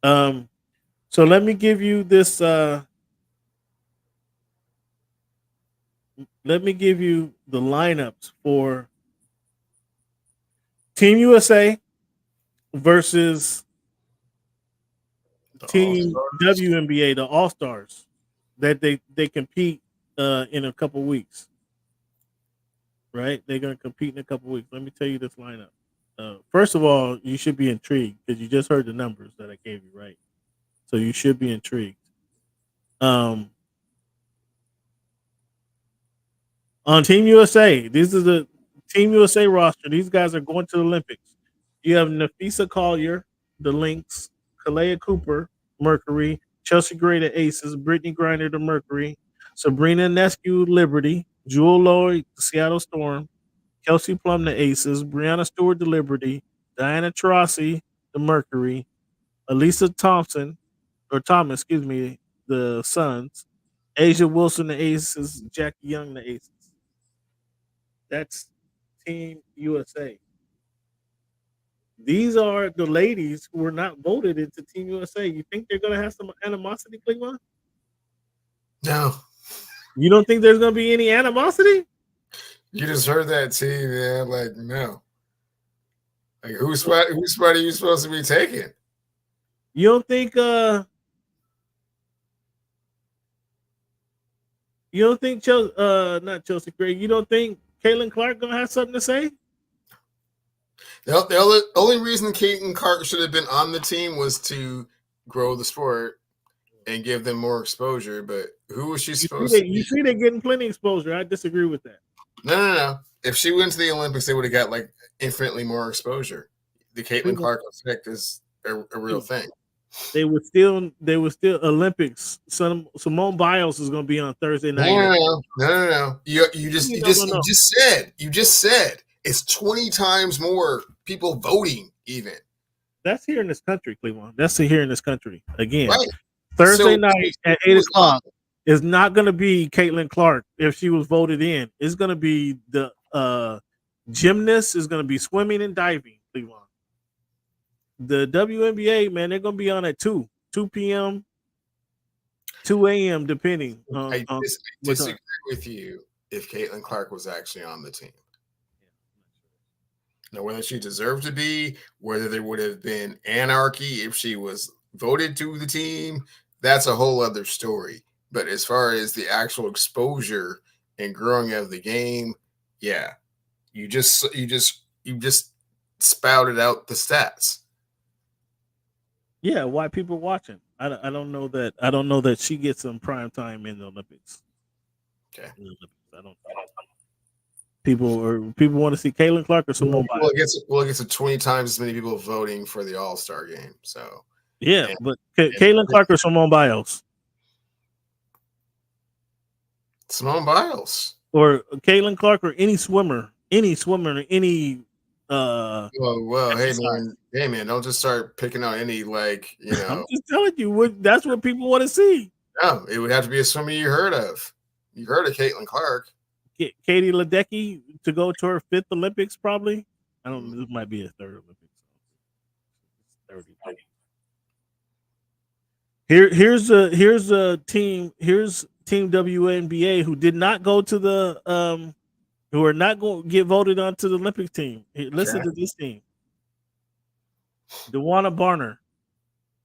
So let me give you this. Let me give you the lineups for Team USA versus Team WNBA, the All-Stars, that they compete in a couple weeks. Right? They're going to compete in a couple weeks. Let me tell you this lineup. First of all, you should be intrigued because you just heard the numbers that I gave you, right? So you should be intrigued. On Team USA, this is the Team USA roster. These guys are going to the Olympics. You have Nafisa Collier, the Lynx, Kalea Cooper, Mercury, Chelsea Gray, the Aces, Brittany Griner, the Mercury, Sabrina Nescu, Liberty, Jewel Lloyd, the Seattle Storm, Kelsey Plum, the Aces, Brianna Stewart, the Liberty, Diana Taurasi, the Mercury, Elisa Thomas, the Suns, Asia Wilson, the Aces, Jackie Young, the Aces. That's Team USA. These are the ladies who were not voted into Team USA. You think they're going to have some animosity, Cleveland? No. You don't think there's going to be any animosity? You just heard that team, man. Like, no. Like, whose spot are you supposed to be taking? You don't think not Chelsea Gray, you don't think Caitlin Clark gonna have something to say? The only reason Caitlin Clark should have been on the team was to grow the sport and give them more exposure. But who was she supposed to be? You see they're getting plenty of exposure. I disagree with that. No. If she went to the Olympics, they would have got like infinitely more exposure. The Caitlin Clark effect is a real thing. They would still Olympics. Simone Biles is going to be on Thursday night. No. You just said it's 20 times more people voting. Even that's here in this country, Cleveland. That's here in this country again. Right. Thursday night at 8:00 is not going to be Caitlin Clark if she was voted in. It's going to be the gymnast. Is going to be swimming and diving, Cleveland. The WNBA, man, they're going to be on at 2 p.m., 2 a.m., depending. I disagree with you if Caitlin Clark was actually on the team. Now, whether she deserved to be, whether there would have been anarchy if she was voted to the team, that's a whole other story. But as far as the actual exposure and growing of the game, yeah, you just spouted out the stats. Yeah, why people watching? I don't know that. I don't know that she gets some prime time in the Olympics. Okay, I don't. People want to see Caitlin Clark or Simone Biles. It gets 20 times as many people voting for the All-Star game. So yeah, but Caitlin Clark or Simone Biles. Simone Biles or Caitlin Clark or any swimmer, any hey man, don't just start picking out any I'm just telling you that's what people want to see. No, it would have to be a swimmer you heard of. You heard of Caitlin Clark. Katie Ledecky to go to her 5th Olympics, probably. I don't know, this might be a 3rd Olympics. 30. Here's Team WNBA who did not go to the who are not going to get voted onto the Olympic team. Listen to this team. DeWanna Barner.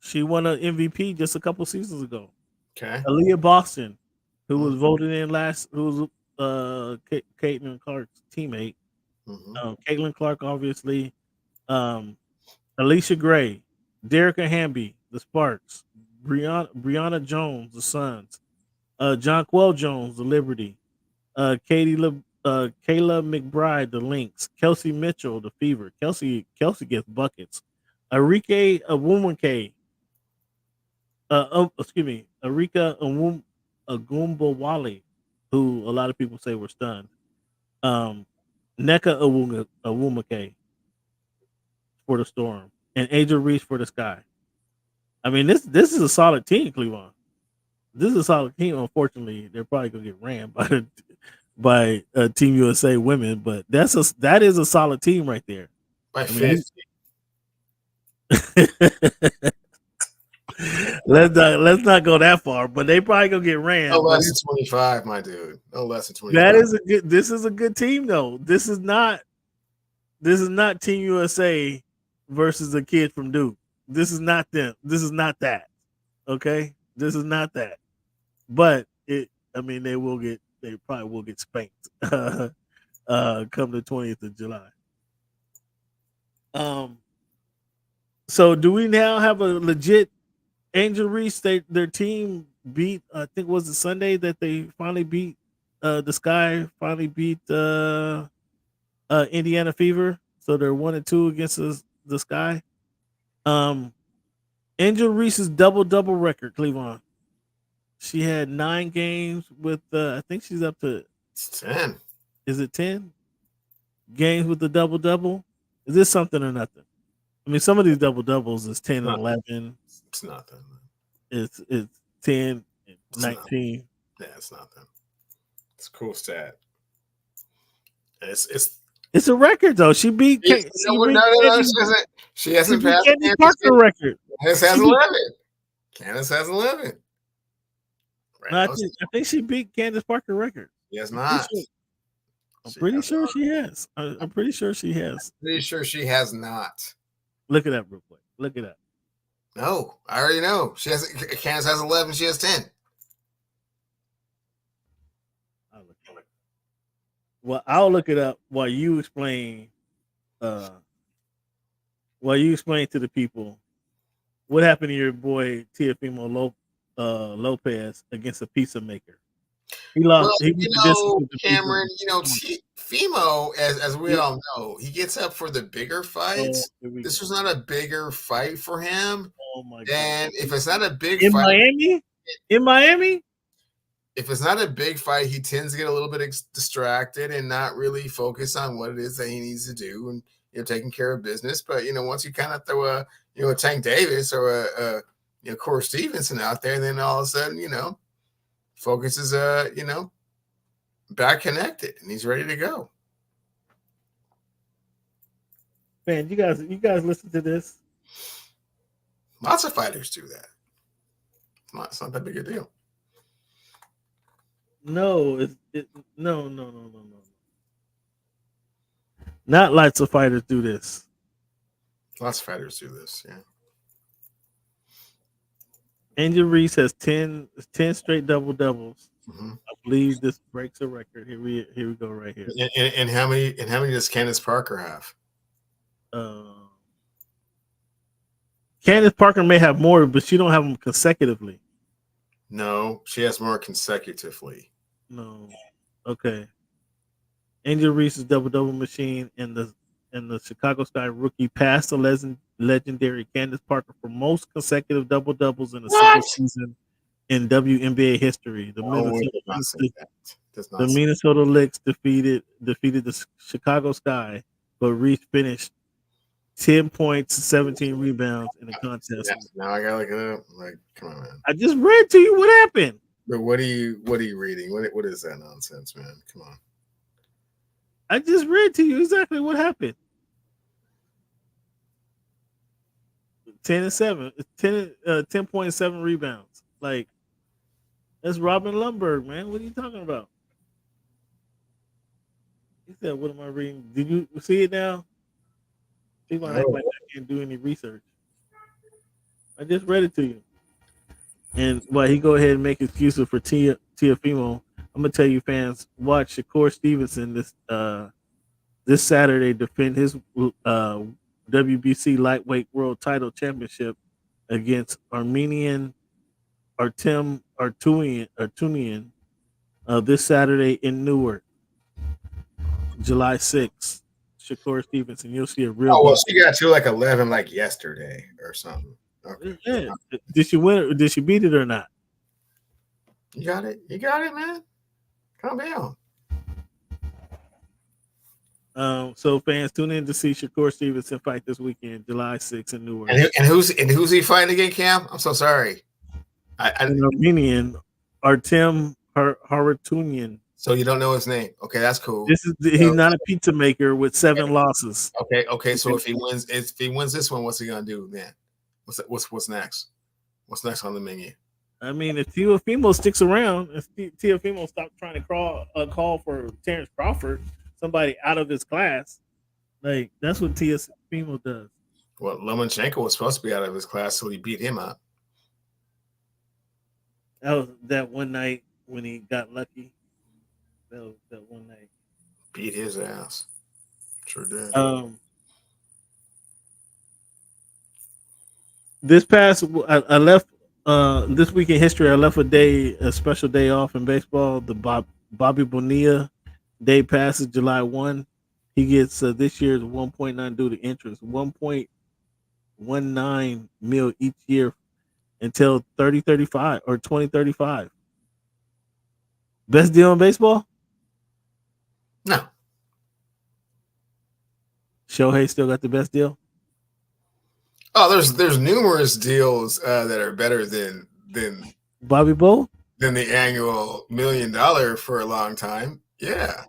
She won an MVP just a couple seasons ago. Okay. Aaliyah Boston, who was voted in last, who was Caitlin Clark's teammate. Caitlin Clark, obviously. Alicia Gray, Derrica Hamby, the Sparks, Brianna Jones, the Suns, Jonquel Jones, the Liberty, Kayla McBride, the Lynx, Kelsey Mitchell, the Fever. Kelsey gets buckets. Arike Awumake, Arika Agumbawale, who a lot of people say were stunned. Neka Awumake for the Storm, and Angel Reese for the Sky. I mean, this is a solid team, Cleveland. This is a solid team. Unfortunately, they're probably gonna get ran by Team USA women, but that is a solid team right there. By 50. Let's not go that far, but they probably gonna get ran. No less than 25, my dude. No less than 25. This is a good team though. This is not Team USA versus a kid from Duke. This is not them. This is not that. Okay? This is not that. But they probably will get spanked come the 20th of July. So do we now have a legit Angel Reese? Their team beat, I think was it Sunday that they finally beat the Sky finally beat Indiana Fever. So they're 1-2 against the Sky. Angel Reese's double record, Cleveland. She had 9 games with I think she's up to 10. Is it 10 games with the double? Is this something or nothing? I mean, some of these doubles is 10 and 11. It's nothing. It's 10 and 19. Yeah, it's nothing. It's a cool stat. It's a record though. She beat. She hasn't passed Candace Parker record. Candace has 11. Candace has 11. I think she beat Candace Parker record. She has not. I'm pretty sure she has. I'm pretty sure she has. Pretty sure she has not. Look it up real quick. Look it up. No, I already know. Candace has 11. She has 10. Well, I'll look it up while you explain. To the people what happened to your boy Teofimo Lopez against a pizza maker. He lost. Cameron. Fimo, as we all know, he gets up for the bigger fights. This was not a bigger fight for him. Oh my God! And if it's not a big in fight Miami. If it's not a big fight, he tends to get a little bit distracted and not really focus on what it is that he needs to do and taking care of business. But once you kind of throw a Tank Davis or a Corey Stevenson out there, then all of a sudden focus is back connected and he's ready to go. Man, you guys listen to this. Lots of fighters do that. It's not that big a deal. No, no. Not lots of fighters do this. Lots of fighters do this, yeah. Angel Reese has 10 straight doubles. Mm-hmm. I believe this breaks a record. Here we go right here. And how many does Candace Parker have? Candace Parker may have more, but she don't have them consecutively. No, she has more consecutively. No. Okay. Angel Reese's double machine and the Chicago Sky rookie passed the legendary Candace Parker for most consecutive doubles in a single season in WNBA history. The Minnesota Lynx defeated the Chicago Sky, but Reese finished 10 points, 17 rebounds in the contest. Now I gotta look it up. Like, come on, man. I just read to you what happened. But what are you reading? What is that nonsense, man? Come on. I just read to you exactly what happened. 10.7 rebounds. Like, that's Robin Lundberg, man. What are you talking about? He said, what am I reading? Did you see it now? People act like I can't do any research. I just read it to you. And while he go ahead and make excuses for Teofimo, I'm gonna tell you, fans, watch Shakur Stevenson this Saturday defend his WBC lightweight world title championship against Armenian Artem Artunian this Saturday in Newark, July 6th. Shakur Stevenson, you'll see a real. Oh well, she got to like 11 like yesterday or something. Okay. Yeah. Did she win it? Or did she beat it or not? You got it. You got it, man. Calm down. So fans, tune in to see Shakur Stevenson fight this weekend, July 6th in Newark. And who's he fighting again, Cam? I'm so sorry. An Armenian, Artem Haratunian. So you don't know his name? Okay, that's cool. He's not a pizza maker with 7 losses. Okay. So if he wins this one, what's he gonna do then? What's next? What's next on the menu? I mean, if Teofimo sticks around, if Teofimo stops trying to call for Terrence Crawford, somebody out of his class, like that's what Teofimo does. Well, Lomachenko was supposed to be out of his class, so he beat him up. That was that one night when he got lucky. That was that one night. Beat his ass. Sure did. This past, I left this week in history. I left a special day off in baseball. The Bobby Bonilla day passes July 1. He gets this year's 1.9 due to interest, 1.19 mil each year until 2035 or 2035. Best deal in baseball? No. Shohei still got the best deal? Oh, there's numerous deals that are better than Bobby Bo? Than the annual $1 million for a long time. Yeah.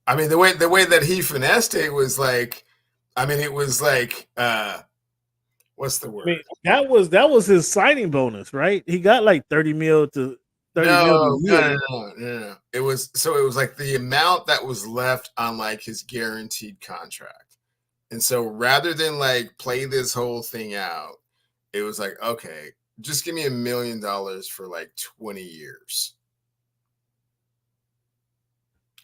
I mean, the way that he finessed it was like, it was like what's the word? I mean, that was his signing bonus, right? He got like 30 mil to 30 mil. No. It was like the amount that was left on like his guaranteed contract. And so rather than like play this whole thing out, it was like, okay, just give me $1 million for like 20 years.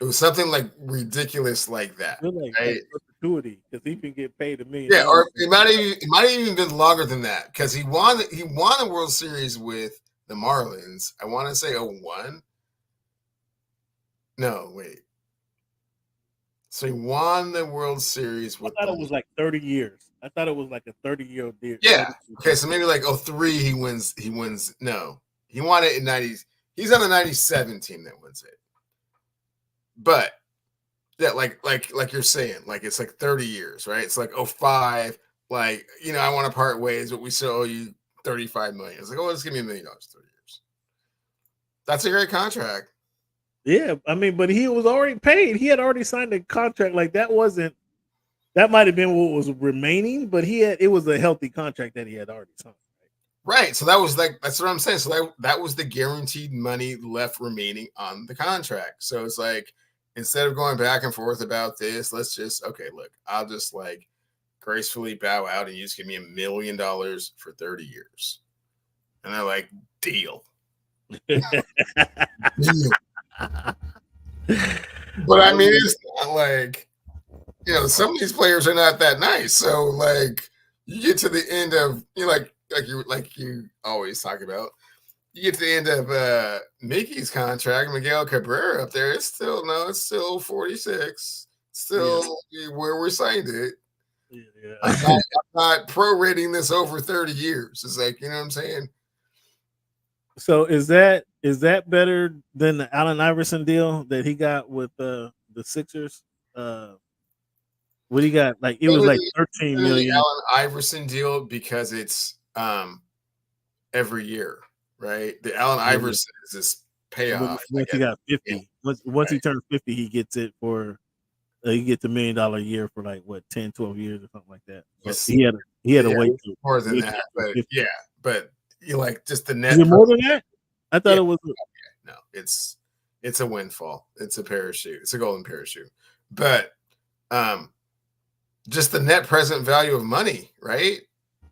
It was something like ridiculous like that. Like right? Perpetuity, because he can get paid $1 million. Yeah, or it might have even been longer than that because he won the World Series with the Marlins. I want to say 01. No, wait. So he won the World Series with. I thought it was like 30 years. I thought it was like a 30-year deal. Yeah. Okay, so maybe like 03 he wins. No, he won it in 90. He's on the 97 team that wins it. But yeah, like you're saying, like it's like 30 years, right? It's like 05. Like, I want to part ways, but we still owe you $35 million. It's like, just give me $1 million 30 years. That's a great contract. Yeah, I mean, but he was already paid. He had already signed a contract. Like that might have been what was remaining, but it was a healthy contract that he had already signed. Right. So that's what I'm saying. So that was the guaranteed money left remaining on the contract. So it's like, instead of going back and forth about this, let's just, okay, look, I'll just like gracefully bow out and you just give me $1 million for 30 years. And they're like, deal. Deal. But I mean, it's not like, some of these players are not that nice. So like you get to the end of, like you always talk about, you get to the end of Mickey's contract, Miguel Cabrera up there, it's still 46, still where we signed it. Yeah. I'm not prorating this over 30 years. It's like, you know what I'm saying? So is that better than the Allen Iverson deal that he got with the Sixers? What he got? Like it was like 13 million. The Allen Iverson deal because it's every year, right? The Allen Iverson is this payoff. Once he got 50, once he turns 50, he gets it for he gets $1 million a year for like what 10, 12 years or something like that. But he had to wait more than that, but you like just the net. Is it more than that? I thought it was. No, it's a windfall. It's a parachute. It's a golden parachute. But just the net present value of money, right?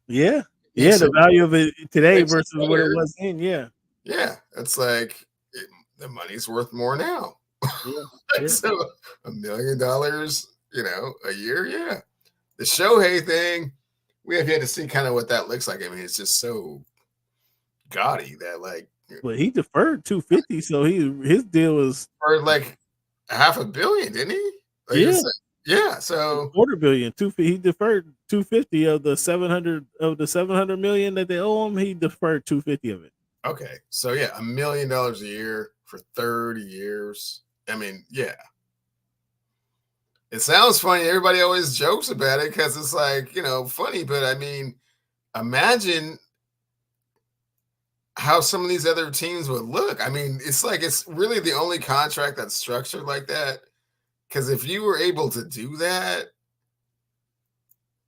Yeah. Yeah, the value of it today versus what it was then. Yeah. Yeah, it's like the money's worth more now. Yeah. So $1 million, a year. Yeah, the Shohei thing, we have yet to see kind of what that looks like. I mean, it's just so gaudy that like. But he deferred 250, so his deal was for like $500 million, didn't he? Like yeah. So $250 million. He deferred 250 of the 700 million that they owe him. He deferred 250 of it. Okay, so yeah, $1 million a year for 30 years. I mean, yeah. It sounds funny. Everybody always jokes about it because it's like, funny. But I mean, imagine how some of these other teams would look. I mean, it's really the only contract that's structured like that. Because if you were able to do that,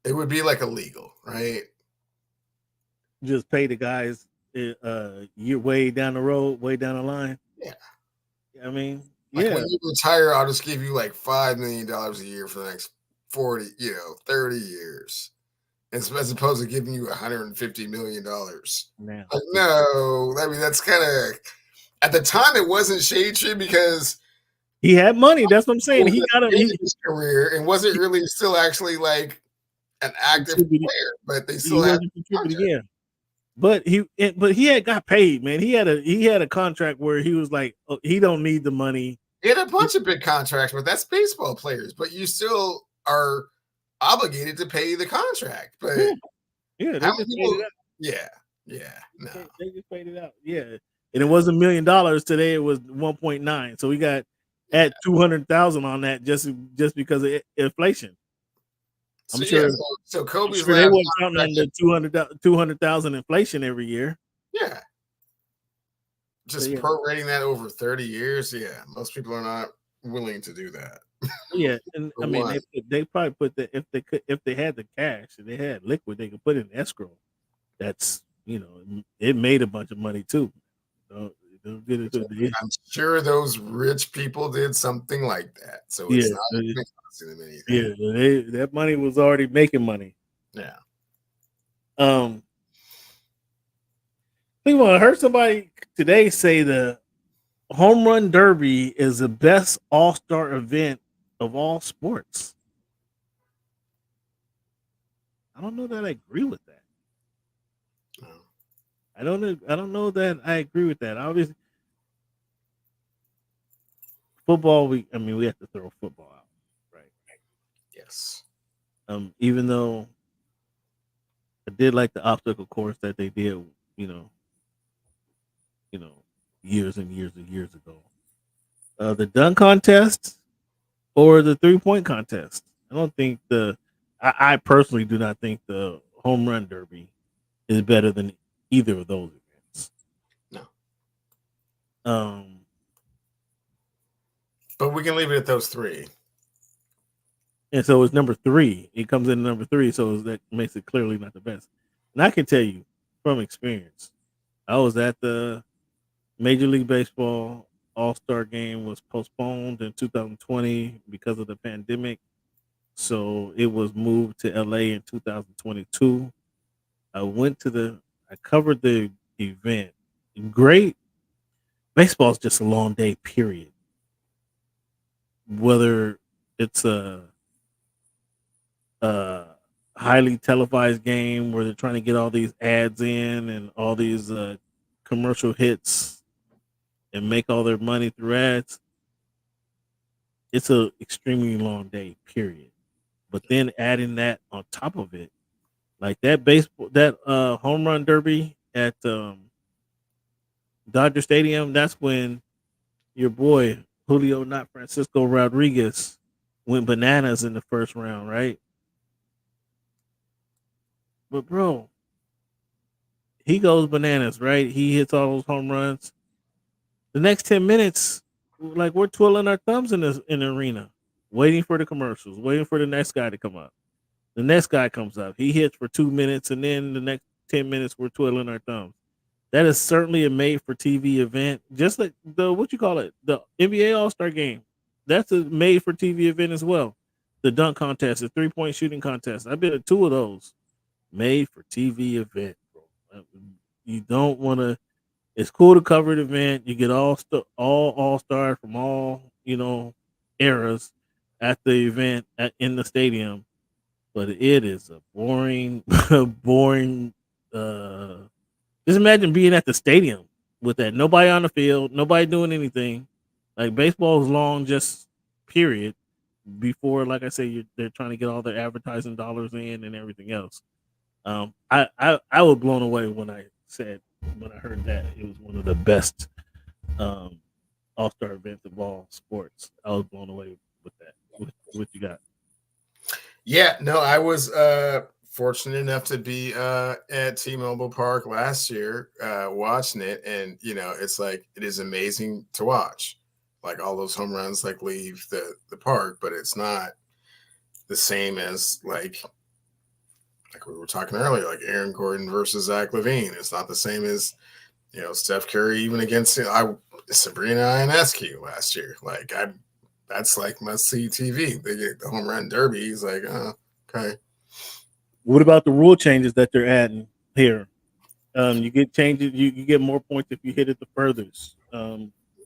it would be like illegal, right? Just pay the guys you're way down the road, way down the line. Yeah. I mean, like when you retire, I'll just give you like $5 million a year for the next 30 years. As opposed to giving you $150 million. No, I mean, that's kind of, at the time it wasn't shade tree because he had money. That's what I'm saying. He got his career and wasn't really still actually like an active player, but they still had yeah. But he had got paid, man. He had a contract where he was like, he don't need the money. He had a bunch of big contracts, but that's baseball players. But you still are obligated to pay the contract. But yeah, how many people? Yeah, no, they just paid it out. Yeah, and it wasn't $1 million today. It was 1.9. So we got at 200,000 on that just because of inflation. I'm sure. So Kobe's sure they weren't counting on the 200,000 inflation every year. Yeah. Just prorating that over 30 years. Yeah. Most people are not willing to do that. Yeah. And I mean, they probably put that if they had the cash and they had liquid, they could put it in escrow. That's, it made a bunch of money too. I'm sure those rich people did something like that. So it's not costing them anything. Yeah, that money was already making money. Yeah. I heard somebody today say the home run derby is the best all-star event of all sports. I don't know that I agree with that. I don't know that I agree with that. Obviously, football. We have to throw football out, right? Yes. Even though I did like the obstacle course that they did, years and years and years ago. The dunk contest or the 3-point contest. I don't think I personally do not think the home run derby is better than either of those events. No. But we can leave it at those three. And so it's number 3. It comes in number 3, so that makes it clearly not the best. And I can tell you from experience, I was at the Major League Baseball All-Star game was postponed in 2020 because of the pandemic. So it was moved to LA in 2022. I covered the event. Great. Baseball is just a long day, period. Whether it's a highly televised game where they're trying to get all these ads in and all these commercial hits and make all their money through ads, it's a extremely long day, period. But then adding that on top of it, like that home run derby at Dodger Stadium, that's when your boy Julio, not Francisco Rodriguez, went bananas in the first round, right? But bro, he goes bananas, right? He hits all those home runs. The next 10 minutes, like we're twiddling our thumbs in the arena, waiting for the commercials, waiting for the next guy to come up. The next guy comes up. He hits for 2 minutes, and then the next 10 minutes, we're twiddling our thumbs. That is certainly a made-for-TV event. Just like the NBA All-Star Game. That's a made-for-TV event as well. the dunk contest, the 3-point shooting contest. I've been at 2 of those made for TV event, bro. You don't want to. It's cool to cover the event. You get all stars from all eras at the event in the stadium, but it is a boring, boring. Just imagine being at the stadium with that. Nobody on the field, nobody doing anything. Like baseball is long, just period. Before, like I say, they're trying to get all their advertising dollars in and everything else. I was blown away when I heard that it was one of the best all-star events of all sports. I was blown away with that. What you got? Yeah, no, I was fortunate enough to be at T-Mobile Park last year watching it, and it's like it is amazing to watch. Like all those home runs like leave the park, but it's not the same as like we were talking earlier, like Aaron Gordon versus Zach LaVine. It's not the same as Steph Curry even against Sabrina Ionescu last year. Like that's like must see TV. They get the home run derby. He's like, oh, okay. What about the rule changes that they're adding here? You get changes. You get more points if you hit it the furthest.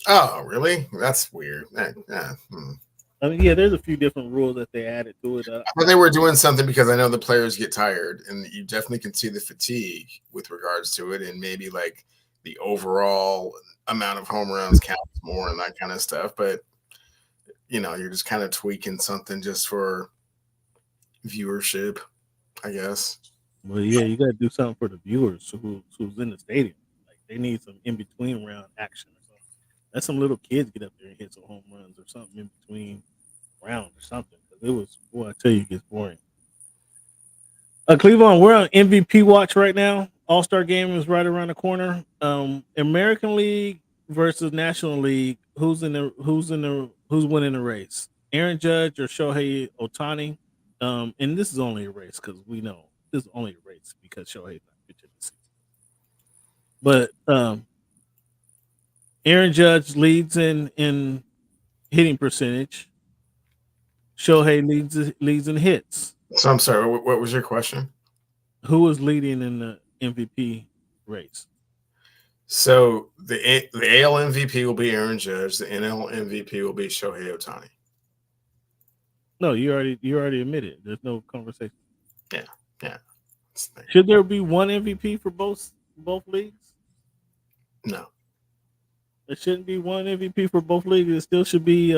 Oh, really? That's weird. I mean, yeah, there's a few different rules that they added to it. I thought they were doing something because I know the players get tired, and you definitely can see the fatigue with regards to it, and maybe like the overall amount of home runs counts more and that kind of stuff. But you're just kind of tweaking something just for viewership, I guess. Well, yeah, you got to do something for the viewers who's in the stadium. Like they need some in between round action. Let some little kids get up there and hit some home runs or something in between round or something. Because it was, I tell you, it gets boring. Cleveland, we're on MVP watch right now. All-Star game is right around the corner. American League versus National League. Who's winning the race? Aaron Judge or Shohei Ohtani? And this is only a race because we know this is only a race because Shohei's not pitching this season. But Aaron Judge leads in hitting percentage. Shohei leads in hits. So I'm sorry. What was your question? Who is leading in the MVP race? So the AL MVP will be Aaron Judge. The NL MVP will be Shohei Ohtani. No, you already admitted. There's no conversation. Yeah. Should there be one MVP for both leagues? No. There shouldn't be one MVP for both leagues. It still should be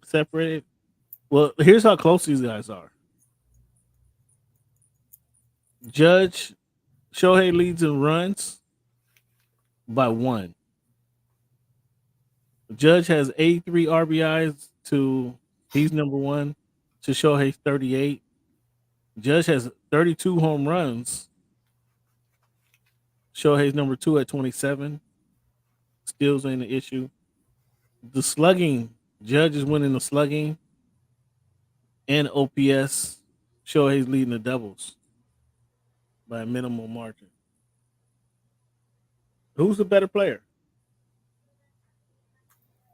separated. Well, here's how close these guys are. Judge, Shohei leads in runs by 1. Judge has 83 RBIs he's number 1 to Shohei's 38. Judge has 32 home runs. Shohei's number 2 at 27. Steals ain't an issue. The slugging, Judge is winning the slugging and OPS. Shohei's leading the doubles by a minimal margin. Who's the better player?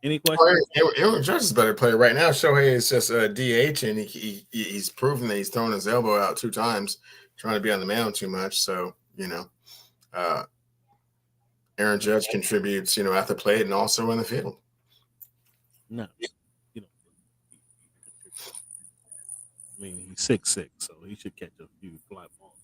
Any questions? Aaron Judge is a better player right now. Shohei is just a DH, and he's proven that he's thrown his elbow out 2 times, trying to be on the mound too much. So, Aaron Judge contributes, at the plate and also in the field. No, I mean, he's 6'6", so he should catch a few fly balls.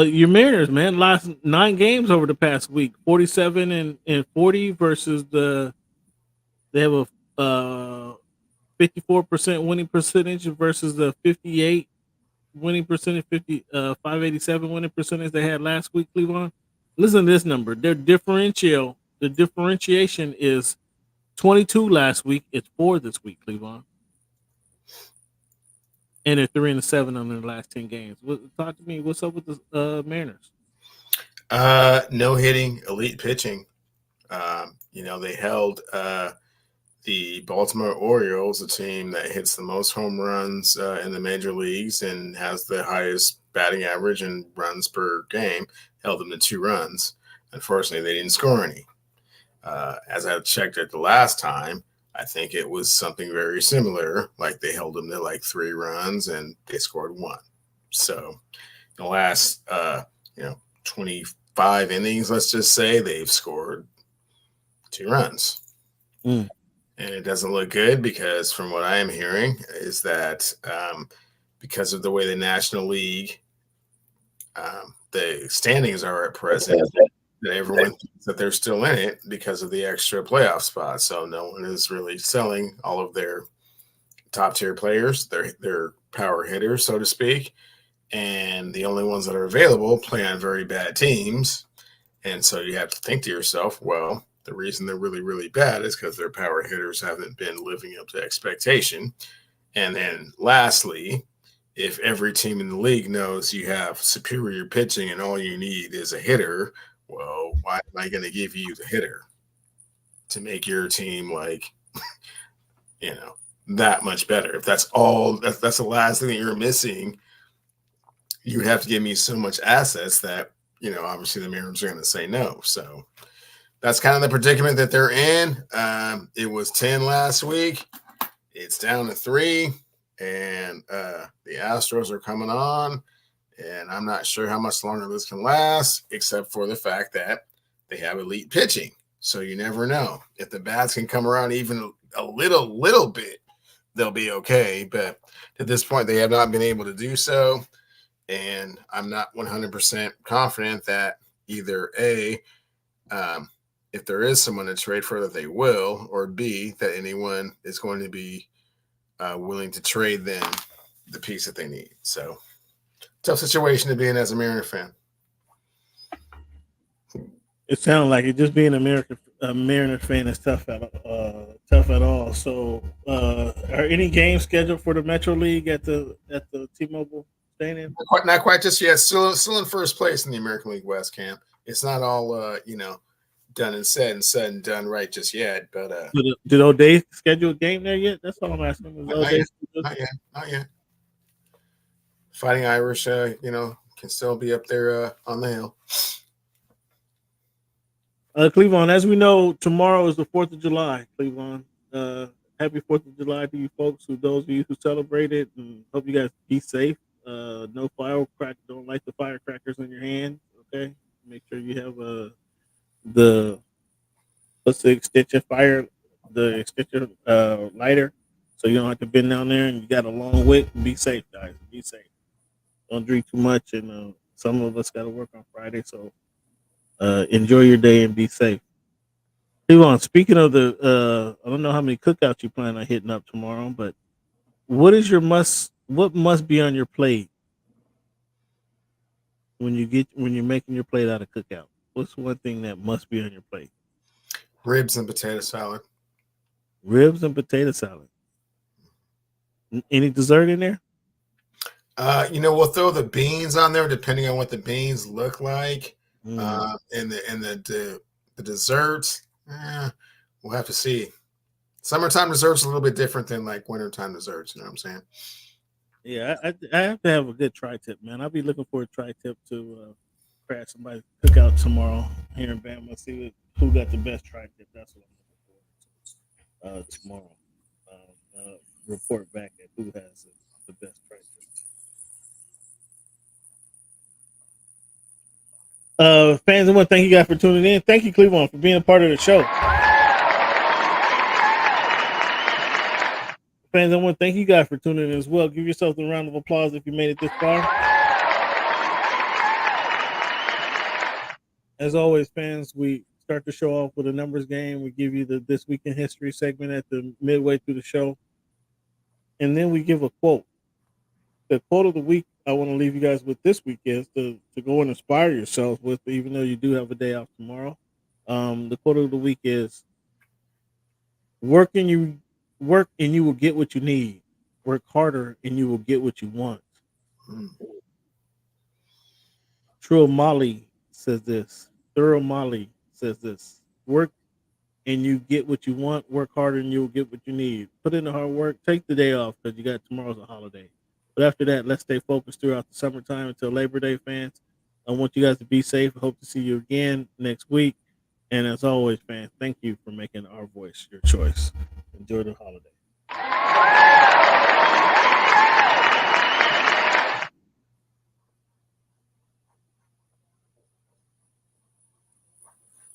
Your Mariners, man, last 9 games over the past week, 47 and 40 versus they have a 54% winning percentage versus the 58 winning percentage, 587 winning percentage they had last week, Cleveland. Listen to this number. The differentiation is 22 last week. It's 4 this week, Cleveland. And they're 3-7 on their last 10 games. Talk to me. What's up with the Mariners? No hitting, elite pitching. They held the Baltimore Orioles, a team that hits the most home runs in the major leagues and has the highest batting average and runs per game, held them to 2 runs. Unfortunately, they didn't score any. As I checked it the last time, I think it was something very similar. Like they held them to like 3 runs and they scored 1. So the last 25 innings, let's just say, they've scored 2 runs. And it doesn't look good because from what I am hearing is that because of the way the National League, the standings are at present, that everyone thinks that they're still in it because of the extra playoff spot. So no one is really selling all of their top tier players, their power hitters, so to speak. And the only ones that are available play on very bad teams. And so you have to think to yourself, well, the reason they're really, really bad is because their power hitters haven't been living up to expectation. And then lastly, if every team in the league knows you have superior pitching and all you need is a hitter, well, why am I going to give you the hitter to make your team that much better? If that's all, that's the last thing that you're missing, you would have to give me so much assets that, obviously the Mariners are going to say no. So that's kind of the predicament that they're in. It was 10 last week. It's down to 3, and the Astros are coming on. And I'm not sure how much longer this can last, except for the fact that they have elite pitching. So you never know. If the bats can come around even a little bit, they'll be okay. But at this point, they have not been able to do so. And I'm not 100% confident that either A, if there is someone to trade for, that they will, or B, that anyone is going to be willing to trade them the piece that they need. So tough situation to be in as a Mariner fan. It sounds like it. Just being a Mariner fan is tough at all. So, are any games scheduled for the Metro League at the T-Mobile Stadium? Not quite just yet. Still in first place in the American League West, Cam. It's not all done and said and done right just yet. But did O'Day schedule a game there yet? That's all I'm asking. Not yet. Fighting Irish, can still be up there on the hill. Cleveland, as we know, tomorrow is the 4th of July. Cleveland, happy 4th of July to you folks, those of you who celebrate it, and hope you guys be safe. No firecrackers. Don't light the firecrackers on your hands. Okay, make sure you have the extension lighter, so you don't have to bend down there, and you got a long wick. Be safe, guys. Be safe. Don't drink too much, and some of us got to work on Friday, so enjoy your day and be safe. Cleveland, speaking of I don't know how many cookouts you plan on hitting up tomorrow, but what must be on your plate when you're making your plate out of cookout? What's one thing that must be on your plate? Ribs and potato salad. Ribs and potato salad. Any dessert in there? We'll throw the beans on there depending on what the beans look like. And the desserts, we'll have to see. Summertime desserts are a little bit different than like wintertime desserts. You know what I'm saying? Yeah, I have to have a good tri-tip, man. I'll be looking for a tri-tip to crash somebody's cookout tomorrow here in Bama. See who got the best tri-tip. That's what I'm looking for tomorrow. Report back at who has the best tri-tip. Fans, I want to thank you guys for tuning in. Thank you, Cleveland, for being a part of the show. Fans, I want to thank you guys for tuning in as well. Give yourself a round of applause if you made it this far. As always, fans, we start the show off with a numbers game. We give you the This Week in History segment at the midway through the show. And then we give a quote. The quote of the week I want to leave you guys with this week is to go and inspire yourself with, even though you do have a day off tomorrow. The quote of the week is, work and you will get what you need. Work harder and you will get what you want. True Molly says this. Thorough Molly says this. Work and you get what you want. Work harder and you will get what you need. Put in the hard work. Take the day off because you got tomorrow's a holiday. But after that, let's stay focused throughout the summertime until Labor Day, fans. I want you guys to be safe. I hope to see you again next week. And as always, fans, thank you for making our voice your choice. Enjoy the holiday.